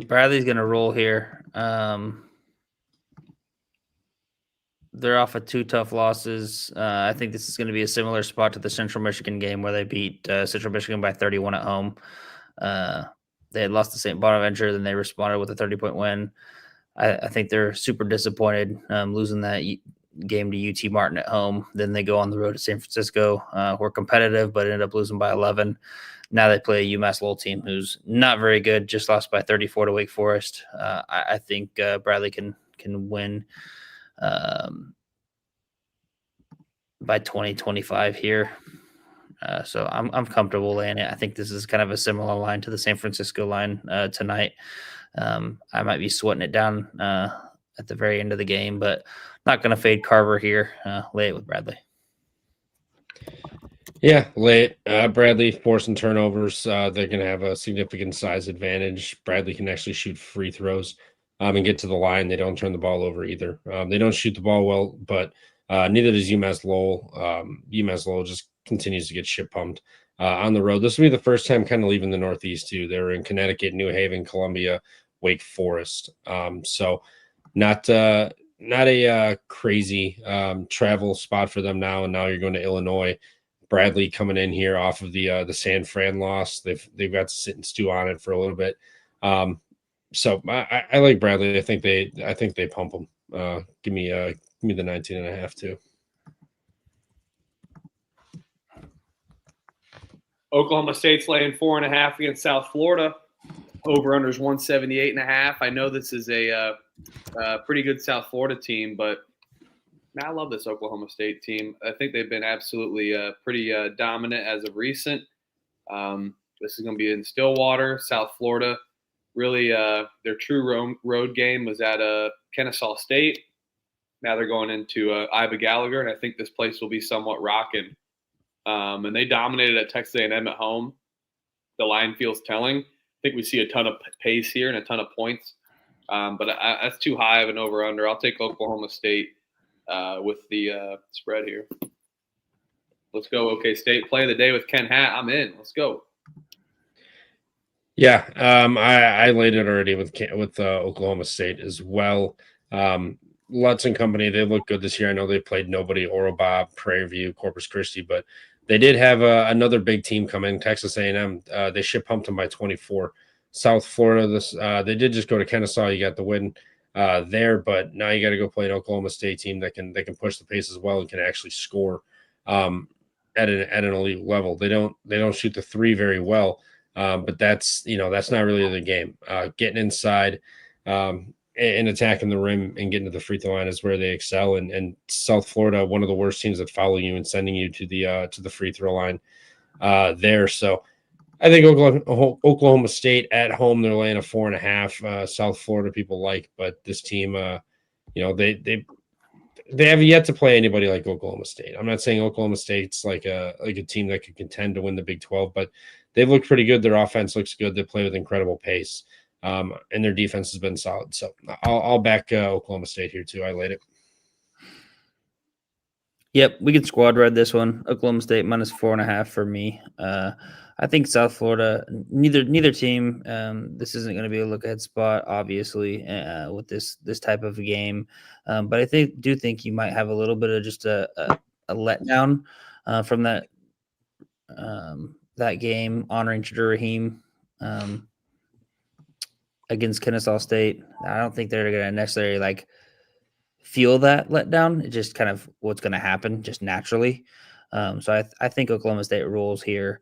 Bradley's going to roll here. They're off of 2 tough losses. I think this is going to be a similar spot to the Central Michigan game where they beat Central Michigan by 31 at home. They had lost to St. Bonaventure, then they responded with a 30-point win. I think they're super disappointed losing that game to UT Martin at home. Then they go on the road to San Francisco, who are competitive, but ended up losing by 11. Now they play a UMass Lowell team who's not very good, just lost by 34 to Wake Forest. I think Bradley can win by 20-25 here. So I'm comfortable laying it. I think this is kind of a similar line to the San Francisco line tonight. I might be sweating it down at the very end of the game, but not going to fade Carver here. Lay it with Bradley. Yeah, lay it. Bradley forcing turnovers. They're going to have a significant size advantage. Bradley can actually shoot free throws and get to the line. They don't turn the ball over either. They don't shoot the ball well, but neither does UMass Lowell. UMass Lowell just continues to get shit pumped on the road. This will be the first time kind of leaving the Northeast too. They were in Connecticut, New Haven, Columbia, Wake Forest. So not a crazy travel spot for them now. And now you're going to Illinois. Bradley coming in here off of the San Fran loss. They've got to sit and stew on it for a little bit. So I like Bradley. I think they pump them. Give me the 19.5 too. Oklahoma State's laying 4.5 against South Florida. Over under is 178.5. I know this is a pretty good South Florida team, but man, I love this Oklahoma State team. I think they've been absolutely pretty dominant as of recent. This is going to be in Stillwater, South Florida. Really, their true road game was at Kennesaw State. Now they're going into Iba Gallagher, and I think this place will be somewhat rocking. And they dominated at Texas A&M at home. The line feels telling. I think we see a ton of pace here and a ton of points. But that's too high of an over-under. I'll take Oklahoma State with the spread here. Let's go, OK State. Play of the day with Ken Hatt. I'm in. Let's go. Yeah, I laid it already with Oklahoma State as well. Lutz and company, they look good this year. I know they played nobody, Oro Bob, Prairie View, Corpus Christi, but they did have another big team come in, Texas A&M. They shit pumped them by 24. South Florida, they did just go to Kennesaw. You got the win there, but now you got to go play an Oklahoma State team that can push the pace as well and can actually score at an elite level. They don't shoot the three very well, but that's not really the game. Getting inside and attacking the rim and getting to the free throw line is where they excel. And South Florida, one of the worst teams that follow you and sending you to the free throw line there. So I think Oklahoma State at home, they're laying a 4.5. South Florida people like, but this team, they have yet to play anybody like Oklahoma State. I'm not saying Oklahoma State's like a team that could contend to win the Big 12, but they've looked pretty good. Their offense looks good. They play with incredible pace. And their defense has been solid. So I'll back Oklahoma State here too. I laid it. Yep, we can squad ride this one. Oklahoma State -4.5 for me. I think South Florida. Neither team. This isn't going to be a look ahead spot, obviously, with this type of game. But I do think you might have a little bit of just a letdown from that game honoring Shadur Rahim against Kennesaw State. I don't think they're going to necessarily feel that letdown. It's just kind of what's going to happen just naturally. So I think Oklahoma State rules here.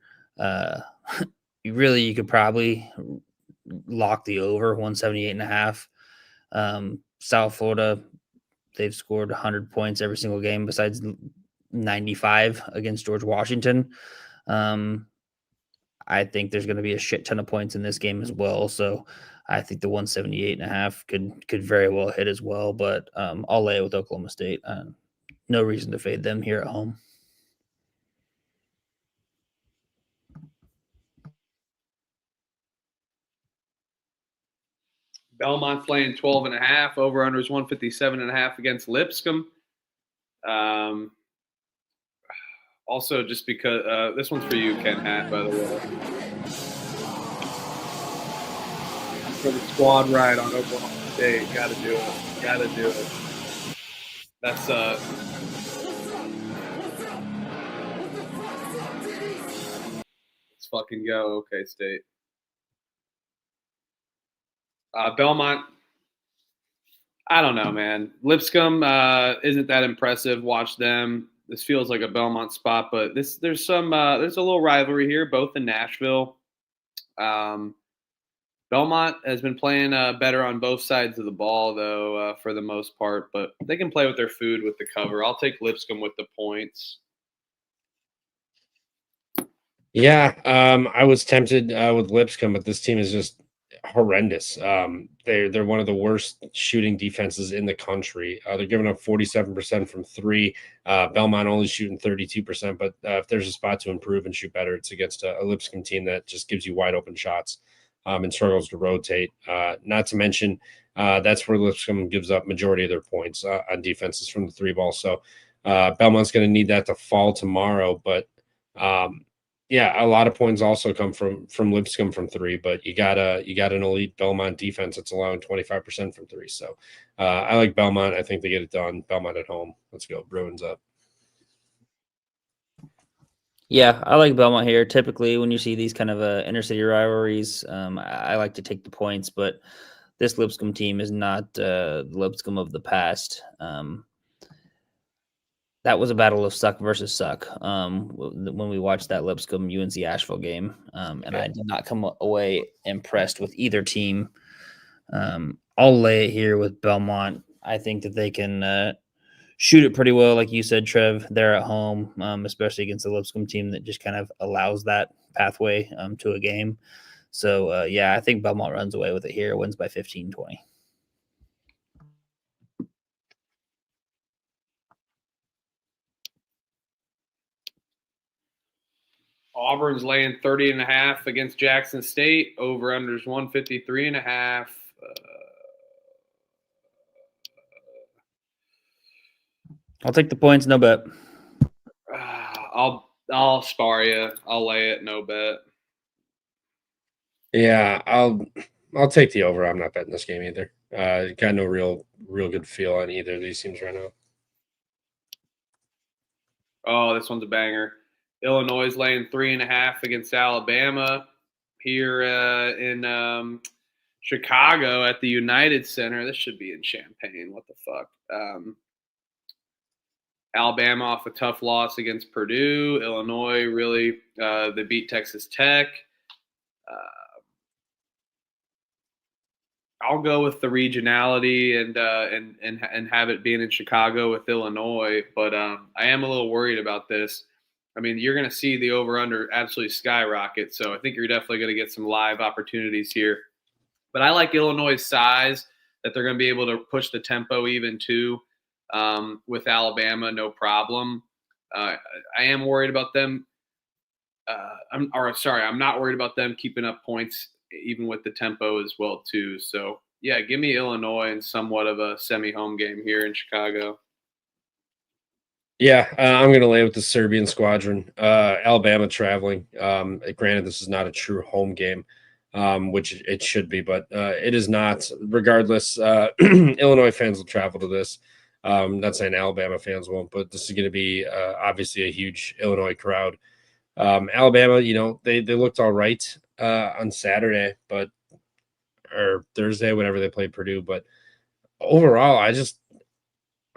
You could probably lock the over 178.5. South Florida, they've scored 100 points every single game besides 95 against George Washington. I think there's going to be a shit ton of points in this game as well. So I think the 178.5 could very well hit as well. But I'll lay it with Oklahoma State. No reason to fade them here at home. Belmont's laying 12.5. Over under is 157.5 against Lipscomb. Also, just because this one's for you, Ken Hat, by the way. For the squad ride on Oklahoma State, gotta do it. That's let's fucking go, OK State. Belmont, I don't know, man. Lipscomb isn't that impressive. Watch them. This feels like a Belmont spot, but there's a little rivalry here, both in Nashville. Belmont has been playing better on both sides of the ball, though, for the most part. But they can play with their food with the cover. I'll take Lipscomb with the points. Yeah, I was tempted with Lipscomb, but this team is just horrendous. They're one of the worst shooting defenses in the country. They're giving up 47% from three. Belmont only shooting 32%. But if there's a spot to improve and shoot better, it's against a Lipscomb team that just gives you wide open shots and struggles to rotate. Not to mention that's where Lipscomb gives up majority of their points on defenses from the three ball. So Belmont's going to need that to fall tomorrow, but. Yeah, a lot of points also come from Lipscomb from three, but you got an elite Belmont defense that's allowing 25% from three. So I like Belmont. I think they get it done. Belmont at home. Let's go. Bruins up. Yeah, I like Belmont here. Typically, when you see these kind of inner city rivalries, I like to take the points, but this Lipscomb team is not the Lipscomb of the past. That was a battle of suck versus suck when we watched that Lipscomb UNC Asheville game, and I did not come away impressed with either team. I'll lay it here with Belmont. I think that they can shoot it pretty well, like you said, Trev. They're at home, especially against the Lipscomb team that just kind of allows that pathway to a game. So, yeah, I think Belmont runs away with it here, wins by 15-20. Auburn's laying 30.5 against Jackson State. Over unders 153.5. I'll take the points, no bet. I'll spar you. I'll lay it, no bet. Yeah, I'll take the over. I'm not betting this game either. Got no real good feel on either of these teams right now. Oh, this one's a banger. Illinois is laying 3.5 against Alabama here in Chicago at the United Center. This should be in Champaign. What the fuck? Alabama off a tough loss against Purdue. Illinois really they beat Texas Tech. I'll go with the regionality and have it being in Chicago with Illinois, but I am a little worried about this. I mean, you're going to see the over-under absolutely skyrocket, so I think you're definitely going to get some live opportunities here. But I like Illinois' size, that they're going to be able to push the tempo even too with Alabama, no problem. I am worried about them. I'm not worried about them keeping up points even with the tempo as well too. So yeah, give me Illinois in somewhat of a semi-home game here in Chicago. Yeah, I'm going to lay with the Serbian squadron. Alabama traveling. Granted, this is not a true home game, which it should be, but it is not. Regardless, Illinois fans will travel to this. Not saying Alabama fans won't, but this is going to be obviously a huge Illinois crowd. Alabama, they looked all right on Saturday, or Thursday, whenever they played Purdue. But overall, I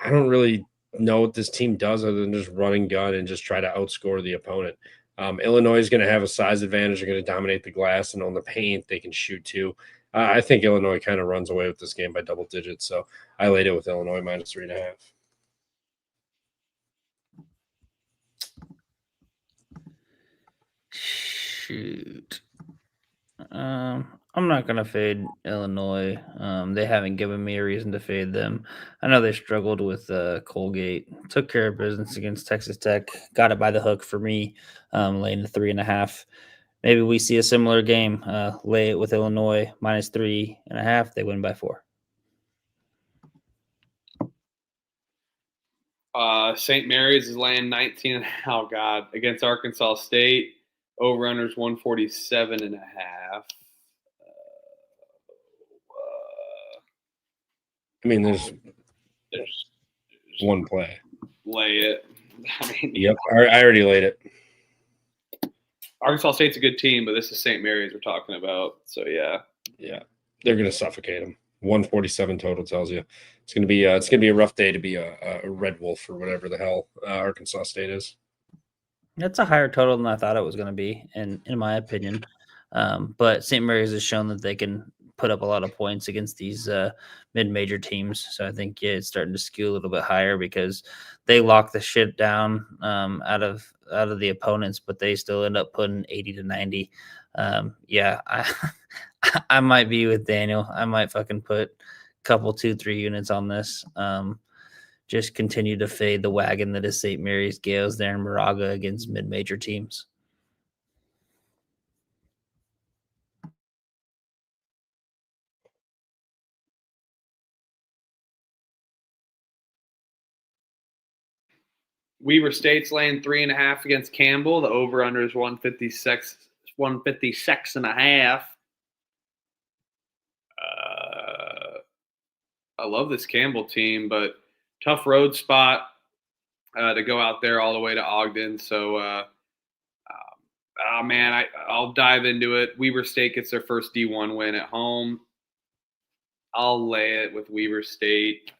don't really know what this team does other than just run and gun and just try to outscore the opponent. Illinois is going to have a size advantage. They're going to dominate the glass, and on the paint, they can shoot too. I think Illinois kind of runs away with this game by double digits. So I laid it with Illinois -3.5. Shoot. I'm not gonna fade Illinois. They haven't given me a reason to fade them. I know they struggled with Colgate, took care of business against Texas Tech, got it by the hook for me, laying the 3.5. Maybe we see a similar game. Lay it with Illinois -3.5. They win by 4. St. Mary's is laying 19. Oh God, against Arkansas State. Over/unders 147.5. I mean, there's There's one play. lay it. I mean, Yep, I already laid it. Arkansas State's a good team, but this is St. Mary's we're talking about. So yeah, They're going to suffocate them. 147 total tells you it's going to be a rough day to be a Red Wolf or whatever the hell Arkansas State is. That's a higher total than I thought it was going to be, in my opinion. But St. Mary's has shown that they can put up a lot of points against these mid-major teams. So I think it's starting to skew a little bit higher because they lock the shit down out of the opponents, but they still end up putting 80 to 90. I might be with Daniel. I might fucking put a couple 2-3 units on this. Just continue to fade the wagon that is St. Mary's Gales there in Moraga against mid-major teams. Weber State's laying 3.5 against Campbell. The over/under is 156.5. I love this Campbell team, but tough road spot to go out there all the way to Ogden. So, I'll dive into it. Weber State gets their first D1 win at home. I'll lay it with Weber State.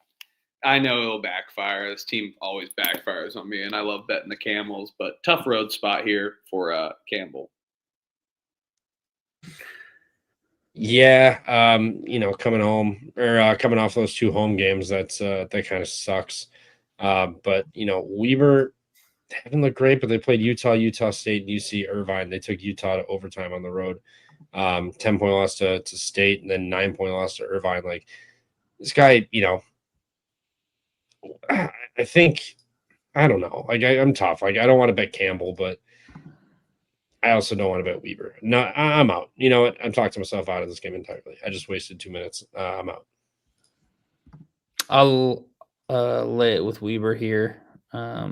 I know it'll backfire. This team always backfires on me, and I love betting the Camels, but tough road spot here for Campbell. Yeah, coming home or coming off those 2 home games, that kind of sucks. But Weber haven't looked great, but they played Utah State, and UC Irvine. They took Utah to overtime on the road. 10-point loss to State, and then 9-point loss to Irvine. Like this guy, I think I don't know. Like I'm tough. Like I don't want to bet Campbell, but I also don't want to bet Weber. No, I'm out. You know what? I'm talking myself out of this game entirely. I just wasted 2 minutes. I'm out. I'll lay it with Weber here. I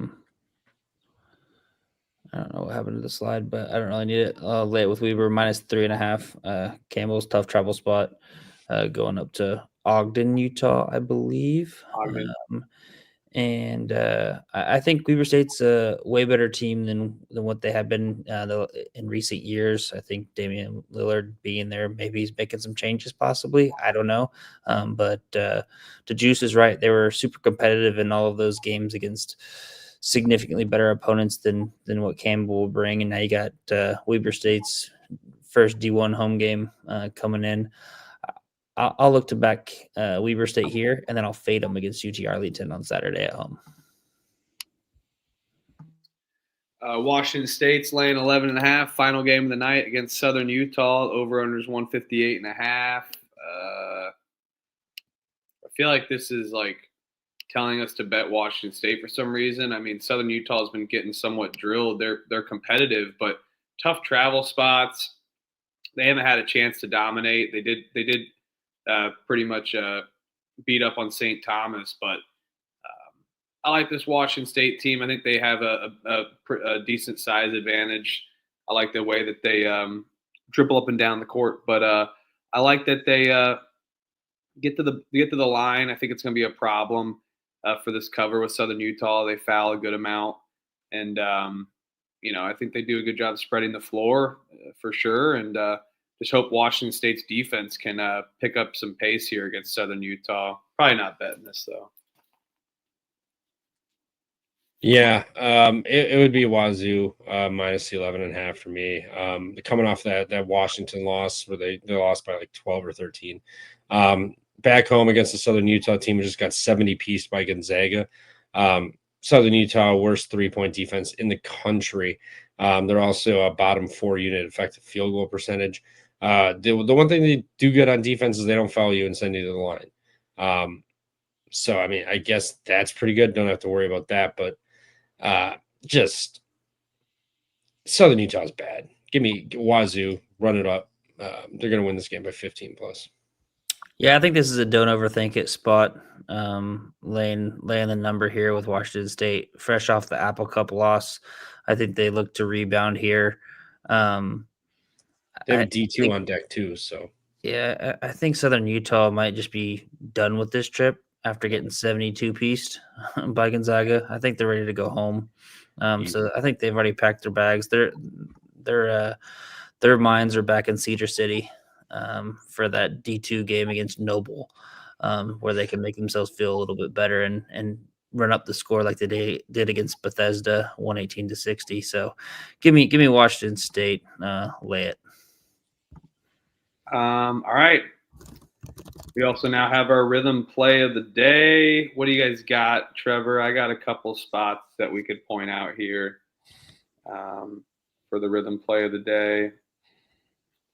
don't know what happened to the slide, but I don't really need it. I'll lay it with Weber -3.5. Campbell's tough travel spot going up to Ogden, Utah, I believe. Ogden. I think Weber State's a way better team than what they have been in recent years. I think Damian Lillard being there, maybe he's making some changes possibly. I don't know. But the juice is right. They were super competitive in all of those games against significantly better opponents than what Campbell will bring. And now you got Weber State's first D1 home game coming in. I'll look to back Weber State here, and then I'll fade them against UT Arlington on Saturday at home. Washington State's laying 11.5. Final game of the night against Southern Utah. Over/unders 158.5. I feel like this is like telling us to bet Washington State for some reason. I mean, Southern Utah has been getting somewhat drilled. They're competitive, but tough travel spots. They haven't had a chance to dominate. They did pretty much beat up on St. Thomas, but I like this Washington State team. I think they have a decent size advantage. I like the way that they dribble up and down the court, but I like that they get to the line. I think it's going to be a problem for this cover with Southern Utah. They foul a good amount, and I think they do a good job spreading the floor for sure. And just hope Washington State's defense can pick up some pace here against Southern Utah. Probably not betting this though. Yeah, it would be Wazoo minus the 11.5 for me. Coming off that Washington loss where they lost by like 12 or 13. Back home against the Southern Utah team, who just got 70-pieced by Gonzaga. Southern Utah, worst 3-point defense in the country. They're also a bottom 4 unit effective field goal percentage. The one thing they do good on defense is they don't foul you and send you to the line. So, I mean, I guess that's pretty good. Don't have to worry about that. But just Southern Utah is bad. Give me Wazoo, run it up. They're going to win this game by 15 plus. Yeah, I think this is a don't overthink it spot. Laying the number here with Washington State, fresh off the Apple Cup loss. I think they look to rebound here. They have D2 on deck too, so yeah, I think Southern Utah might just be done with this trip after getting 72-pieced by Gonzaga. I think they're ready to go home. So I think they've already packed their bags. Their minds are back in Cedar City for that D2 game against Noble, where they can make themselves feel a little bit better and run up the score like they did against Bethesda, 118-60. So give me Washington State, lay it. All right. We also now have our rhythm play of the day. What do you guys got, Trevor? I got a couple spots that we could point out here for the rhythm play of the day.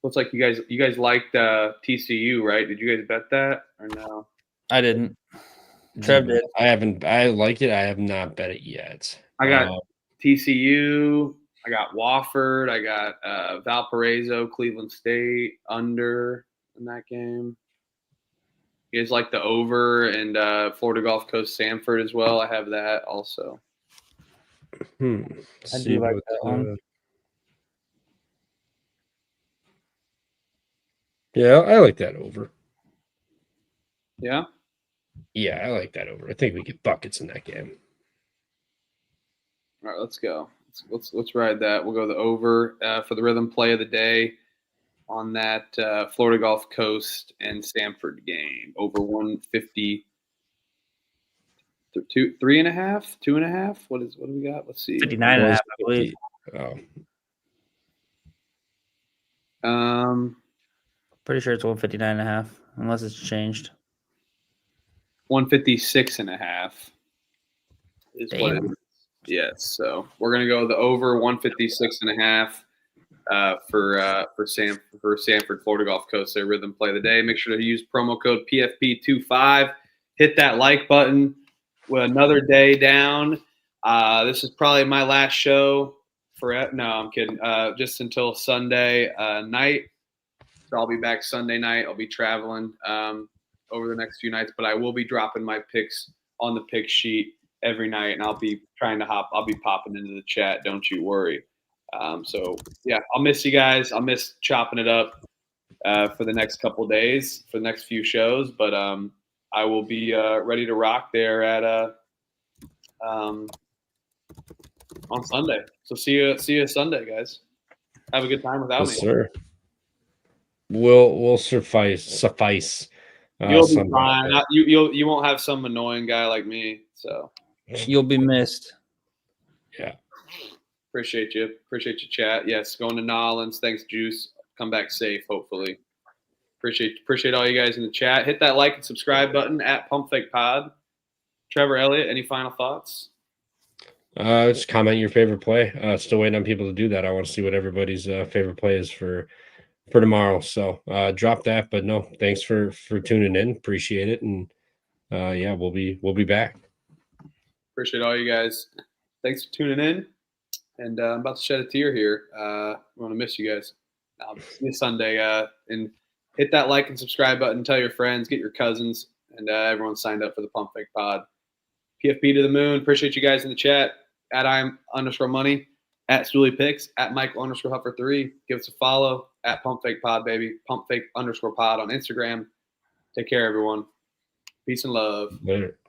Looks like you guys liked TCU, right? Did you guys bet that or no? I didn't. Trev did. I haven't. I like it. I have not bet it yet. I got TCU. I got Wofford. I got Valparaiso, Cleveland State under in that game. You guys like the over and Florida Gulf Coast Samford as well. I have that also. I do like that one. Yeah, I like that over. Yeah? Yeah, I like that over. I think we get buckets in that game. All right, let's go. Let's ride that. We'll go the over for the rhythm play of the day on that Florida Gulf Coast and Samford game. Over 150. 3.5, 2.5. What do we got? Let's see. 59.5, I believe. Pretty sure it's 159.5, unless it's changed. 156.5 is Damn. what it is. Yes, so we're gonna go the over 156.5 for Samford, Florida Gulf Coast. Their rhythm play of the day. Make sure to use promo code PFP25. Hit that like button. With another day down. This is probably my last show for. No, I'm kidding. Just until Sunday night. So I'll be back Sunday night. I'll be traveling over the next few nights, but I will be dropping my picks on the pick sheet every night, and I'll be I'll be popping into the chat. Don't you worry. So yeah, I'll miss you guys. I'll miss chopping it up for the next couple of days, for the next few shows, but I will be ready to rock there at on Sunday. So see you Sunday, guys. Have a good time without me. Sir. We'll suffice. You'll be fine. You won't have some annoying guy like me. So you'll be missed. Yeah. Appreciate you, chat. Yes, going to Nolans. Thanks, Juice. Come back safe, hopefully. Appreciate all you guys in the chat. Hit that like and subscribe button at Pump Fake Pod. Trevor, Elliott, any final thoughts? Just comment your favorite play. Still waiting on people to do that. I want to see what everybody's favorite play is for tomorrow. So drop that. But no, thanks for tuning in. Appreciate it. And yeah, we'll be back. Appreciate all you guys. Thanks for tuning in. And I'm about to shed a tear here. I want to miss you guys. I'll see you Sunday. And hit that like and subscribe button. Tell your friends, get your cousins, and everyone signed up for the Pump Fake Pod. PFP to the moon. Appreciate you guys in the chat. At @I'm_money, at Stooley Picks, at Michael_Huffer3. Give us a follow at Pump Fake Pod, baby. Pump Fake_pod on Instagram. Take care, everyone. Peace and love. Later.